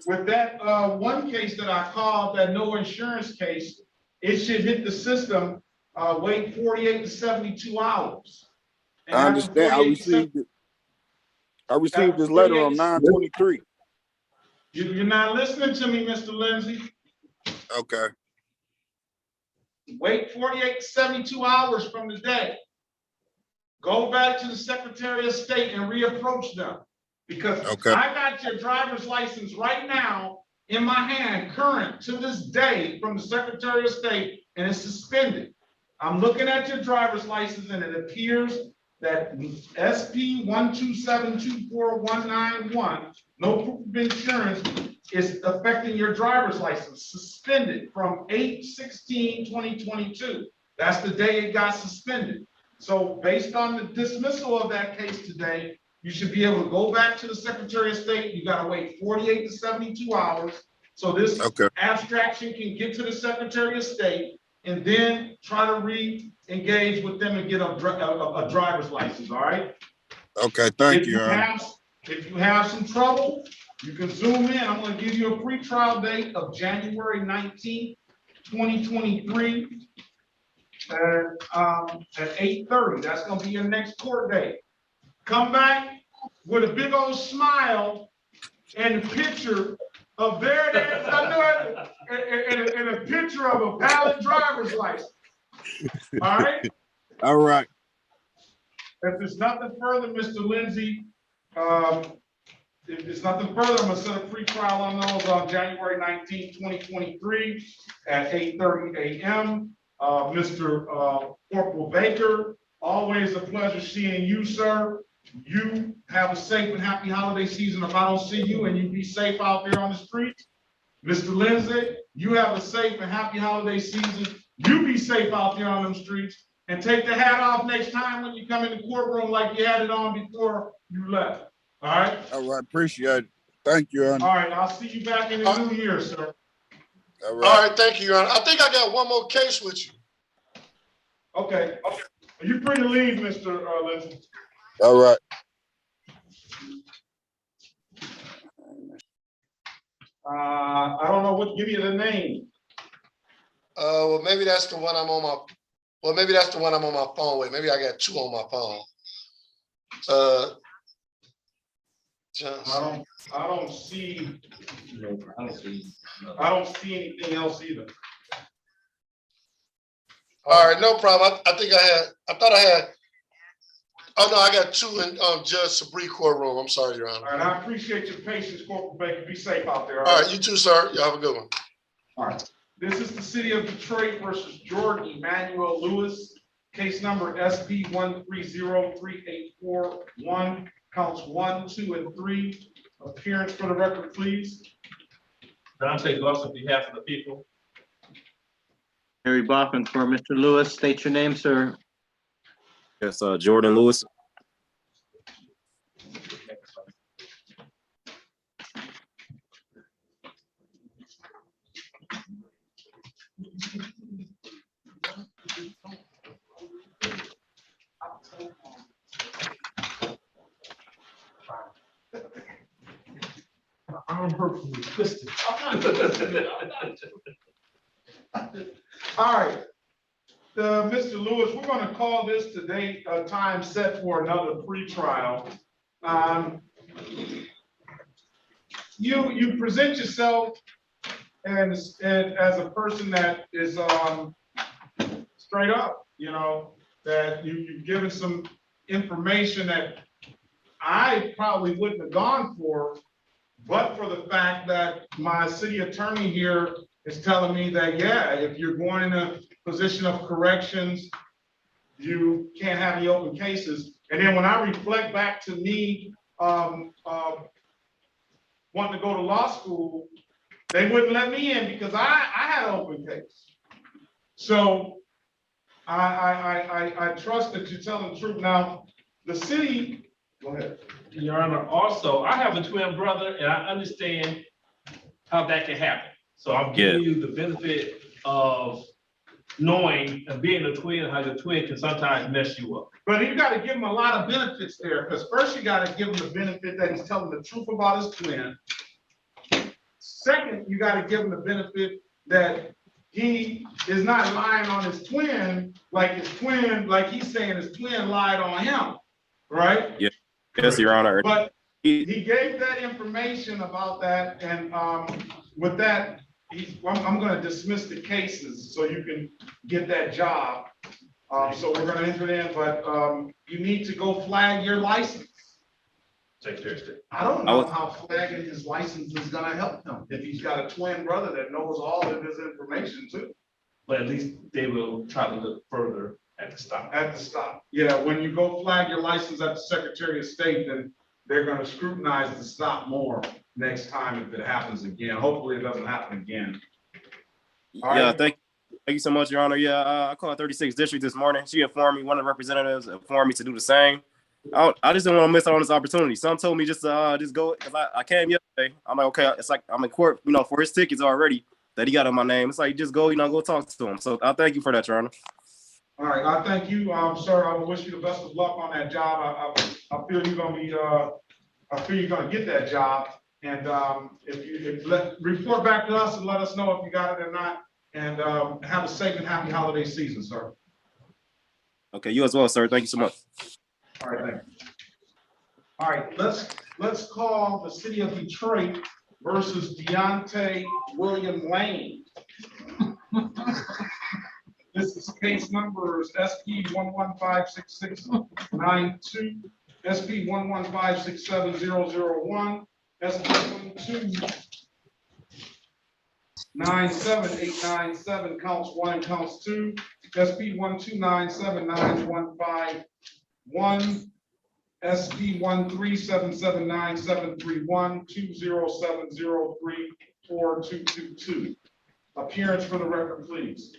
With that one case that I called that no insurance case, it should hit the system, wait 48 to 72 hours. And I understand. I received this letter on 9/23. You're not listening to me, Mr. Lindsay. Okay. Wait 48 to 72 hours from the day. Go back to the Secretary of State and reapproach them. Because I got your driver's license right now, in my hand, current to this day from the Secretary of State, and it's suspended. I'm looking at your driver's license and it appears that SP 1272491, no proof of insurance, is affecting your driver's license, suspended from 8/16/2022. That's the day it got suspended. So based on the dismissal of that case today, you should be able to go back to the Secretary of State. You gotta wait 48 to 72 hours. So this abstraction can get to the Secretary of State and then try to re-engage with them and get a driver's license, all right? Okay, thank you. If you have some trouble, you can zoom in. I'm gonna give you a pre-trial date of January 19th, 2023 at 8:30. That's gonna be your next court date. Come back with a big old smile and a picture of there it is. I know it, and a picture of a valid driver's license. All right? All right. If there's nothing further, Mr. Lindsay, if there's nothing further, I'm gonna set a pre-trial on those on January 19th, 2023 at 8:30 a.m. Mr. Corporal Baker, always a pleasure seeing you, sir. You have a safe and happy holiday season if I don't see you, and you be safe out there on the streets. Mr. Lindsay, you have a safe and happy holiday season. You be safe out there on them streets, and take the hat off next time when you come in the courtroom like you had it on before you left. All right? All right, appreciate it. Thank you, Your Honor. All right, I'll see you back in the new year, sir. All All right, thank you, Your Honor. I think I got one more case with you. Okay. Are you free to leave, Mr. Lindsay? All right. I don't know what, give you the name. Well, maybe that's the one I'm on my, maybe that's the one I'm on my phone with. Maybe I got two on my phone. I don't see anything else either. All right, no problem. I thought I had, oh no, I got two in Judge Sabri courtroom. I'm sorry, Your Honor. All right, I appreciate your patience, Corporal Baker. Be safe out there. All right, you too, sir. You have a good one. All right. This is the City of Detroit versus Jordan Emmanuel Lewis. Case number SP 1303841, counts 1, 2, and 3. Appearance for the record, please. Dante Goss on behalf of the people. Harry Baughman for Mr. Lewis. State your name, sir. Yes, Jordan Lewis. I'm hurt from you, twisted. All right, Mr. Lewis, we're going to call this today a time set for another pre-trial. You present yourself and as a person that is straight up, you know, that you've given some information that I probably wouldn't have gone for, but for the fact that my city attorney here is telling me that, yeah, if you're going in a position of corrections, you can't have any open cases. And then when I reflect back to me wanting to go to law school, they wouldn't let me in because I had an open case. So I trust that you're telling the truth. Now, the city, go ahead. Your Honor, also, I have a twin brother and I understand how that can happen. So I'm giving you the benefit of knowing and being a twin, how your twin can sometimes mess you up. But you got to give him a lot of benefits there, because first you got to give him the benefit that he's telling the truth about his twin. Second, you got to give him the benefit that he is not lying on his twin, like he's saying his twin lied on him, right? Yeah. Yes, Your Honor. But he gave that information about that, and with that, I'm going to dismiss the cases so you can get that job. So we're going to enter it in, but you need to go flag your license. Secretary of State. I don't I know was- how flagging his license is gonna help him, if he's got a twin brother that knows all of his information too. But at least they will try to look further at the stop. At the stop. Yeah, when you go flag your license at the Secretary of State, then they're gonna scrutinize the stop more next time if it happens again. Hopefully it doesn't happen again. All Yeah, right. thank you so much, Your Honor. Yeah, I called 36th District this morning. She informed me, one of the representatives informed me to do the same. I just didn't want to miss out on this opportunity. Some told me just just go, because I came yesterday. I'm like, okay, it's like I'm in court, for his tickets already that he got on my name. It's like, just go, go talk to him. So I thank you for that, Your Honor. All right, I thank you, sir. I wish you the best of luck on that job. I feel you're gonna be, I feel you're gonna get that job. And report back to us and let us know if you got it or not. And have a safe and happy holiday season, sir. Okay, you as well, sir. Thank you so much. All right, thank you. All right, let's call the city of Detroit versus Deontay William Lane. This is case numbers SP 1156692, SP 115670001, SP 1297897, counts 1 and counts 2, SP 1297951, SP 1377971, 20703422. Appearance for the record, please.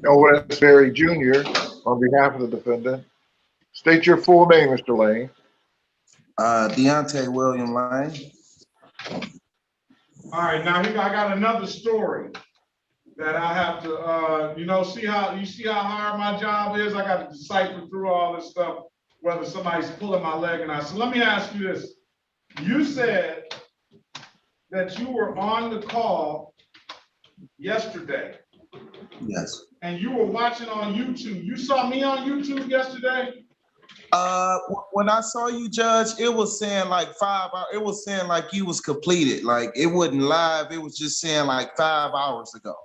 O.S. Berry Jr. on behalf of the defendant. State your full name, Mr. Lane. Deontay William Lane. All right, now I got another story that I have to, see how hard my job is. I got to decipher through all this stuff, whether somebody's pulling my leg or not. So let me ask you this. You said that you were on the call yesterday. Yes. And you were watching on YouTube. You saw me on YouTube yesterday? When I saw you, Judge, it was saying like 5 hours. It was saying like you was completed. Like it wasn't live. It was just saying like 5 hours ago.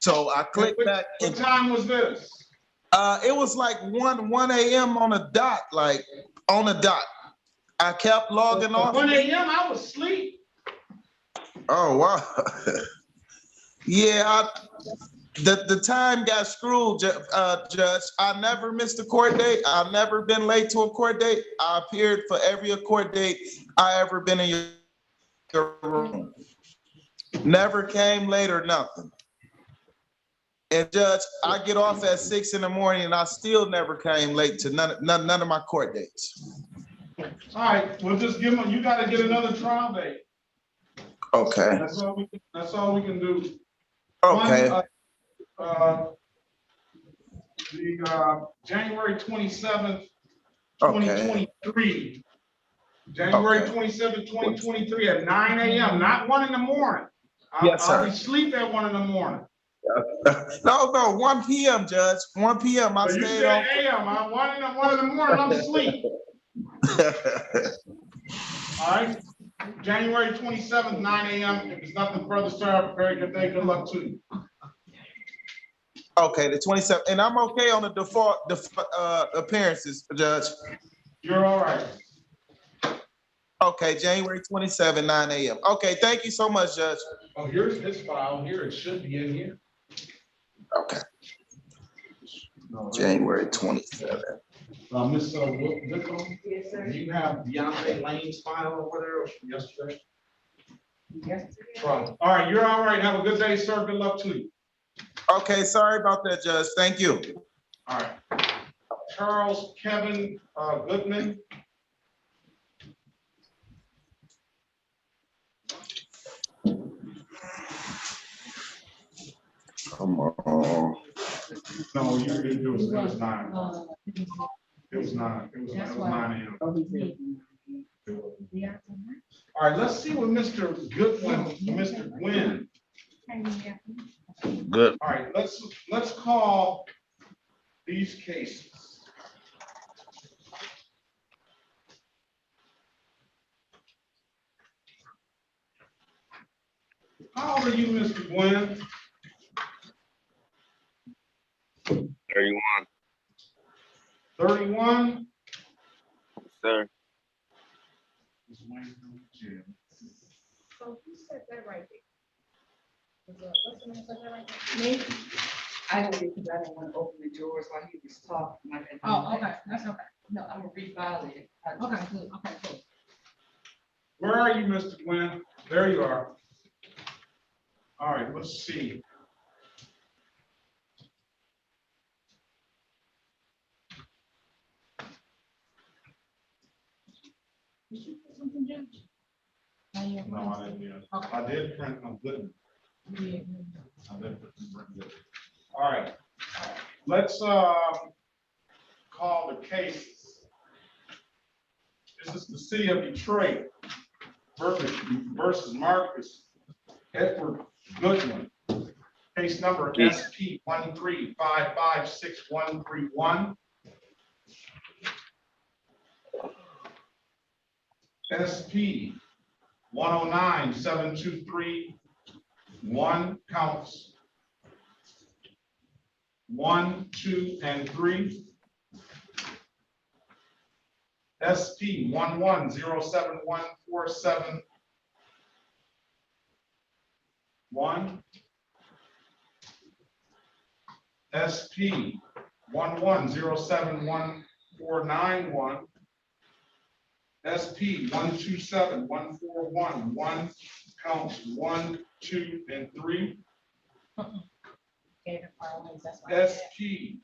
So I clicked back. What time was this? It was like 1 a.m. on a dot, like on a dot. I kept logging off. 1 a.m. I was asleep. Oh, wow. Yeah, the time got screwed, Judge. I never missed a court date. I've never been late to a court date. I appeared for every court date I ever been in your room. Never came late or nothing. And Judge, I get off at 6 in the morning and I still never came late to none of my court dates. All right, we'll just give them, you got to get another trial date. Okay. That's all we can do. Okay. The January 27th, 2023. January 27th, 2023 at 9 a.m., not 1 in the morning. I'll be asleep at 1 in the morning. No, 1 p.m., Judge. 1 p.m. I So you stayed said on. a.m. I'm 1 in the morning, I'm asleep. All right. January 27th, 9 a.m. If there's nothing further, sir, have a very good day. Good luck to you. Okay, the 27th, and I'm okay on the default appearances, Judge. You're all right. Okay, January 27, 9 a.m. Okay, thank you so much, Judge. Oh, here's this file here. It should be in here. Okay. January 27. Ms. Wickham, do you have Deontay Lane's file or whatever from yesterday? All right, you're all right. Have a good day, sir. Good luck to you. Okay, sorry about that, Judge. Thank you. All right. Charles Kevin Goodman. Come on. No, it was 9. It was 9. It was 9 a.m. All right, let's see what Mr. Goodwin, Mr. Gwynn. Good. All right, let's call these cases. How old are you, Mr. Gwynn? 31. 31? Wayne from jail. So who said that right there? What's the name said that right there? Me? I don't because I didn't want to open the drawers while he was talking. Like I Oh, did. okay, that's okay. No, I'm gonna refile it. Okay, good, okay, cool. Where are you, Mr. Glenn? There you are. All right, let's see. Did you put something down? No, I didn't yet. I did print them good. I did put them good. All right, let's call the cases. This is the city of Detroit versus Marcus Edward Goodwin. Case number SP 1355631. SP 1097231, counts 1, 2, and 3. SP 1107147. 1. SP 1107149. SP 1271411, counts 1, 2, and 3. SP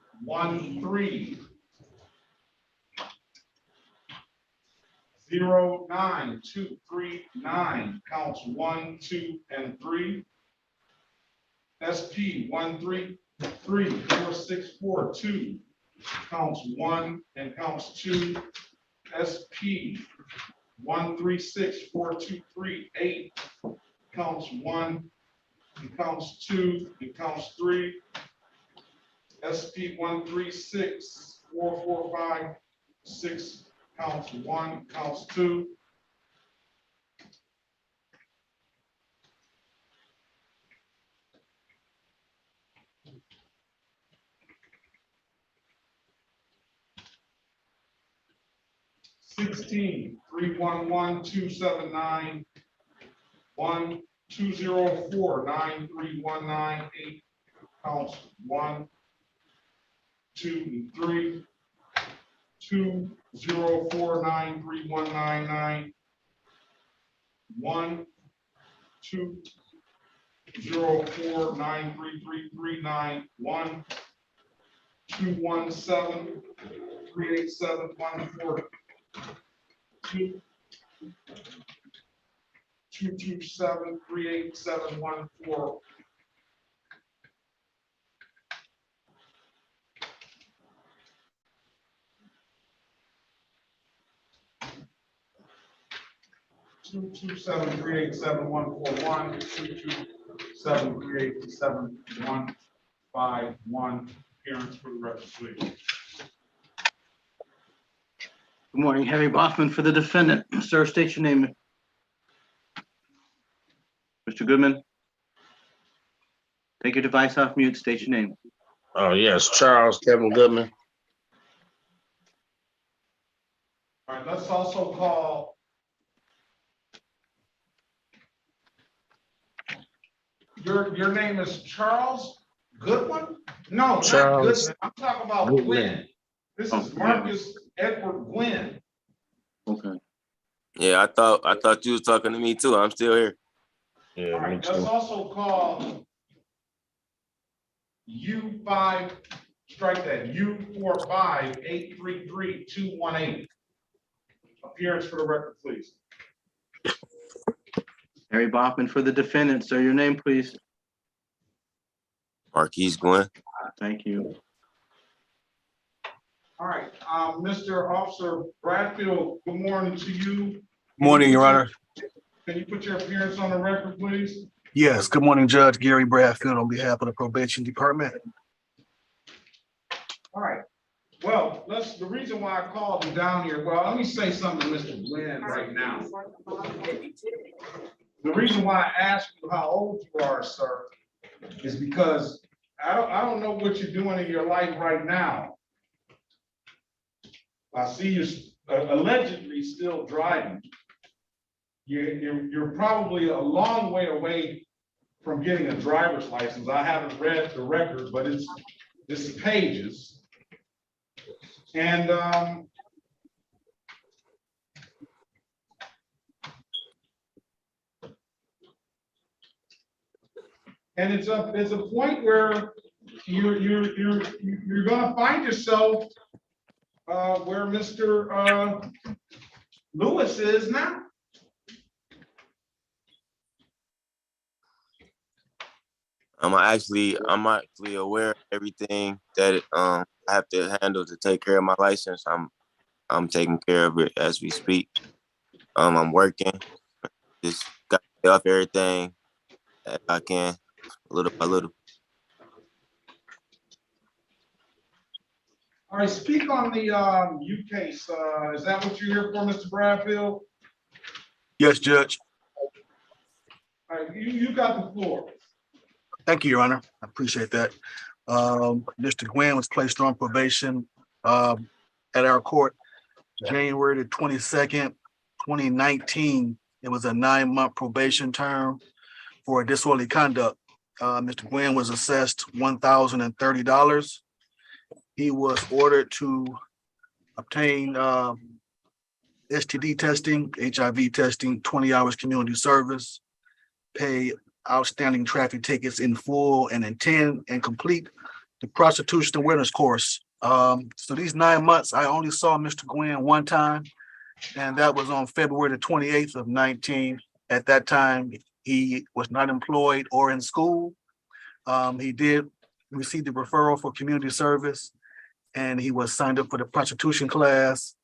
1309239, counts 1, 2, and 3. SP 1334642, counts 1 and counts 2. SP 1364238, counts 1 and counts 2 and counts 3. SP 1364456, counts 1, counts 2. $16 311 279 1204 93198, counts 1, 2, and 3. 20493199, 1, 2, 04933339, 1, 217 38714, 2, 227 38714. Two two seven three eight seven one four one 227387151. Appearance for the record, please. Good morning, Harry Bachman for the defendant. Sir, state your name. Mr. Goodman. Take your device off mute, state your name. Oh, yes, Charles Kevin Goodman. All right, let's also call your name is Charles Goodwin? No, Charles not Goodman. I'm talking about Goodman. Glenn. This is Marcus Edward Glenn. Okay. Yeah, I thought you was talking to me too. I'm still here. Yeah, All right, let's also call U5, strike that, U458332218. Appearance for the record, please. Harry Bachman for the defendant. Sir, your name, please. Marquise Glenn. Thank you. All right, Mr. Officer Bradfield, good morning to you. Morning, Your Honor. Can you put your appearance on the record, please? Yes, good morning, Judge Gary Bradfield on behalf of the probation department. All right. Well, the reason why I called you down here, well, let me say something to Mr. Glenn right now. The reason why I asked you how old you are, sir, is because I don't know what you're doing in your life right now. I see you allegedly still driving. you're probably a long way away from getting a driver's license. I haven't read the record, but it's pages. And it's a point where you're gonna find yourself where Mr. Lewis is now. I'm actually aware of everything that I have to handle to take care of my license. I'm taking care of it as we speak. I'm working, just got to pay off everything that I can, little by little. All right, speak on the U case. Is that what you're here for, Mr. Bradfield? Yes, Judge. All right, you got the floor. Thank you, Your Honor. I appreciate that. Mr. Gwynn was placed on probation at our court January the 22nd, 2019. It was a 9-month probation term for disorderly conduct. Mr. Gwynn was assessed $1,030. He was ordered to obtain STD testing, HIV testing, 20 hours community service, pay outstanding traffic tickets in full and attend and complete the prostitution awareness course. So these 9 months, I only saw Mr. Gwynn one time, and that was on February the 28th of 19. At that time, he was not employed or in school. He did receive the referral for community service, and he was signed up for the prostitution class.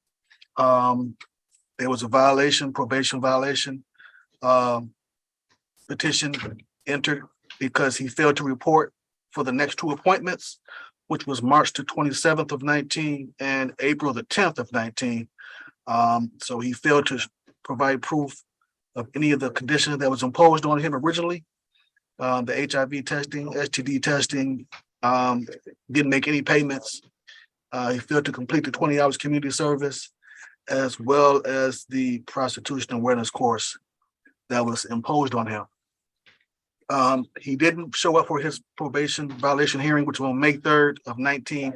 There was a violation, probation violation. Petition entered because he failed to report for the next 2 appointments, which was March the 27th of 19 and April the 10th of 19. So he failed to provide proof of any of the conditions that was imposed on him originally. The HIV testing, STD testing, didn't make any payments. He failed to complete the 20 hours community service, as well as the prostitution awareness course that was imposed on him. He didn't show up for his probation violation hearing, which was on May 3rd of 19.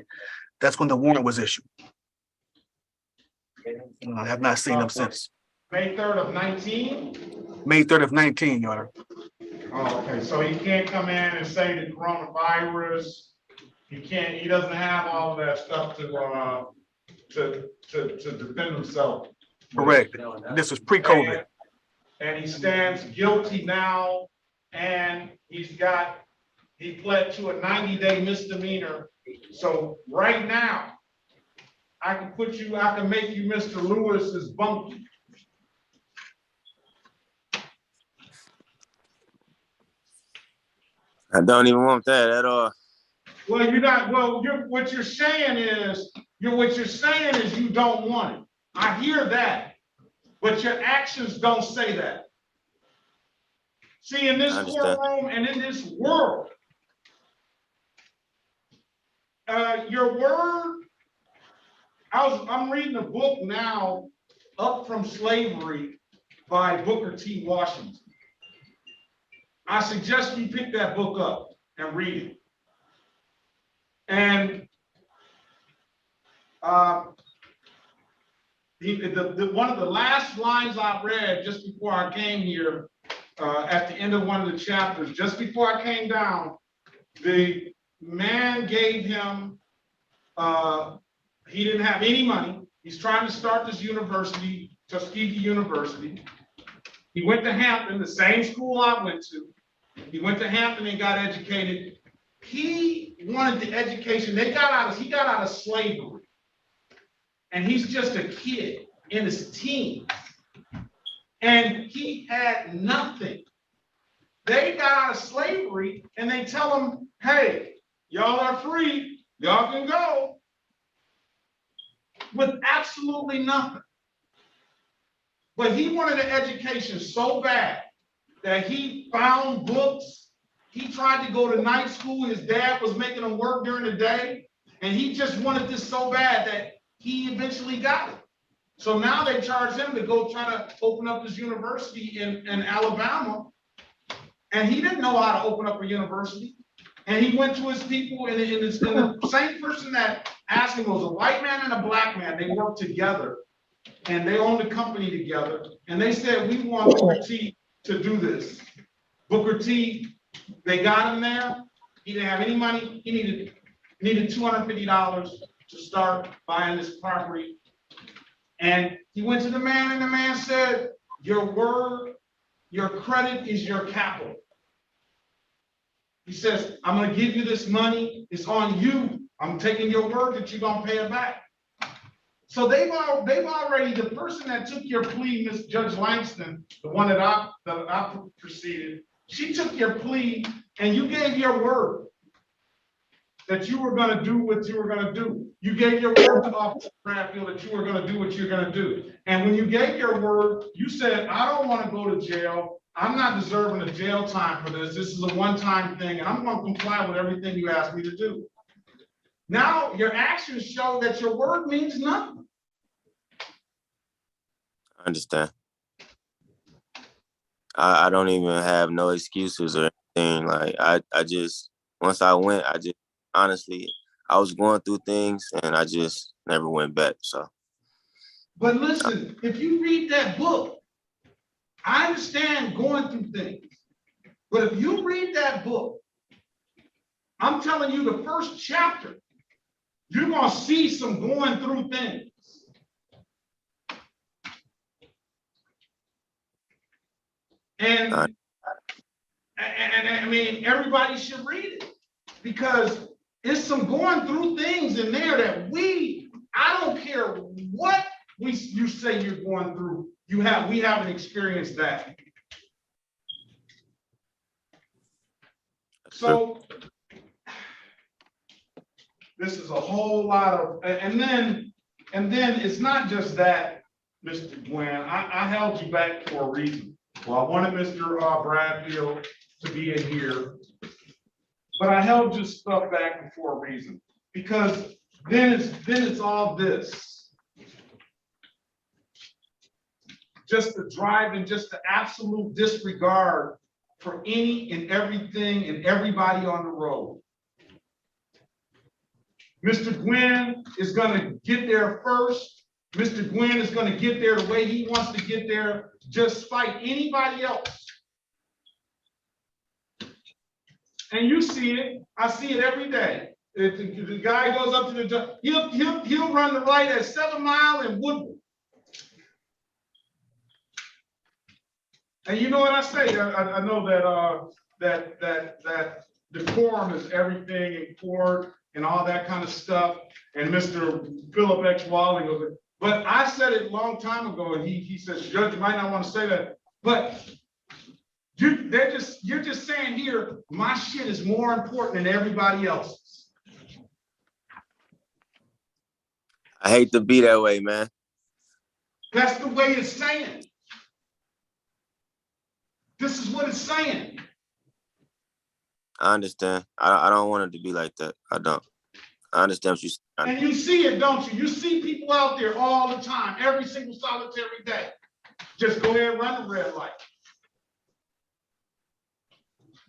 That's when the warrant was issued. I have not seen him since. May 3rd of 19? May 3rd of 19, Your Honor. Oh, okay, so he can't come in and say the coronavirus. He doesn't have all of that stuff to defend himself. Correct. This was pre-COVID. And he stands guilty now, and he pled to a 90-day misdemeanor. So right now, I can make you Mr. Lewis's bunkie. I don't even want that at all. Well, you're not. Well, what you're saying is you don't want it. I hear that, but your actions don't say that. See, in this courtroom and in this world, your word. I'm reading a book now, Up from Slavery, by Booker T. Washington. I suggest you pick that book up and read it. And one of the last lines I read just before I came here, at the end of one of the chapters, just before I came down, the man gave him, he didn't have any money. He's trying to start this university, Tuskegee University. He went to Hampton, the same school I went to. He went to Hampton and got educated. He wanted the education. He got out of slavery. And he's just a kid in his teens. And he had nothing. They got out of slavery and they tell him, hey, y'all are free. Y'all can go. With absolutely nothing. But he wanted an education so bad that he found books. He tried to go to night school. His dad was making him work during the day. And he just wanted this so bad that he eventually got it. So now they charge him to go try to open up his university in Alabama. And he didn't know how to open up a university. And he went to his people, and the same person that asked him was a white man and a black man. They worked together and they owned a company together. And they said, we want Booker T to do this. Booker T, they got him there. He didn't have any money. He needed $250 to start buying this property. And he went to the man, and the man said, your word, your credit is your capital. He says, I'm going to give you this money. It's on you. I'm taking your word that you're going to pay it back. So they've already, the person that took your plea, Miss Judge Langston, the one that I preceded, she took your plea and you gave your word that you were going to do what you were going to do. You gave your word to Officer Bradfield that you were going to do what you're going to do. And when you gave your word, you said, I don't want to go to jail. I'm not deserving of jail time for this. This is a one-time thing, and I'm going to comply with everything you asked me to do. Now, your actions show that your word means nothing. I understand. I don't even have no excuses or anything. Like I just, once I went, honestly, I was going through things and I just never went back. So. But listen, if you read that book, I understand going through things, but if you read that book, I'm telling you the first chapter, you're going to see some going through things. And I mean, everybody should read it because it's some going through things in there that I don't care what you say you're going through, we haven't experienced that. So this is a whole lot of, and then it's not just that, Mr. Gwen, I held you back for a reason. Well, I wanted Mr. Bradfield to be in here, but I held your stuff back for a reason, because then it's all this. Just the drive and just the absolute disregard for any and everything and everybody on the road. Mr. Gwynn is going to get there first. Mr. Gwynn is going to get there the way he wants to get there, just fight anybody else. And you see it. I see it every day. If the guy goes up to the judge, he'll run the right at 7 Mile and Woodward. And you know what I say? I know that decorum is everything in court and all that kind of stuff. And Mr. Philip X. Walling goes, but I said it a long time ago, and he says, Judge, you might not want to say that, but you're just saying here, my shit is more important than everybody else's. I hate to be that way, man. That's the way it's saying. This is what it's saying. I understand. I don't want it to be like that. I don't. I understand what you're saying. And you see it, don't you? You see people out there all the time, every single solitary day. Just go ahead and run the red light.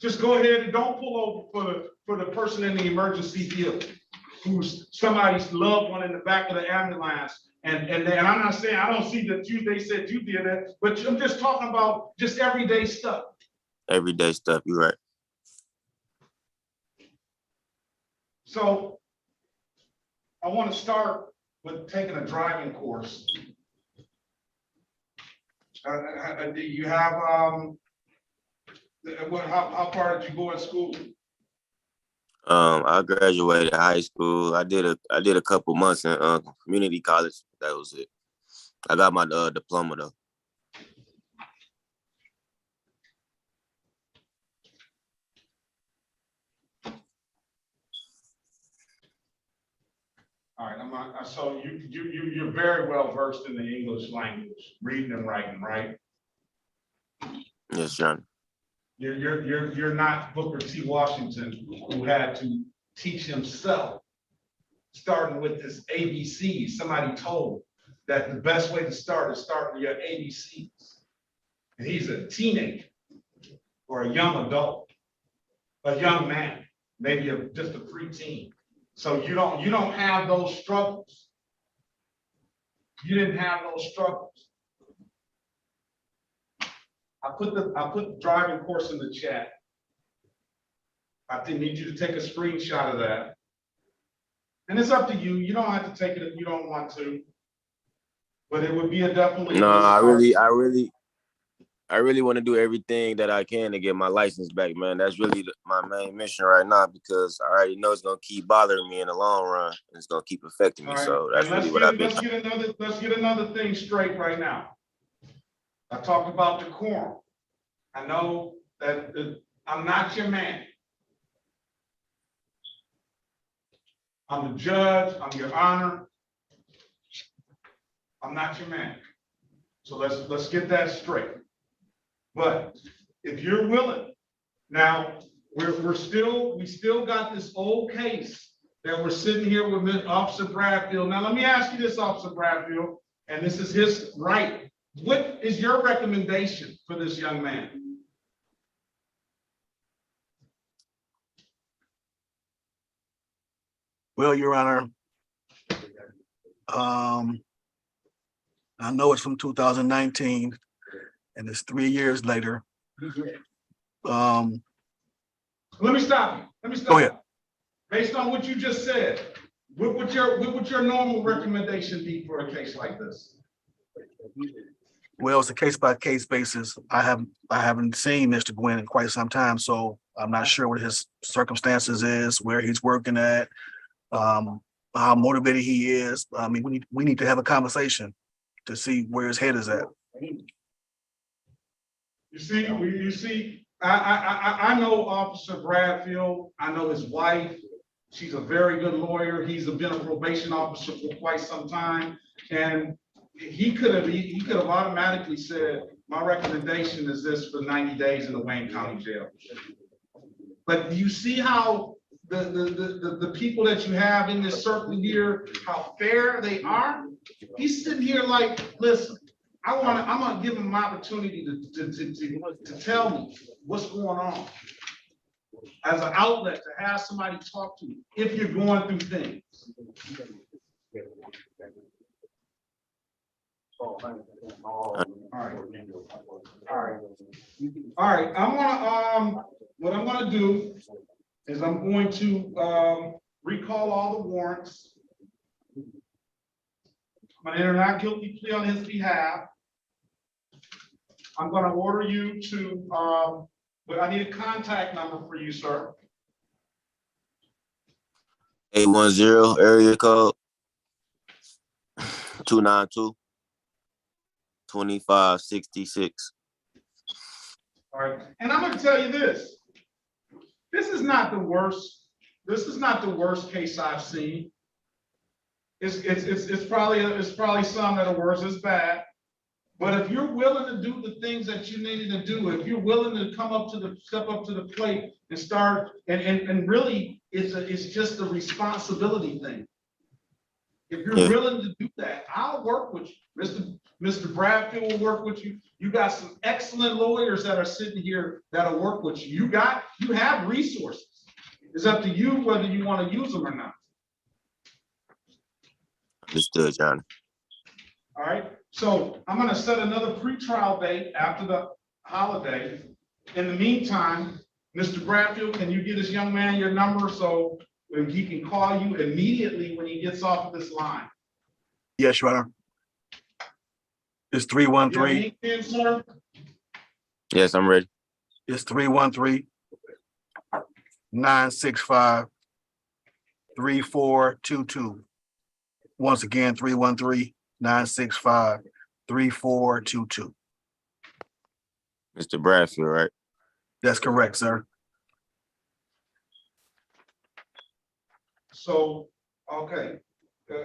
Just go ahead and don't pull over for the person in the emergency vehicle who's somebody's loved one in the back of the ambulance. And I'm not saying, I don't see that they said you did that, but I'm just talking about just everyday stuff. Everyday stuff, you're right. So I want to start with taking a driving course. Do you have, how far did you go in school? I graduated high school. I did a couple months in community college. That was it. I got my diploma though. All right, so you're very well versed in the English language, reading and writing, right? Yes, John. You're not Booker T. Washington, who had to teach himself, starting with this ABC somebody told. that the best way to start is start with your ABCs. And he's a teenager or a young adult, a young man, maybe just a preteen. So you don't have those struggles. You didn't have those struggles. I put the driving course in the chat. I need you to take a screenshot of that. And it's up to you. You don't have to take it if you don't want to. But it would be a definitely. No, I really want to do everything that I can to get my license back, man. That's really my main mission right now, because I already know it's gonna keep bothering me in the long run, and it's gonna keep affecting me. Right. So that's And really what I've been. Let's get another thing straight right now. I talked about decorum. I know that I'm not your man. I'm the judge. I'm your honor. I'm not your man. So let's get that straight. But if you're willing, now we still got this old case that we're sitting here with Officer Bradfield. Now let me ask you this, Officer Bradfield, and this is his right. What is your recommendation for this young man? Well, Your Honor, I know it's from 2019 and it's 3 years later. Let me stop you. Let me stop. Go ahead. Based on what you just said, what would your normal recommendation be for a case like this? Well, it's a case-by-case basis. I haven't seen Mr. Gwynn in quite some time, so I'm not sure what his circumstances is, where he's working at, how motivated he is. I mean, we need to have a conversation to see where his head is at. You see, I know Officer Bradfield. I know his wife. She's a very good lawyer. He's been a probation officer for quite some time, and he could have automatically said, my recommendation is this for 90 days in the Wayne County Jail. But do you see how the people that you have in this circle here, how fair they are? He's sitting here like, listen, I'm gonna give him an opportunity to tell me what's going on as an outlet, to have somebody talk to you if you're going through things. All right. What I'm gonna do is I'm going to recall all the warrants. I'm gonna enter not guilty plea on his behalf. I'm gonna order you to, but I need a contact number for you, sir. 810 area code 292-2566. All right, and I'm gonna tell you this. This is not the worst. This is not the worst case I've seen. It's probably some that are worse. It's bad. But if you're willing to do the things that you needed to do, if you're willing to step up to the plate and start, and really it's just a responsibility thing. If you're willing to do that, I'll work with you. Mr. Bradfield will work with you. You got some excellent lawyers that are sitting here that'll work with you. You have resources. It's up to you whether you want to use them or not. Understood, John. All right. So I'm going to set another pretrial date after the holiday. In the meantime, Mr. Bradfield, can you get this young man your number so he can call you immediately when he gets off of this line? Yes, Your Honor. It's 313. Yes, I'm ready. It's 313-965-3422. Once again, 313-965-3422. Mr. Bradfield, right? That's correct, sir. So, okay.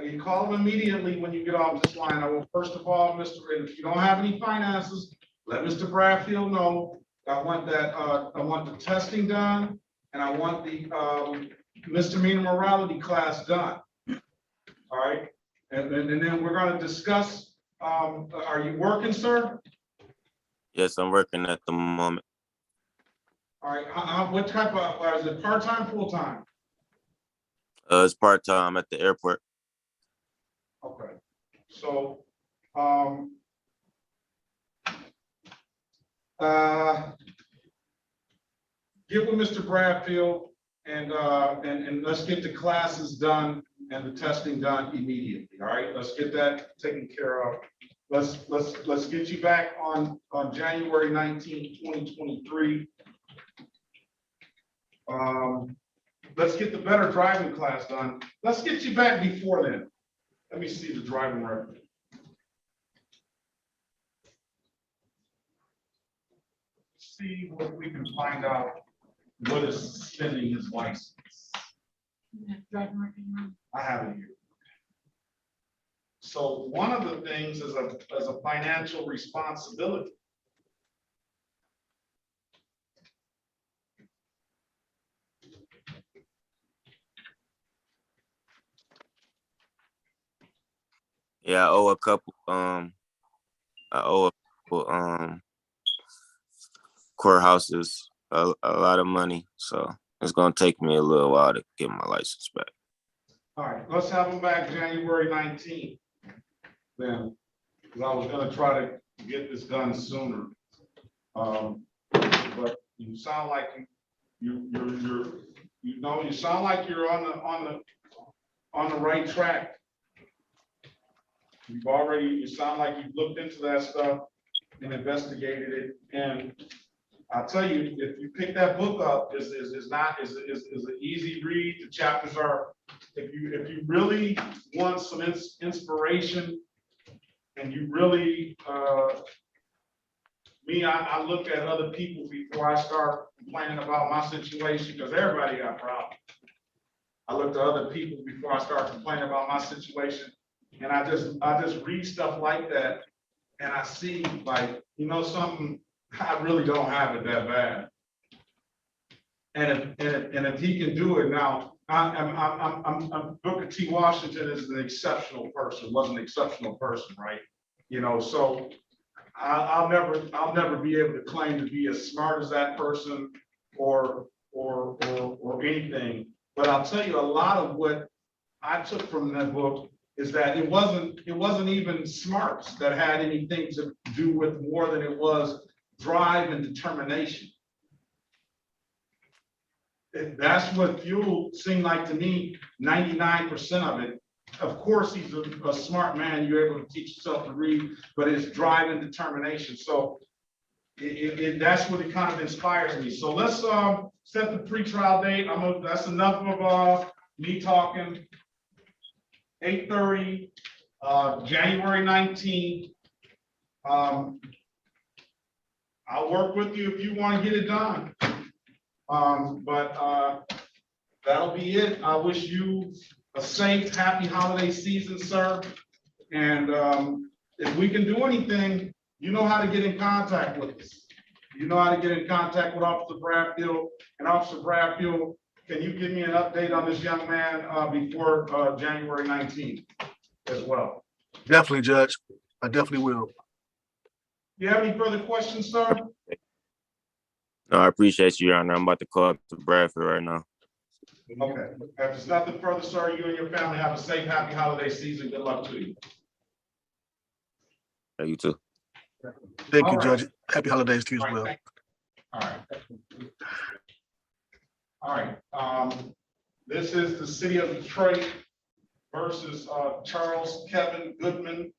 You call him immediately when you get off this line. I will, first of all, if you don't have any finances, let Mr. Bradfield know. I want the testing done, and I want the misdemeanor morality class done. All right. And then we're gonna discuss, are you working, sir? Yes, I'm working at the moment. All right, what type of, is it part-time, full-time? It's part-time at the airport. Okay, so, get with Mr. Bradfield and let's get the classes done and the testing done immediately, all right? Let's get that taken care of. Let's get you back on January 19th, 2023. Let's get the better driving class done. Let's get you back before then. Let me see the driving record. See what we can find out. What is suspending his license? I have it here. So one of the things is a financial responsibility. Yeah, I owe a couple courthouses a lot of money, so it's gonna take me a little while to get my license back. All right, let's have them back January 19th. Then, because I was gonna try to get this done sooner. But you sound like you sound like you're on the right track. You sound like you've looked into that stuff and investigated it. And I'll tell you, if you pick that book up, is an easy read. The chapters are, if you really want some inspiration, and you really, I look at other people before I start complaining about my situation, because everybody got problems. I look at other people before I start complaining about my situation, and I just read stuff like that, and I see, like, something, I really don't have it that bad. And if he can do it now, Booker T. Washington is an exceptional person, was an exceptional person, right? So I'll never be able to claim to be as smart as that person or anything. But I'll tell you, a lot of what I took from that book is that it wasn't even smarts that had anything to do with more than it was drive and determination. That's what fuel seemed like to me, 99% of it. Of course, he's a smart man. You're able to teach yourself to read, but it's drive and determination. So that's what it kind of inspires me. So let's set the pretrial date. That's enough of me talking. 8:30, January 19th. I'll work with you if you want to get it done. But that'll be it. I wish you a safe, happy holiday season, sir. And if we can do anything, you know how to get in contact with us. You know how to get in contact with Officer Bradfield. And Officer Bradfield, can you give me an update on this young man before January 19th as well? Definitely, Judge. I definitely will. Do you have any further questions, sir? No, I appreciate you, Your Honor. I'm about to call up to Bradford right now. Okay. If there's nothing further, sir, you and your family have a safe, happy holiday season. Good luck to you. Yeah, you too. Thank you, Judge. Happy holidays to you as well. All right. This is the city of Detroit versus Charles Kevin Goodman.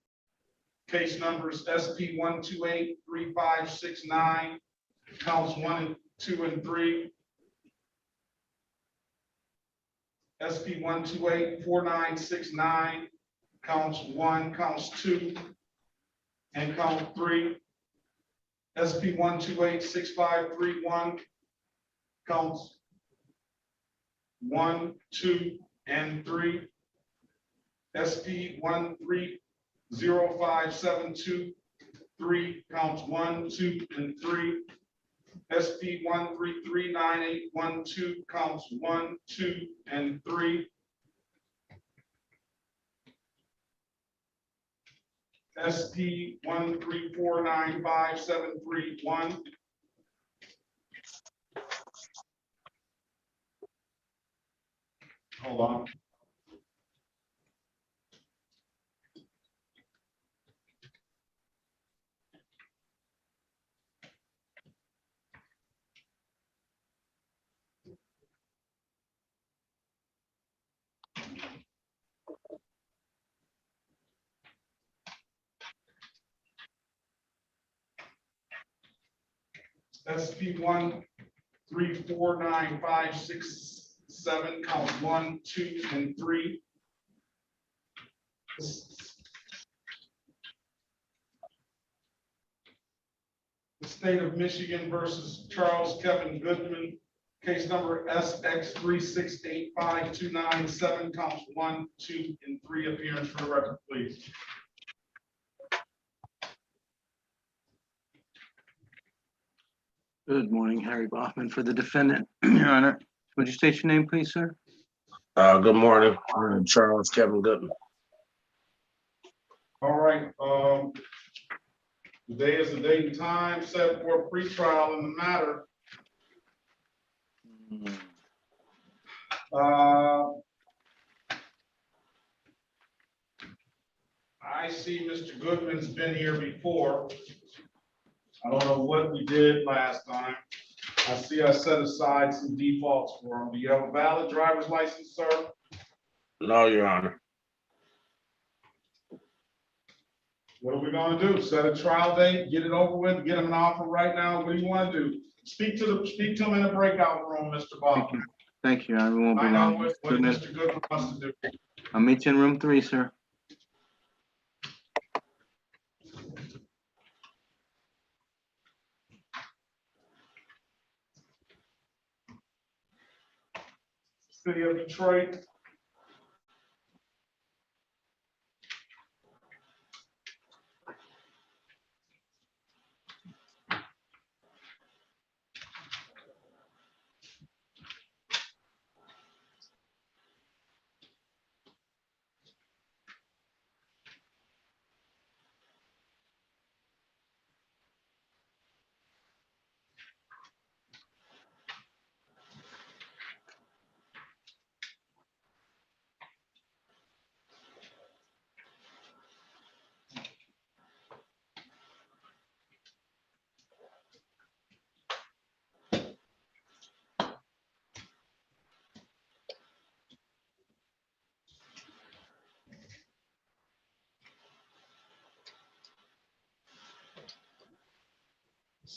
Case numbers SP 1283569, counts 1, 2, and 3. SP 1284969, counts 1, counts 2, and count 3. SP 1286531, counts 1, 2, and 3. SP 1305723, counts 1, 2, and 3. SP 1339812, counts 1, 2, and 3. SP 1349573-1. Hold on. SP 1349567, counts 1, 2, and 3. The state of Michigan versus Charles Kevin Goodman, case number SX 3685297, counts 1, 2, and 3. Appearance for the record, please. Good morning, Harry Bachman for the defendant. Your Honor, would you state your name, please, sir? Good morning, Charles Kevin Goodman. All right, today is the date and time set for a pretrial in the matter. I see Mr. Goodman's been here before. I don't know what we did last time. I see I set aside some defaults for him. Do you have a valid driver's license, sir? No, Your Honor. What are we gonna do? Set a trial date, get it over with, get him an offer right now? What do you wanna do? Speak to him in the breakout room, Mr. Bob. Thank you, Your Honor. We won't be I know long. what Mr. Goodman wants to do. I'll meet you in room 3, sir. City of Detroit.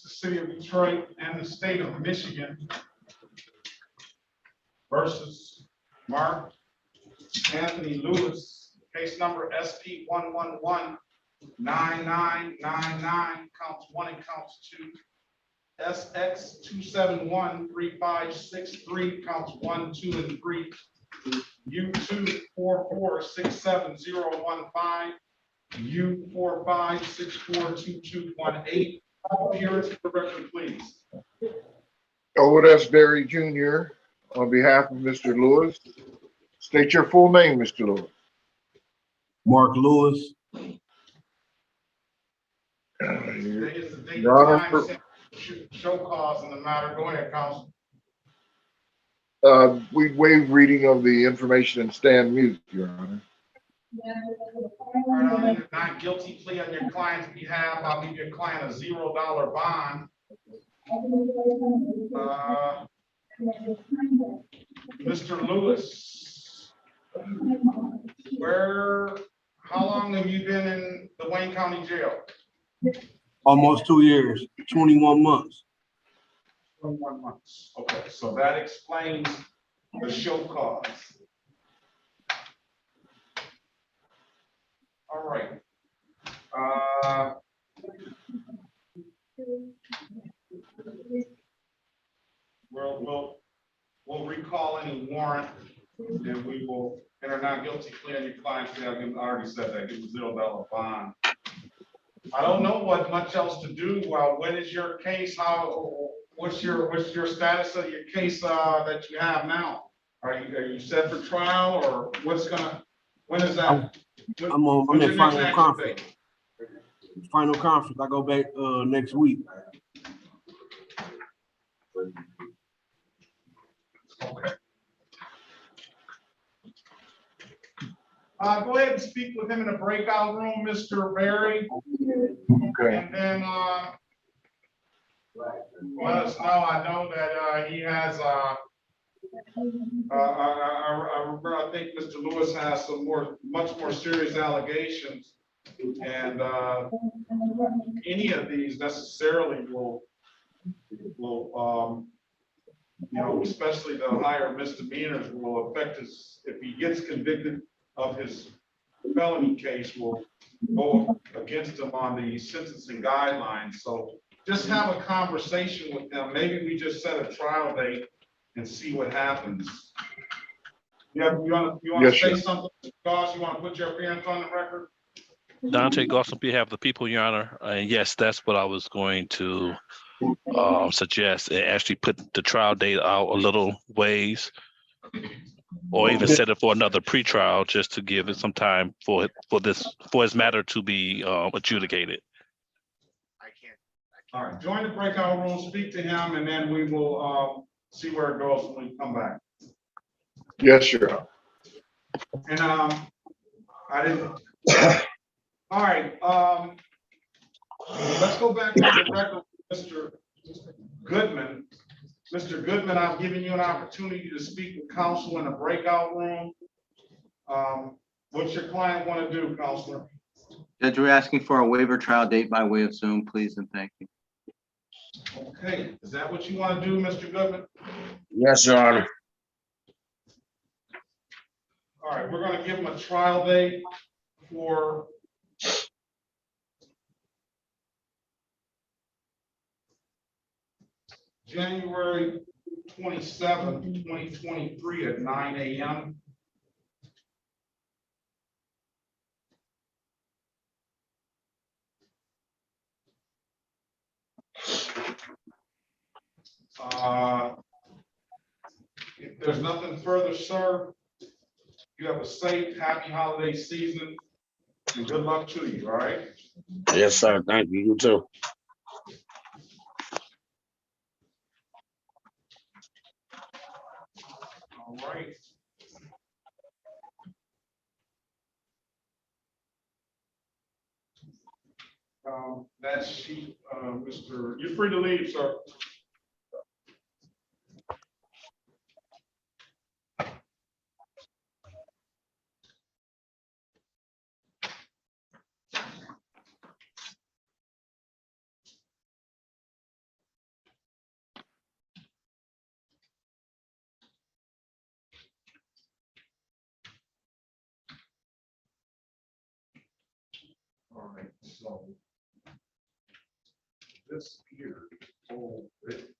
The city of Detroit and the state of Michigan versus Mark Anthony Lewis, case number SP 1119999, counts 1 and counts 2. SX 2713563, counts 1, 2, and 3. U2 4467015, U45642218. Appearance for the record, please. O.S. Berry Jr. on behalf of Mr. Lewis. State your full name, Mr. Lewis. Mark Lewis. Today is the date Your and Honor, time set. Show cause in the matter. Go ahead, counsel. we waive reading of the information and stand mute, Your Honor. Not guilty plea on your client's behalf. I'll give your client a $0 bond. Mr. Lewis, how long have you been in the Wayne County Jail? Almost 2 years, 21 months. 21 months. Okay, so that explains the show cause. All right. We'll recall any warrant, and we will enter not guilty plea on your client's behalf. I already said that. Give a $0 bond. I don't know what much else to do. When is your case? What's your status of your case that you have now? Are you set for trial, or when is that? I'm in final conference. final conference. I go back next week. Go ahead and speak with him in the breakout room, Mr. Berry. Okay. And then, let us know. I know that, he has, I think Mr. Lewis has some much more serious allegations. And, any of these necessarily will, especially the higher misdemeanors will affect his, if he gets convicted of his felony case, will go against him on the sentencing guidelines. So just have a conversation with them. Maybe we just set a trial date and see what happens. You want to Yes, say sir. something, Goss? You want to put your appearance on the record? Dante Goss on behalf of the people, Your Honor. And yes, that's what I was going to suggest, and actually put the trial date out a little ways, or even set it for another pretrial, just to give it some time for his matter to be adjudicated. All right, join the breakout room, speak to him, and then we will see where it goes when we come back. Yes, sir. And I didn't. All right, let's go back to the record, Mr. Goodman. Mr. Goodman, I've given you an opportunity to speak with counsel in a breakout room. What's your client want to do, counselor? Judge, we're asking for a waiver trial date by way of Zoom, please, and thank you. Okay, is that what you want to do, Mr. Goodman? Yes, Your Honor. All right, we're going to give him a trial date for January 27th, 2023 at 9 a.m. If there's nothing further, sir, you have a safe, happy holiday season, and good luck to you, all right? Yes, sir. Thank you. You too. All right. That sheet, Mr. You're free to leave, sir. All right, so this here, whole bit.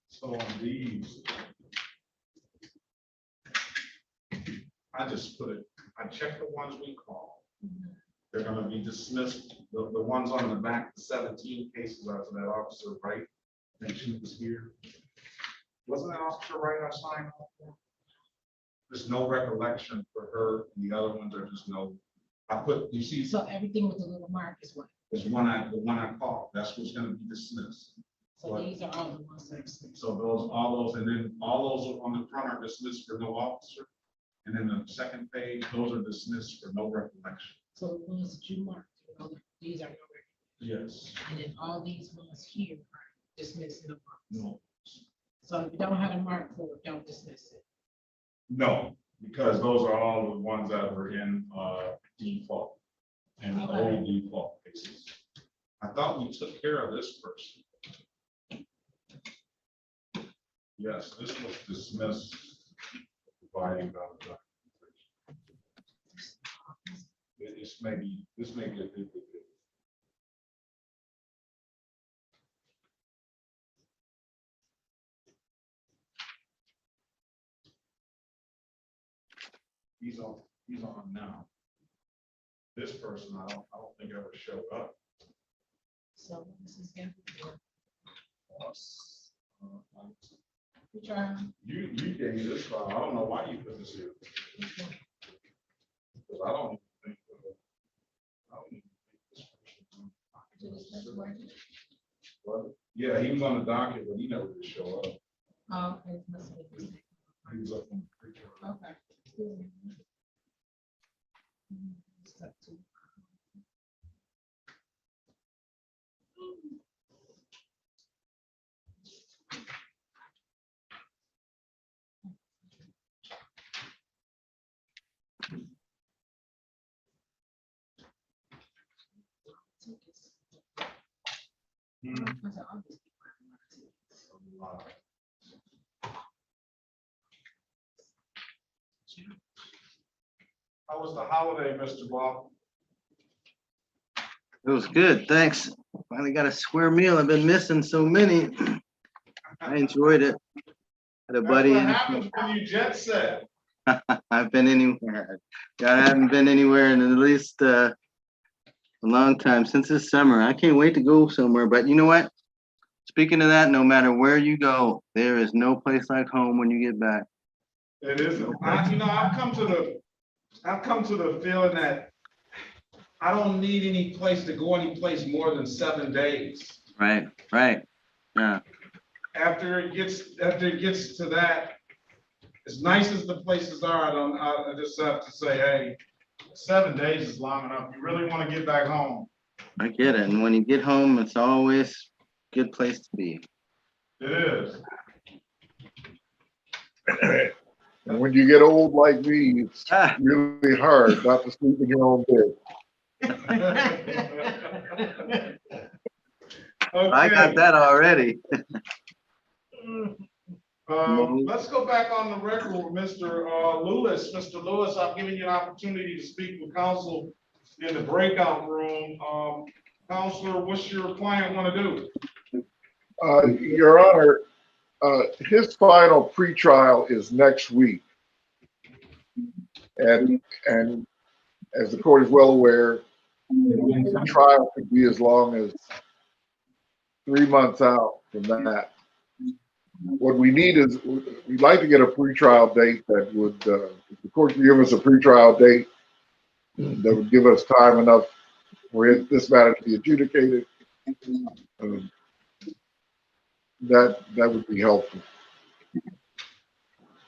So on these, I just put it, I checked the ones we call. They're gonna be dismissed. The ones on the back, the 17 cases are to that officer, right? And she was here. Wasn't that officer right I signed off for? There's no recollection for her, and the other ones are just no I put, you see, So everything with the little mark is what? is the one I called, that's what's gonna be dismissed. So these are all the ones that are dismissed. So those, all those, and then all those on the front are dismissed for no officer. And then the second page, those are dismissed for no recollection. So the ones that you marked, these are no record. Yes. And then all these ones here are dismissed. No marks. No. So if you don't have a mark for it, don't dismiss it. No, because those are all the ones that were in default and Okay. old default cases. I thought we took care of this person. Yes, this was dismissed. Providing about the documentation. This may be a big deal. He's on now. This person, I don't think ever showed up. So this is good. Which are, You gave me this file. I don't know why you put this here. Because I don't think this person. What? Yeah, he was on the docket, but he never did show up. oh, okay. That's what it is. He was up on the preacher. Okay. Step two. How was the holiday, Mr. Bob? It was good, thanks. Finally got a square meal. I've been missing so many. I enjoyed it. Had a buddy. That's what happens when you jet set. I've been anywhere. I haven't been anywhere in at least a long time, since this summer. I can't wait to go somewhere, but you know what? Speaking of that, no matter where you go, there is no place like home when you get back. It isn't. I've come to the feeling that I don't need any place to go any place more than 7 days. Right. Yeah. After it gets to that, as nice as the places are, I just have to say, hey, 7 days is long enough. You really want to get back home. I get it. And when you get home, it's always a good place to be. It is. And when you get old like me, it's really hard not to sleep in your own bed. I got that already. Let's go back on the record with Mr. Lewis. Mr. Lewis, I've given you an opportunity to speak with counsel in the breakout room. Counselor, what's your client want to do? Your Honor, his final pretrial is next week. And as the court is well aware, the trial could be as long as 3 months out from that. What we need is, we'd like to get a pretrial date that would, if the court could give us a pretrial date that would give us time enough for this matter to be adjudicated. That would be helpful.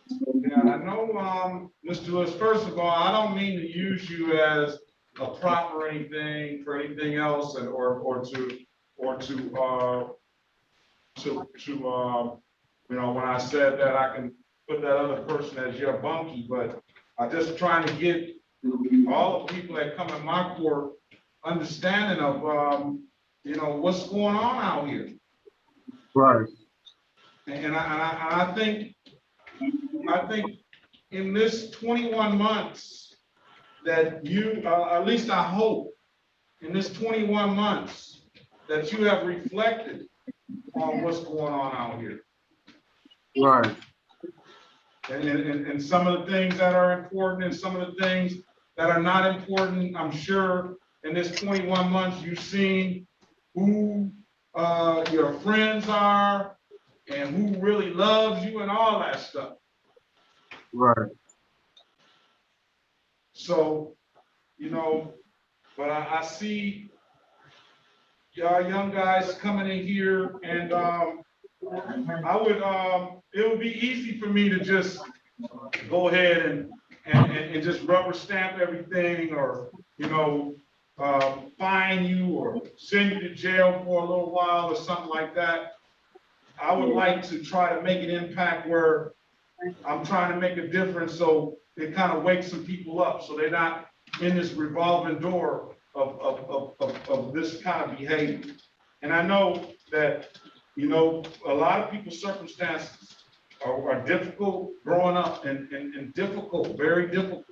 Yeah, I know, Mr. Lewis, first of all, I don't mean to use you as a prop or anything for anything else, and or to you know, when I said that, I can put that other person as your bunkie, but I'm just trying to get all the people that come in my court understanding of you know, what's going on out here. Right. And I think in this 21 months that you, at least I hope, in this 21 months that you have reflected on what's going on out here. Right. And some of the things that are important and some of the things that are not important. I'm sure in this 21 months, you've seen who your friends are and who really loves you and all that stuff. Right. So you know, but I see y'all young guys coming in here and, it would be easy for me to just go ahead and just rubber stamp everything or, you know, fine you or send you to jail for a little while or something like that. I would like to try to make an impact where I'm trying to make a difference so it kind of wakes some people up so they're not in this revolving door of this kind of behavior. And I know that, you know, a lot of people's circumstances are difficult growing up and difficult, very difficult.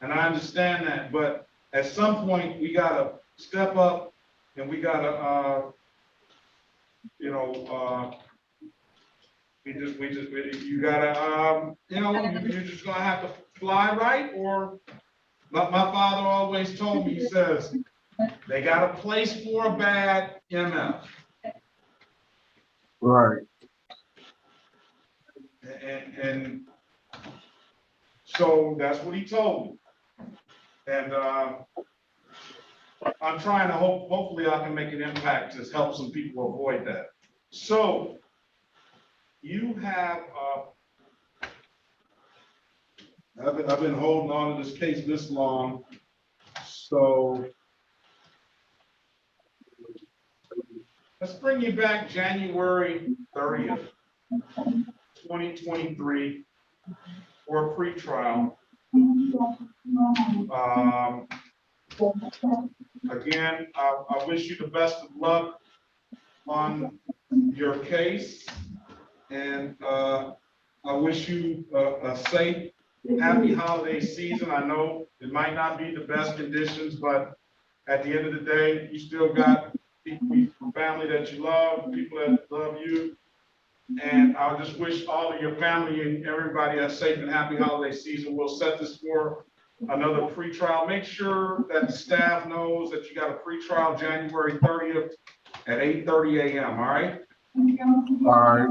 And I understand that, but at some point we gotta step up and we gotta, you gotta, you know, you're just gonna have to fly right or my father always told me, he says, they got a place for a bad MF. Right. And so that's what he told me. And I'm trying to hopefully I can make an impact to help some people avoid that. So you have, I've been holding on to this case this long. So let's bring you back January 30th, 2023 for a pretrial. Again, I wish you the best of luck on your case. And I wish you a safe, happy holiday season. I know it might not be the best conditions, but at the end of the day, you still got people, family that you love, people that love you. And I just wish all of your family and everybody a safe and happy holiday season. We'll set this for another pretrial. Make sure that the staff knows that you got a pretrial January 30th at 8:30 a.m. All right? All right.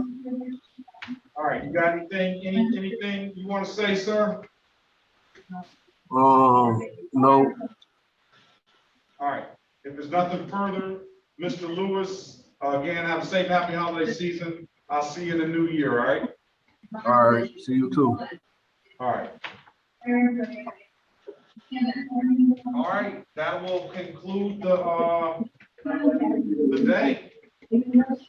All right. You got anything you want to say, sir? No. All right. If there's nothing further, Mr. Lewis, again, have a safe, happy holiday season. I'll see you in the new year, all right? All right. See you too. All right. All right, that will conclude the day.